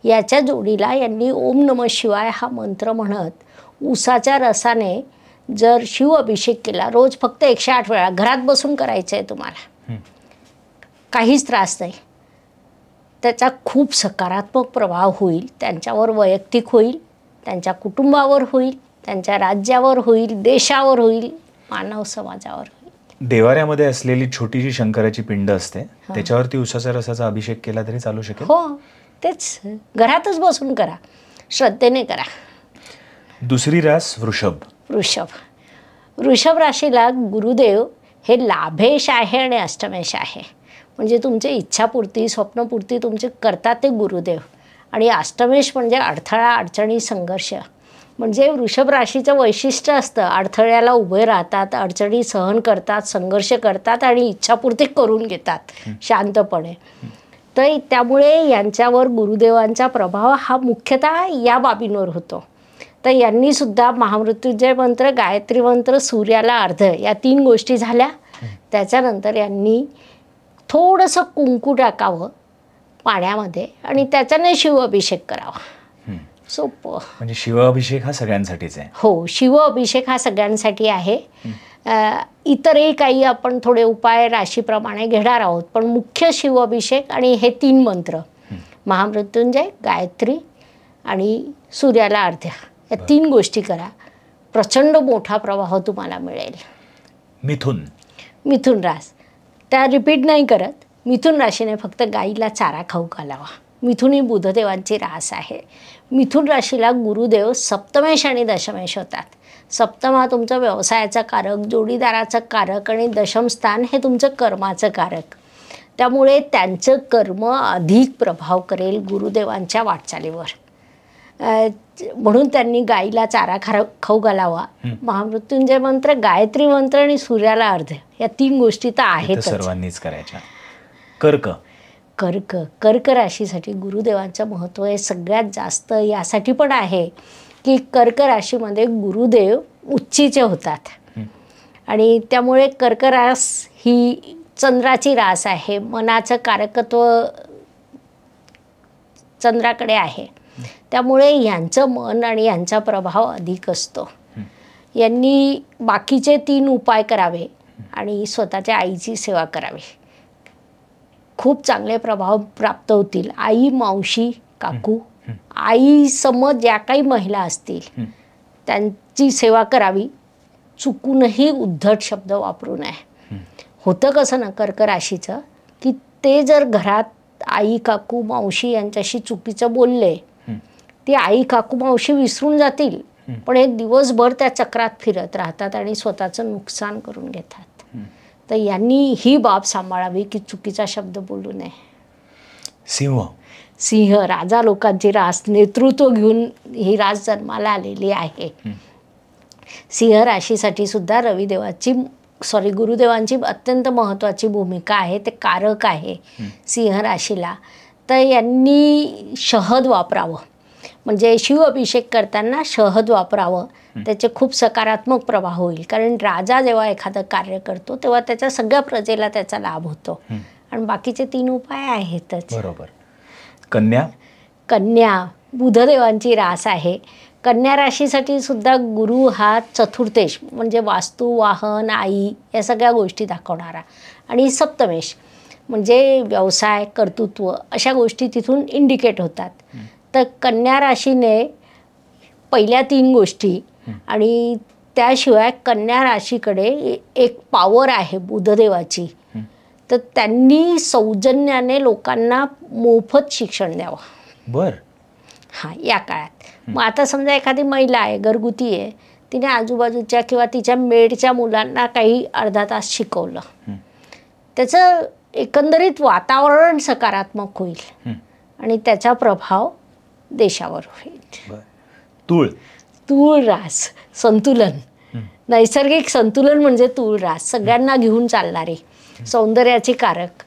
याच्या जोडीला यांनी ओम नमः शिवाय हा मंत्र म्हणत ऊसाच्या रसाने जर शिव अभिषेक केला, रोज फक्त 108 वेळा घरात बसून करायचं आहे तुम्हाला, काहीच त्रास नाही, त्याचा खूप सकारात्मक प्रभाव होईल. त्यांच्यावर वैयक्तिक होईल, त्यांच्या कुटुंबावर होईल, त्यांच्या राज्यावर होईल, देशावर होईल, मानव समाजावर होईल. देवाऱ्यामध्ये असलेली छोटीशी शंकराची पिंड असते, त्याच्यावरती उसाच्या रसाचा अभिषेक केला तरी चालू शकेल? हो, तेच घरातच बसून करा, श्रद्धेने करा. दुसरी रास वृषभ. वृषभ राशीला गुरुदेव हे लाभेश आहे आणि अष्टमेश आहे. म्हणजे तुमची इच्छापूर्ती, स्वप्नपूर्ती तुमचे करतात ते गुरुदेव. आणि अष्टमेश म्हणजे अडथळा, अडचणी, संघर्ष. म्हणजे वृषभ राशीचं वैशिष्ट्य असतं, अडथळ्याला उभे राहतात, अडचणी सहन करतात, संघर्ष करतात आणि इच्छापूर्ती करून घेतात शांतपणे. तर त्यामुळे यांच्यावर गुरुदेवांचा प्रभाव हा मुख्यतः या बाबींवर होतो. तर यांनी सुद्धा महामृत्युंजय मंत्र, गायत्री मंत्र, सूर्याला अर्ध या 3 गोष्टी झाल्या. त्याच्यानंतर यांनी थोडंसं कुंकू टाकावं पाण्यामध्ये आणि त्याच्याने शिवअभिषेक करावा. सोपं. म्हणजे शिवअभिषेक हा सगळ्यांसाठीच आहे? हो, शिवअभिषेक हा सगळ्यांसाठी आहे. इतरही काही आपण थोडे उपाय राशीप्रमाणे घेणार आहोत, पण मुख्य शिवअभिषेक आणि हे 3 मंत्र, महामृत्युंजय, गायत्री आणि सूर्याला अर्ध्या, या 3 गोष्टी करा. प्रचंड मोठा प्रवाह तुम्हाला मिळेल. मिथुन रास, त्या रिपीट नाही करत. मिथुन राशीने फक्त गाईला चारा खाऊ घालावा. मिथुन ही बुधदेवांची रास आहे. मिथुन राशीला गुरुदेव सप्तमेश आणि दशमेश होतात. सप्तम हा तुमचं व्यवसायाचा कारक, जोडीदाराचं कारक आणि दशम स्थान हे तुमचं कर्माचं कारक. त्यामुळे त्यांचं कर्म अधिक प्रभाव करेल गुरुदेवांच्या वाटचालीवर. म्हणून त्यांनी गाईला चारा खाऊ घालावा. महामृत्युंजय मंत्र, गायत्री मंत्र आणि सूर्याला अर्ध या 3 गोष्टी तर आहेतच, सर्वांनीच करायच्या. कर्क राशीसाठी गुरुदेवांचं महत्त्व हे सगळ्यात जास्त यासाठी पण आहे की कर्क राशीमध्ये गुरुदेव उच्चीचे होतात आणि त्यामुळे कर्क रास ही चंद्राची रास आहे. मनाचं कारकत्व चंद्राकडे आहे, त्यामुळे यांचं मन आणि यांचा प्रभाव अधिक असतो. यांनी बाकीचे 3 उपाय करावे आणि स्वतःच्या आईची सेवा करावी. खूप चांगले प्रभाव प्राप्त होतील. आई, मावशी, काकू, आई समज ज्या काही महिला असतील त्यांची सेवा करावी. चुकूनही उद्धट शब्द वापरू नये. होतं कसं ना कर्क राशीचं की ते जर घरात आई, काकू, मावशी यांच्याशी चुकीचं बोलले, ती आई, काकू, मावशी विसरून जातील, पण एक दिवसभर त्या चक्रात फिरत राहतात आणि स्वतःचं नुकसान करून घेतात. तर यांनी ही बाब सांभाळावी की चुकीचा शब्द बोलू नये. सिंह राजा लोकांची रास, नेतृत्व घेऊन ही रास जन्माला आलेली आहे. सिंह राशीसाठी सुद्धा गुरुदेवांची अत्यंत महत्त्वाची भूमिका आहे. ते कारक आहे सिंह राशीला. तर यांनी शहद वापरावं, म्हणजे शिव अभिषेक करताना शहद वापरावं. त्याचे खूप सकारात्मक प्रभाव होईल. कारण राजा जेव्हा एखादं कार्य करतो तेव्हा त्याच्या सगळ्या प्रजेला त्याचा लाभ होतो. आणि बाकीचे 3 उपाय आहेतच. बरोबर. कन्या बुधदेवांची रास आहे. कन्या राशीसाठी सुद्धा गुरु हा चतुर्थेश म्हणजे वास्तू, वाहन, आई या सगळ्या गोष्टी दाखवणारा. आणि सप्तमेश म्हणजे व्यवसाय, कर्तृत्व अशा गोष्टी तिथून इंडिकेट होतात. तर कन्या राशीने पहिल्या 3 गोष्टी आणि त्याशिवाय कन्या राशीकडे एक पॉवर आहे बुधदेवाची. तर त्यांनी सौजन्याने लोकांना मोफत शिक्षण द्यावं. या काळात. मग आता समजा एखादी महिला आहे, घरगुती आहे, तिने आजूबाजूच्या किंवा तिच्या मेडच्या मुलांना काही अर्धा तास शिकवलं, त्याचं एकंदरीत वातावरण सकारात्मक होईल आणि त्याचा प्रभाव देशावर होईल. तूळ रास, संतुलन, नैसर्गिक संतुलन म्हणजे तूळ रास. सगळ्यांना घेऊन चालणारी, सौंदर्याची कारक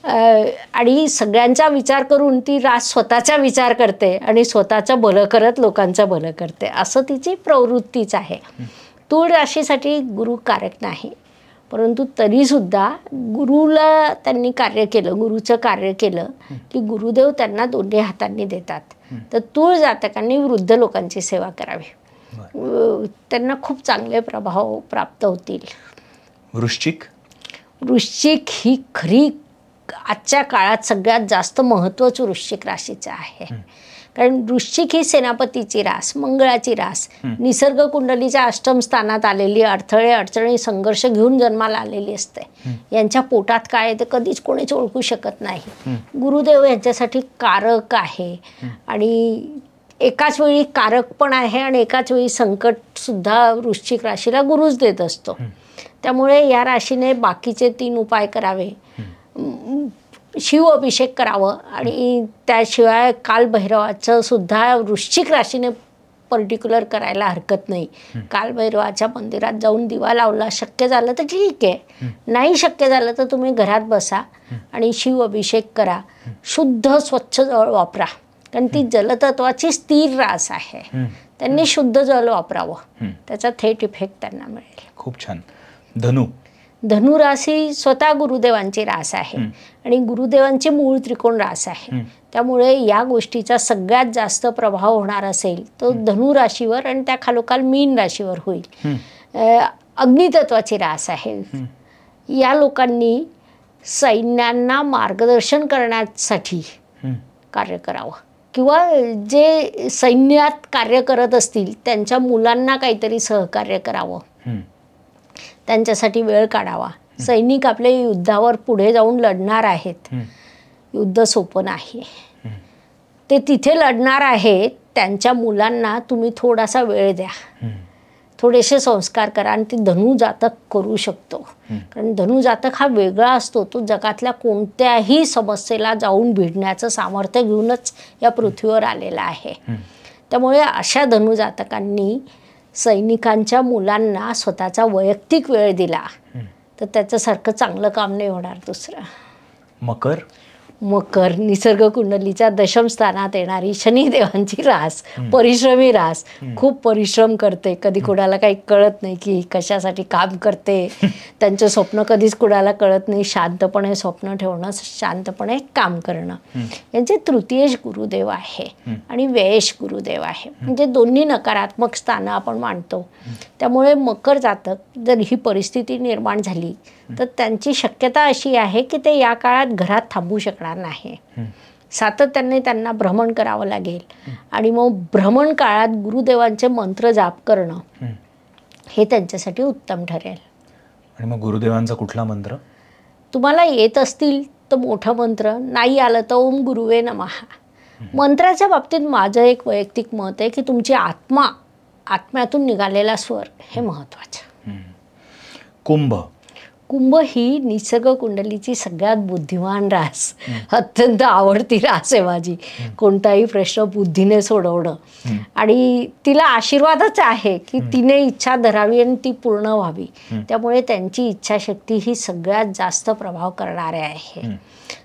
आणि सगळ्यांचा विचार करून ती रास स्वतःचा विचार करते आणि स्वतःचं भलं करत लोकांचं भलं करते, असं तिची प्रवृत्तीच आहे. तूळ राशीसाठी गुरु कारक नाही, परंतु तरीसुद्धा गुरुला त्यांनी कार्य केलं, गुरुचं कार्य केलं की गुरुदेव त्यांना दोन्ही हातांनी देतात. तर तूळ जातकांनी वृद्ध लोकांची सेवा करावी, त्यांना खूप चांगले प्रभाव प्राप्त होतील. वृश्चिक ही खरी आजच्या काळात सगळ्यात जास्त महत्त्वाचं वृश्चिक राशीचं आहे. कारण वृश्चिक ही सेनापतीची रास, मंगळाची रास, निसर्ग कुंडलीच्या अष्टम स्थानात आलेली, अडथळे अडचणी संघर्ष घेऊन जन्माला आलेली असते. यांच्या पोटात काय ते कधीच कोणीच ओळखू शकत नाही. गुरुदेव यांच्यासाठी कारक आहे आणि एकाच वेळी कारक पण आहे आणि एकाच वेळी संकट सुद्धा वृश्चिक राशीला गुरुच देत असतो. त्यामुळे या राशीने बाकीचे 3 उपाय करावे. शिव अभिषेक करावं आणि त्याशिवाय कालभैरवाचं सुद्धा वृश्चिक राशीने पर्टिक्युलर करायला हरकत नाही. कालभैरवाच्या मंदिरात जाऊन दिवा लावला, शक्य झालं तर ठीक आहे, नाही शक्य झालं तर तुम्ही घरात बसा आणि शिव अभिषेक करा. शुद्ध स्वच्छ जळ वापरा, कारण ती जलतत्वाची स्थिर रास आहे. त्यांनी शुद्ध जल वापरावं, त्याचा थेट इफेक्ट त्यांना मिळेल. खूप छान. धनुराशी स्वतः गुरुदेवांची रास आहे आणि गुरुदेवांची मूळ त्रिकोण रास आहे. त्यामुळे या गोष्टीचा सगळ्यात जास्त प्रभाव होणार असेल तो धनुराशीवर आणि त्या खालोखाल मीन राशीवर होईल. अग्नितत्वाची रास आहे. या लोकांनी सैन्यांना मार्गदर्शन करण्यासाठी कार्य करावं किंवा जे सैन्यात कार्य करत असतील त्यांच्या मुलांना काहीतरी सहकार्य करावं, त्यांच्यासाठी वेळ काढावा. सैनिक आपले युद्धावर पुढे जाऊन लढणार आहेत, युद्ध सोपं नाही. ते तिथे लढणार आहेत, त्यांच्या मुलांना तुम्ही थोडासा वेळ द्या, थोडेसे संस्कार करा आणि ते धनुजातक करू शकतो. कारण धनुजातक हा वेगळा असतो, तो जगातल्या कोणत्याही समस्येला जाऊन भिडण्याचं सामर्थ्य घेऊनच या पृथ्वीवर आलेला आहे. त्यामुळे अशा धनुजातकांनी सैनिकांच्या मुलांना स्वतःचा वैयक्तिक वेळ दिला तर त्याच्यासारखं चांगलं काम नाही होणार दुसरं. मकर निसर्ग कुंडलीच्या दशम स्थानात येणारी शनिदेवांची रास, परिश्रमी रास. खूप परिश्रम करते, कधी कुणाला काही कळत नाही की कशासाठी काम करते. त्यांचं स्वप्न कधीच कुणाला कळत नाही. शांतपणे स्वप्न ठेवणं, शांतपणे काम करणं. यांचे तृतीयेश गुरुदेव आहे आणि व्ययेश गुरुदेव आहे, म्हणजे दोन्ही नकारात्मक स्थानं आपण मानतो. त्यामुळे मकर जातक जर ही परिस्थिती निर्माण झाली तर त्यांची शक्यता अशी आहे की ते या काळात घरात थांबू शकणार नाही. सातत्याने त्यांना भ्रमण करावं लागेल आणि मग भ्रमण काळात गुरुदेवांचे मंत्र जाप करणं हे त्यांच्यासाठी उत्तम ठरेल. आणि मग गुरुदेवांचा कुठला मंत्र तुम्हाला येत असतील तर मोठं मंत्र, नाही आलं तर ओम गुरुवे नमः. मंत्राच्या बाबतीत माझं एक वैयक्तिक मत आहे की तुमची आत्म्यातून निघालेला स्वर हे महत्त्वाचं. कुंभ ही निसर्ग कुंडलीची सगळ्यात बुद्धिमान रास, अत्यंत आवडती रास आहे माझी. कोणताही प्रश्न बुद्धीने सोडवणं आणि तिला आशीर्वादच आहे की तिने इच्छा धरावी आणि ती पूर्ण व्हावी. त्यामुळे त्यांची इच्छाशक्ती ही सगळ्यात जास्त प्रभाव करणारे आहे.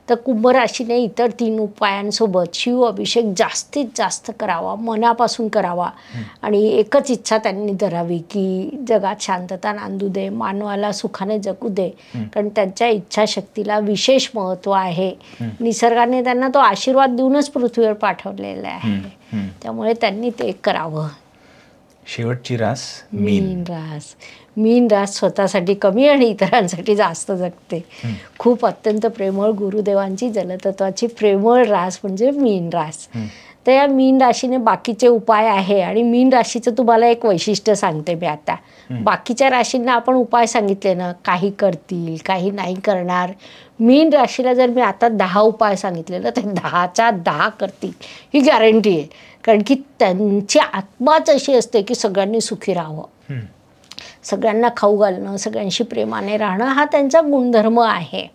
तर कुंभ राशीने इतर 3 उपायांसोबत शिव अभिषेक जास्तीत जास्त करावा, मनापासून करावा आणि एकच इच्छा त्यांनी धरावी की जगात शांतता नांदू दे, मानवाला सुखाने जगू दे. कारण त्यांच्या इच्छाशक्तीला विशेष महत्त्व आहे. निसर्गाने त्यांना तो आशीर्वाद देऊनच पृथ्वीवर पाठवलेला आहे. त्यामुळे त्यांनी ते करावं. शेवटची रास मीन रास स्वतःसाठी कमी आणि इतरांसाठी जास्त जगते. खूप अत्यंत प्रेमळ गुरुदेवांची जलतत्वाची प्रेमळ रास म्हणजे मीन रास. तर या मीन राशीने बाकीचे उपाय आहे आणि मीन राशीचं तुम्हाला एक वैशिष्ट्य सांगते मी आता. बाकीच्या राशींना आपण उपाय सांगितले ना, काही करतील काही नाही करणार. मीन राशीला जर मी आता 10 उपाय सांगितले ना, तर 10च्या 10 करतील ही गॅरंटी आहे. कारण की त्यांची आत्माच अशी असते की सगळ्यांनी सुखी राहावं, सगळ्यांना खाऊ घालणं, सगळ्यांशी प्रेमाने राहणं हा त्यांचा गुणधर्म आहे.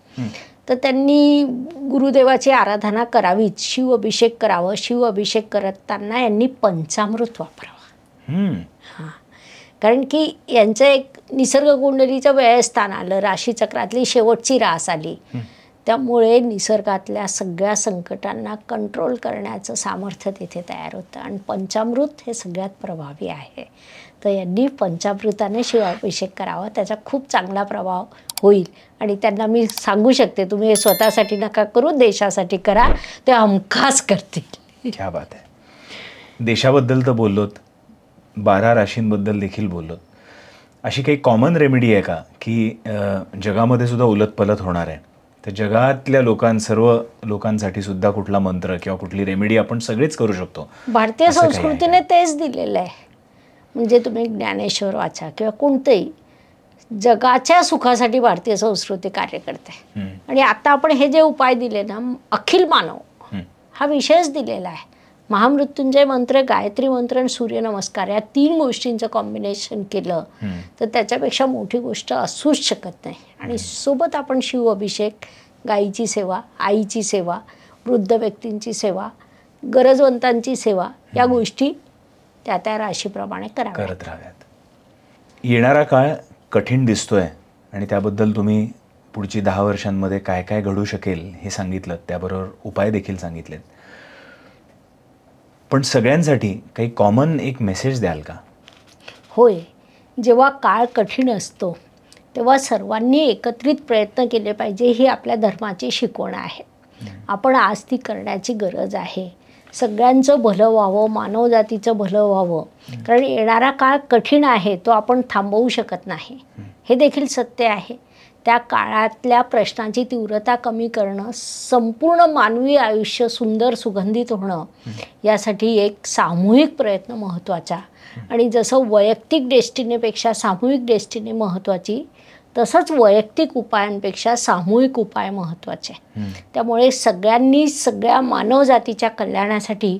तर त्यांनी गुरुदेवाची आराधना करावीच, शिव अभिषेक करावं. शिव अभिषेक करताना यांनी पंचामृत वापरावं. कारण की यांचं एक निसर्ग कुंडलीचं व्ययस्थान आलं, राशीचक्रातली शेवटची रास आली. त्यामुळे निसर्गातल्या सगळ्या संकटांना कंट्रोल करण्याचं सामर्थ्य तिथे तयार होतं आणि पंचामृत हे सगळ्यात प्रभावी आहे. तर यांनी पंचामृताने शिवाभिषेक करावा, त्याचा खूप चांगला प्रभाव होईल. आणि त्यांना मी सांगू शकते, तुम्ही हे स्वतःसाठी नका करू, देशासाठी करा, ते हमखास करतील. क्या बात आहे. देशाबद्दल तर बोललोत, 12 राशींबद्दल देखील बोललोत. अशी काही कॉमन रेमेडी आहे का की जगामध्ये सुद्धा उलटपलट होणार आहे, तर जगातल्या सर्व लोकांसाठी सुद्धा कुठला मंत्र किंवा कुठली रेमेडी आपण सगळेच करू शकतो? भारतीय संस्कृतीने तेच दिलेलं आहे. म्हणजे तुम्ही ज्ञानेश्वर वाचा किंवा कोणतंही, जगाच्या सुखासाठी भारतीय संस्कृती कार्य करते. आणि आता आपण हे जे उपाय दिले ना, अखिल मानव हा विषयच दिलेला आहे. महामृत्युंजय मंत्र, गायत्री मंत्र आणि सूर्यनमस्कार या 3 गोष्टींचं कॉम्बिनेशन केलं तर त्याच्यापेक्षा मोठी गोष्ट असूच शकत नाही. आणि सोबत आपण शिव अभिषेक, गायीची सेवा, आईची सेवा, वृद्ध व्यक्तींची सेवा, गरजवंतांची सेवा, या गोष्टी त्या त्या राशीप्रमाणे करत राहाव्यात. येणारा काळ कठीण दिसतोय आणि त्याबद्दल तुम्ही पुढची 10 वर्षांमध्ये काय काय घडू शकेल हे सांगितलं, त्याबरोबर उपाय देखील सांगितलेत. पण सगळ्यांसाठी काही कॉमन एक मेसेज द्याल का? होय, जेव्हा काळ कठीण असतो तेव्हा सर्वांनी एकत्रित प्रयत्न केले पाहिजे, ही आपल्या धर्माची शिकवण आहे. आपण आज ती करण्याची गरज आहे. सगळ्यांचं भलं व्हावं, मानवजातीचं भलं व्हावं. कारण येणारा काळ कठीण आहे, तो आपण थांबवू शकत नाही, हे देखील सत्य आहे. त्या काळातल्या प्रश्नांची तीव्रता कमी करणं, संपूर्ण मानवी आयुष्य सुंदर सुगंधित होणं, यासाठी एक सामूहिक प्रयत्न महत्त्वाचा. आणि जसं वैयक्तिक डेस्टिनीपेक्षा सामूहिक डेस्टिनी महत्त्वाची, तसंच वैयक्तिक उपायांपेक्षा सामूहिक उपाय महत्त्वाचे. त्यामुळे सगळ्यांनी सगळ्या मानवजातीच्या कल्याणासाठी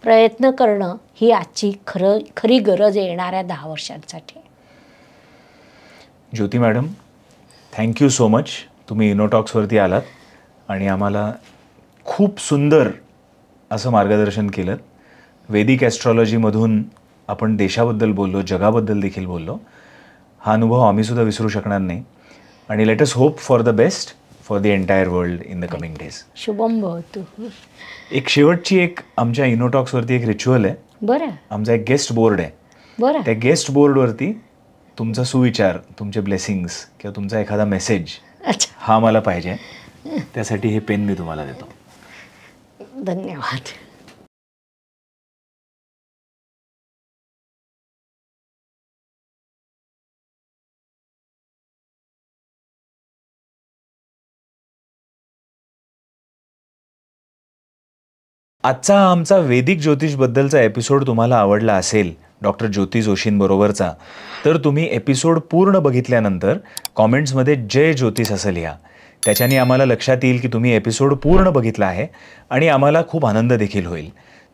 प्रयत्न करणं ही आजची खरी गरज येणाऱ्या 10 वर्षांसाठी. ज्योती मॅडम, थँक्यू सो मच. तुम्ही इनोटॉक्सवरती आलात आणि आम्हाला खूप सुंदर असं मार्गदर्शन केलं. वैदिक ॲस्ट्रॉलॉजीमधून आपण देशाबद्दल बोललो, जगाबद्दल देखील बोललो. हा अनुभव आम्ही सुद्धा विसरू शकणार नाही. आणि let us hope for the best for the entire world in the coming days. Shubham भवतु. एक शेवटची आमच्या इनोटॉक्सवरती एक रिच्युअल आहे. बरं. आमचा एक गेस्ट बोर्ड आहे. बरं. त्या गेस्ट बोर्डवरती तुमचा सुविचार, तुमचे ब्लेसिंग्स किंवा तुमचा एखादा मेसेज हा मला पाहिजे. त्यासाठी हे पेन मी तुम्हाला देतो. धन्यवाद. आजचा आमचा वैदिक ज्योतिषबद्दलचा एपिसोड तुम्हाला आवडला असेल, डॉक्टर ज्योती जोशींबरोबरचा, तर तुम्ही एपिसोड पूर्ण बघितल्यानंतर कॉमेंट्समध्ये जय ज्योतिष असं लिहा. त्याच्याने आम्हाला लक्षात येईल की तुम्ही एपिसोड पूर्ण बघितला आहे आणि आम्हाला खूप आनंद देखील होईल.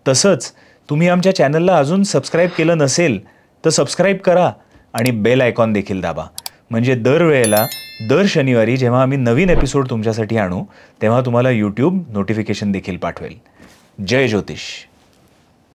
तसंच तुम्ही आमच्या चॅनलला अजून सबस्क्राईब केलं नसेल तर सबस्क्राईब करा आणि बेल आयकॉन देखील दाबा. म्हणजे दरवेळेला दर शनिवारी जेव्हा आम्ही नवीन एपिसोड तुमच्यासाठी आणू तेव्हा तुम्हाला यूट्यूब नोटिफिकेशन देखील पाठवेल. जय ज्योतिष.